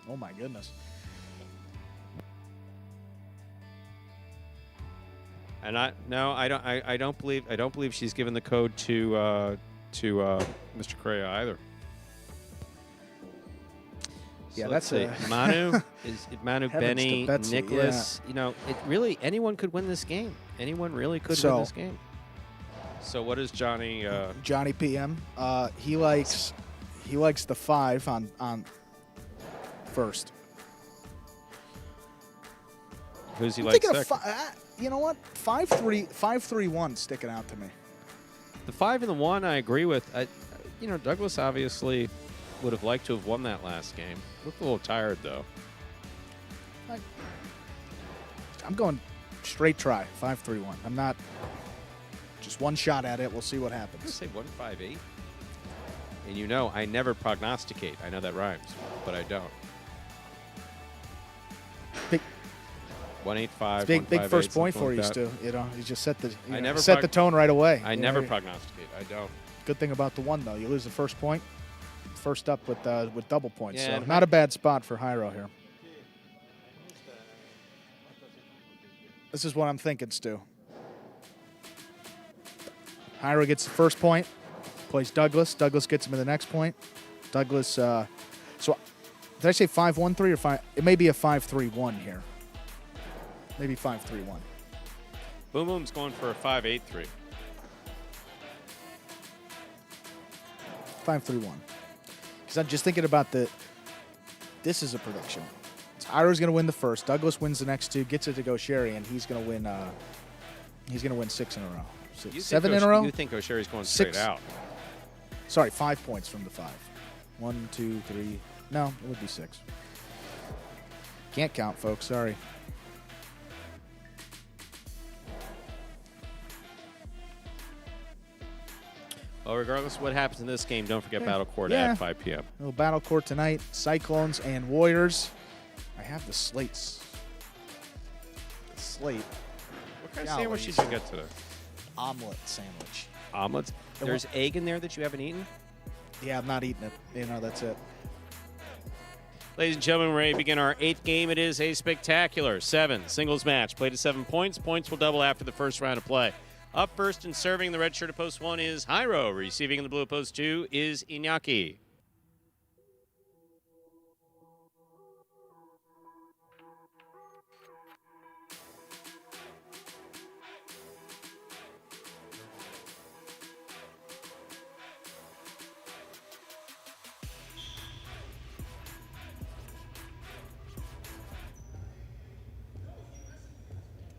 Oh my goodness.
And I don't believe she's given the code to Mr. Correa either.
Yeah,
So
that's
let's
a
see. Manu
Heavens to
Benny,
Betsy,
Nicholas. You know, it really anyone could win this game. Anyone really could win this game. So what is Johnny?
Johnny PM. He likes the 5 on first.
Who's he
I'm
like
thinking
second?
of you know what? 5-3-1 sticking out to me.
The 5 and the 1, I agree with. Douglas obviously would have liked to have won that last game. Looked a little tired though.
I'm going straight try 5-3-1. I'm not just one shot at it. We'll see what happens.
I'm gonna say 1-5-8. And you know, I never prognosticate. I know that rhymes, but I don't.
Big,
1-8-5.
big first point for you, Stu. You know, you just set the tone right away.
I never prognosticate. I don't.
Good thing about the 1 though, you lose the first point. First up with double points,
Yeah,
so not a bad spot for Jairo here. This is what I'm thinking, Stu. Jairo gets the first point, plays Douglas. Douglas gets him to the next point. Douglas, so did I say 5-1-3 or 5? It may be a 5-3-1 here. Maybe 5-3-1.
Boom Boom's going for a 5-8-3.
5-3-1. Because I'm just thinking about this is a prediction. So Jairo's going to win the first. Douglas wins the next 2, gets it to Gaucheri, and he's going to win. He's going to win 6 in a row. 7 in a row.
You think Gaucheri's going straight out?
Sorry, 5 points from the 5. 1, 2, 3. No, it would be 6. Can't count, folks. Sorry.
Well, regardless of what happens in this game, don't forget Battle Court at 5 p.m.
A little Battle Court tonight. Cyclones and Warriors. I have the slates. Slate.
What kind of sandwich did you get today?
Omelet sandwich.
Omelets? There's egg in there that you haven't eaten?
Yeah, I'm not eating it. That's it.
Ladies and gentlemen, we're ready to begin our 8th game. It is a spectacular 7 singles match. Played to 7 points. Points will double after the first round of play. Up first and serving the red shirt of post 1 is Jairo. Receiving in the blue of post 2 is Iñaki.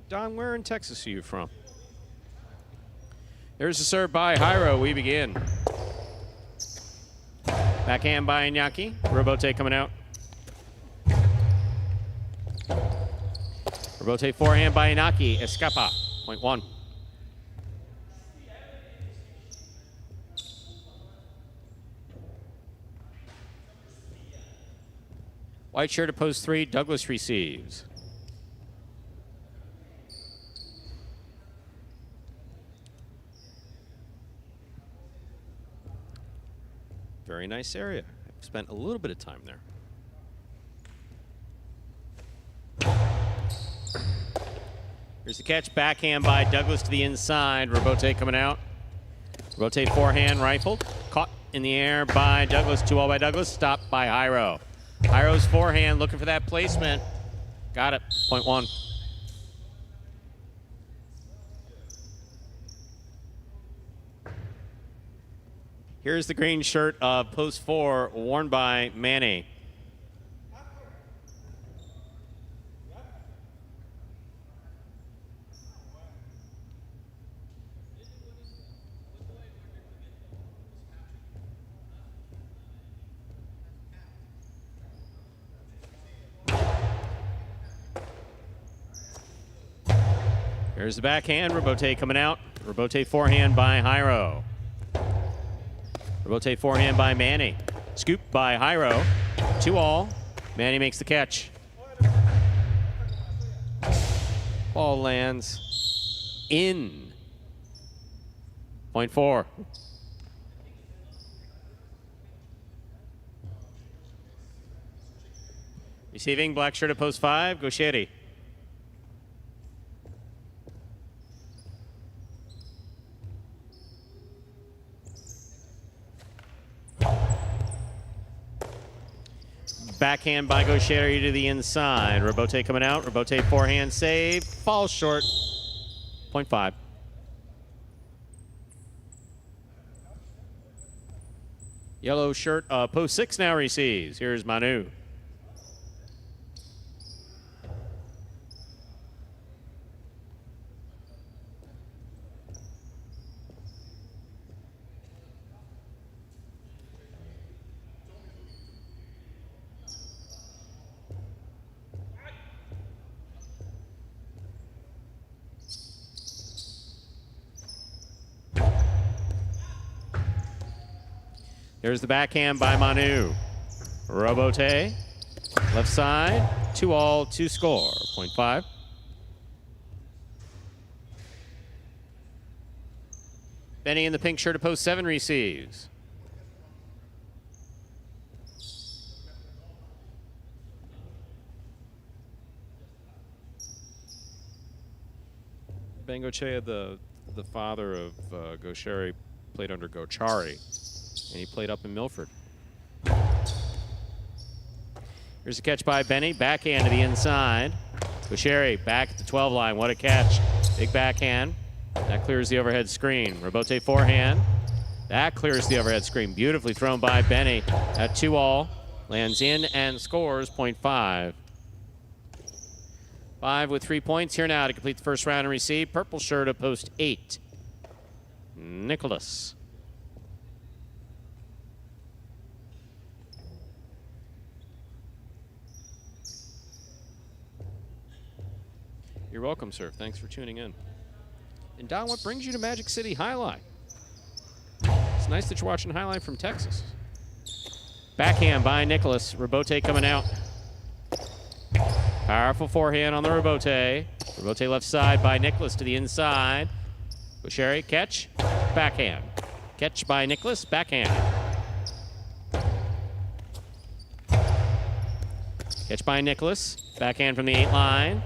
Don, where in Texas are you from? There's a serve by Jairo. We begin. Backhand by Iñaki. Robote coming out. Robote forehand by Iñaki. Escapa. Point 1. White shirt at post 3. Douglas receives. Very nice area. I've spent a little bit of time there. Here's the catch. Backhand by Douglas to the inside. Robote coming out. Robote forehand rifled. Caught in the air by Douglas. 2-all by Douglas. Stopped by Jairo. Jairo's forehand looking for that placement. Got it. Point 1. Here's the green shirt of post 4, worn by Manny. Here's the backhand. Robote coming out. Robote forehand by Jairo. Robote forehand by Manny. Scoop by Jairo. 2-all. Manny makes the catch. Ball lands in. Point 4. Receiving, black shirt at post 5, Gaucheri. Backhand by Gaucheri to the inside. Robote coming out. Robote forehand save. Falls short. Point 5. Yellow shirt, post 6 now receives. Here's Manu. Here's the backhand by Manu. Robote, left side, 2-all, 2 score, point 5. Benny in the pink shirt at post 7 receives. Ben Gaucheri, the father of Gaucheri, played under Gauchari. And he played up in Milford. Here's a catch by Benny. Backhand to the inside. Gaucheri back at the 12 line. What a catch. Big backhand. That clears the overhead screen. Robote forehand. That clears the overhead screen. Beautifully thrown by Benny at 2-all. Lands in and scores point 5. 5 with 3 points here now to complete the first round and receive. Purple shirt at post 8. Nicholas. You're welcome, sir. Thanks for tuning in. And Don, what brings you to Magic City Highlight? It's nice that you're watching Highlight from Texas. Backhand by Nicholas. Robote coming out. Powerful forehand on the Robote. Robote left side by Nicholas to the inside. Gaucheri, catch. Backhand. Catch by Nicholas. Backhand. Catch by Nicholas. Backhand from the 8 line.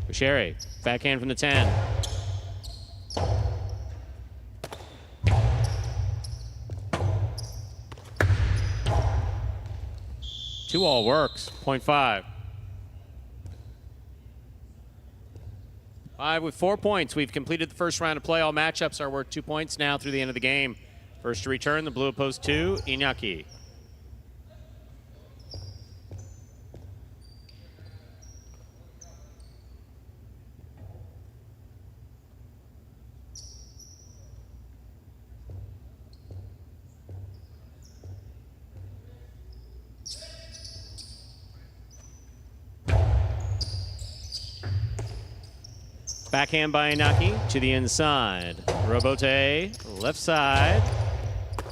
Gaucheri, backhand from the 10. Two-all works, point 5. 5 with 4 points. We've completed the first round of play. All matchups are worth 2 points now through the end of the game. First to return, the blue at post 2, Iñaki. Backhand by Iñaki to the inside. Robote, left side.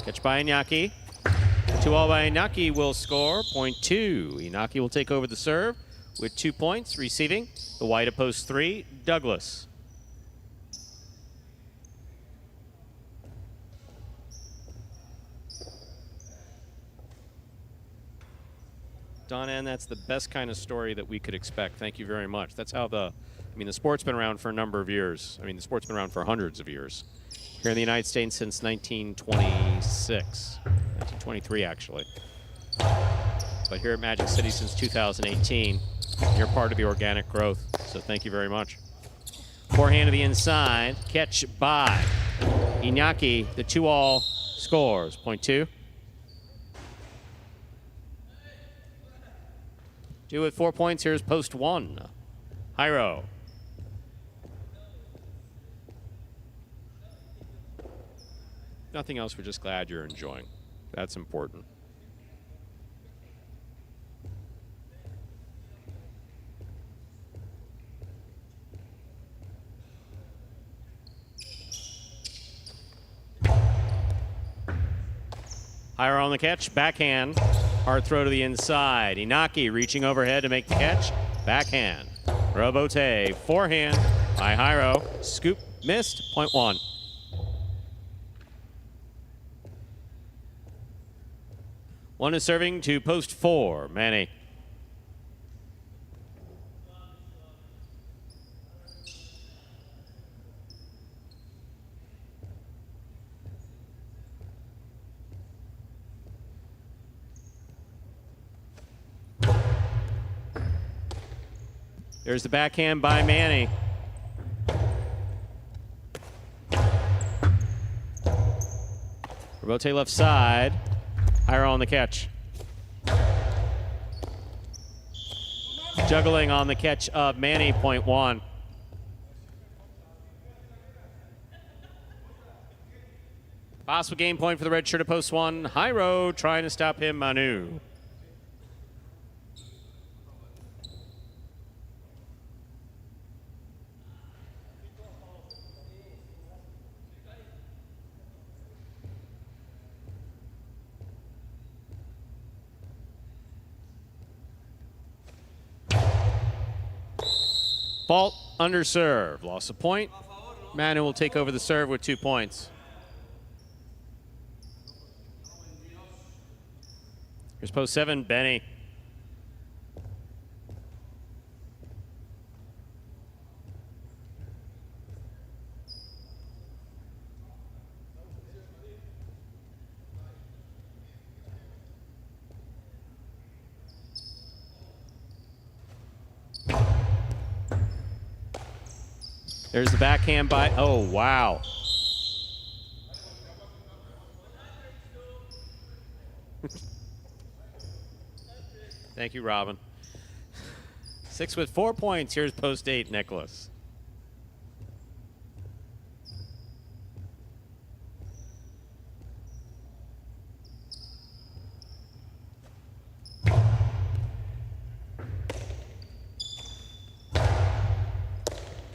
Catch by Iñaki. 2-all by Iñaki will score, point 2. Iñaki will take over the serve with 2 points, receiving the white at post 3, Douglas. Donna, and that's the best kind of story that we could expect. Thank you very much. That's how the sport's been around for a number of years. The sport's been around for hundreds of years. Here in the United States since 1926. 1923, actually. But here at Magic City since 2018. You're part of the organic growth, so thank you very much. Forehand to the inside. Catch by Iñaki. The 2-all scores, point 2. 2 with 4 points. Here's post 1. Jairo. Nothing else, we're just glad you're enjoying. That's important. Higher on the catch, backhand. Hard throw to the inside. Inaki reaching overhead to make the catch. Backhand. Robote, forehand by Jairo. Scoop, missed, point one. One is serving to post 4, Manny. There's the backhand by Manny. Robote left side. Higher on the catch. Juggling on the catch of Manny, point one. Possible game point for the red shirt at post 1. Jairo trying to stop him, Manu. Fault under serve. Loss of point. Manu will take over the serve with 2 points. Here's post 7, Benny. There's the backhand by, oh, wow. Thank you, Robin. 6 with 4 points. Here's post 8, Nicholas.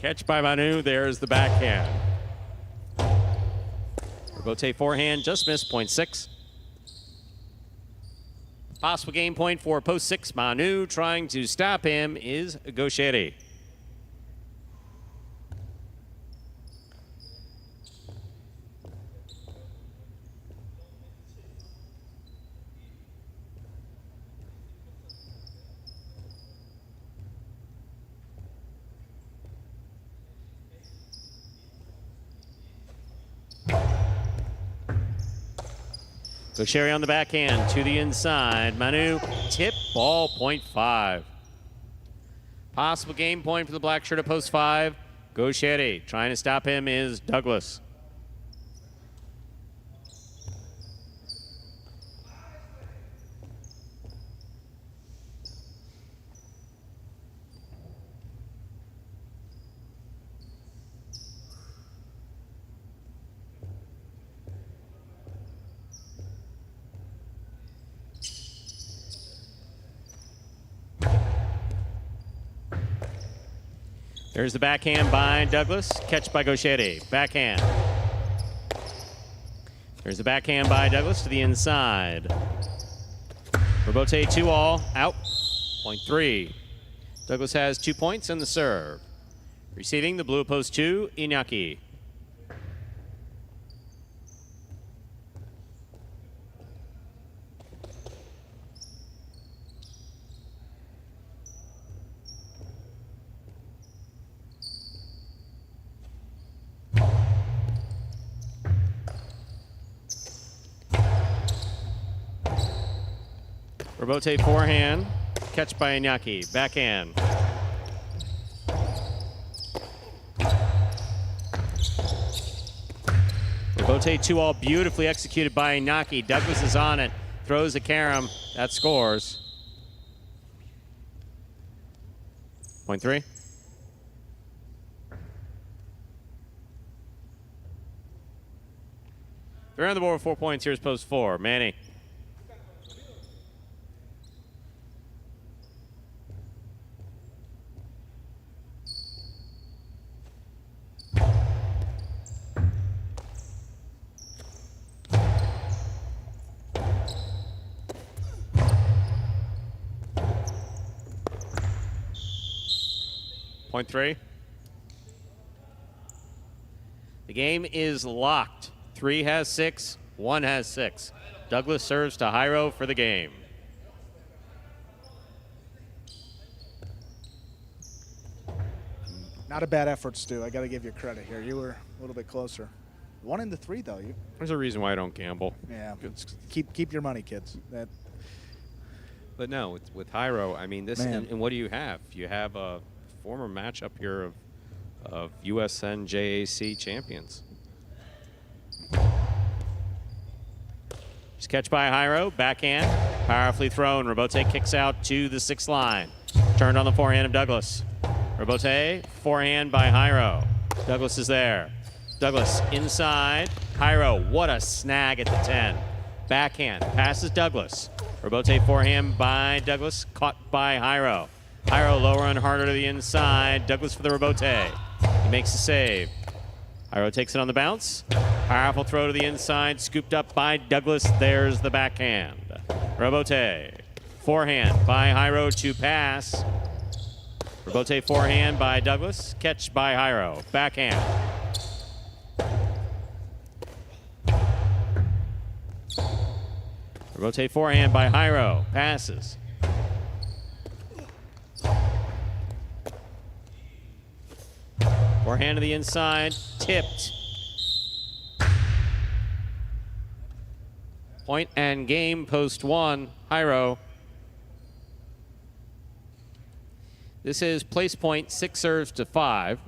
Catch by Manu. There's the backhand. Robote forehand just missed, point 6. Possible game point for post 6. Manu trying to stop him is Gaucheri. Gaucheri on the backhand to the inside. Manu, tip ball, point 5. Possible game point for the black shirt at post 5. Gaucheri. Trying to stop him is Douglas. There's the backhand by Douglas. Catch by Gaucheri. Backhand. There's the backhand by Douglas to the inside. Robote 2-all. Out. Point 3. Douglas has 2 points in the serve. Receiving the blue post 2, Iñaki. Robote forehand, catch by Iñaki, backhand. Robote 2-all, beautifully executed by Iñaki. Douglas is on it, throws a carom, that scores. Point 3. They're on the board with 4 points. Here's post 4, Manny. Point 3. The game is locked. 3 has 6, 1 has 6. Douglas serves to Jairo for the game.
Not a bad effort, Stu. I got to give you credit here. You were a little bit closer. 1 into 3, though.
There's a reason why I don't gamble.
Yeah. Keep your money, kids.
But no, with Jairo, I mean, this. And what do you have? You have a former matchup here of USN JAC champions. Just catch by Jairo, backhand, powerfully thrown. Robote kicks out to the 6th line. Turned on the forehand of Douglas. Robote, forehand by Jairo. Douglas is there. Douglas inside. Jairo, what a snag at the 10. Backhand, passes Douglas. Robote forehand by Douglas, caught by Jairo. Jairo lower and harder to the inside. Douglas for the Robote. He makes the save. Jairo takes it on the bounce. Powerful throw to the inside, scooped up by Douglas. There's the backhand. Robote, forehand by Jairo to pass. Robote forehand by Douglas, catch by Jairo. Backhand. Robote forehand by Jairo, passes. Forehand to the inside, tipped. Point and game, post 1, Jairo. This is place point, 6 serves to 5.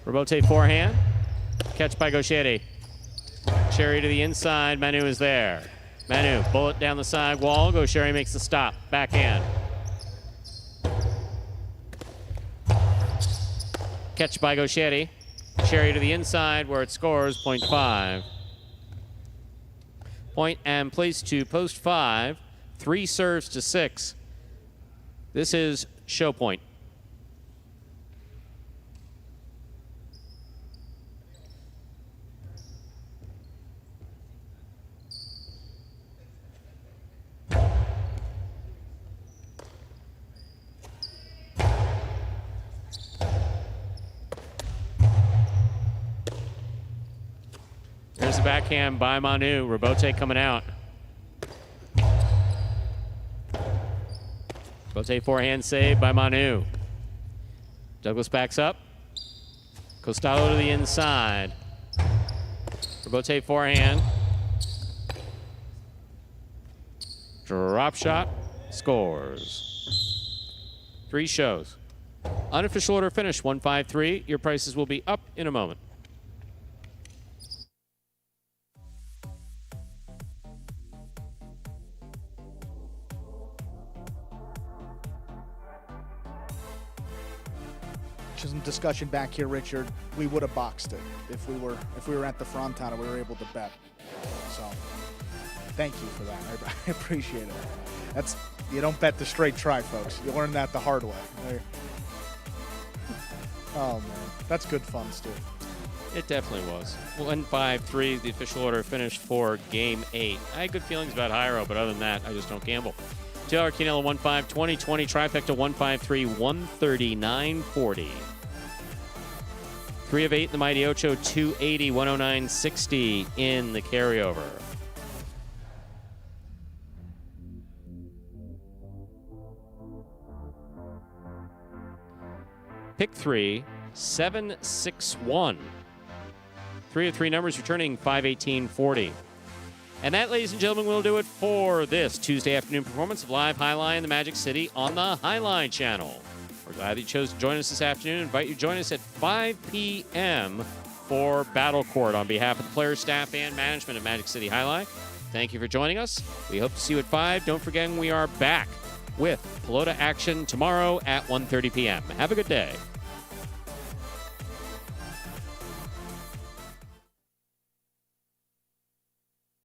Robote forehand. Catch by Gaucheri. Sherry to the inside. Manu is there. Manu, bullet down the side wall. Gaucheri makes the stop. Backhand. Catch by Gaucheri. Sherry to the inside where it scores. Point 5. Point and place to post 5. 3 serves to 6. This is show point. There's the backhand by Manu. Robote coming out. Robote forehand save by Manu. Douglas backs up. Costello to the inside. Robote forehand. Drop shot. Scores. 3 shows. Unofficial order finish 153. Your prices will be up in a moment.
Some discussion back here, Richard. We would have boxed it if we were at the Fronton and we were able to bet. So thank you for that. I appreciate it. You don't bet the straight try, folks. You learn that the hard way. Oh man, that's good fun, Stu.
It definitely was. 153, the official order finished for Game 8. I had good feelings about Jairo, but other than that, I just don't gamble. $2 Quinella 15, 20, trifecta 153, 139.40. 3 of 8 in the Mighty Ocho, 280, 109.60 in the carryover. Pick 3, 761. 3 of 3 numbers returning 518.40. And that, ladies and gentlemen, will do it for this Tuesday afternoon performance of Live Highline in the Magic City on the Highline channel. We're glad that you chose to join us this afternoon. Invite you to join us at 5 p.m. for Battle Court on behalf of the players, staff, and management of Magic City Highline. Thank you for joining us. We hope to see you at 5. Don't forget, we are back with Pelota action tomorrow at 1:30 p.m. Have a good day.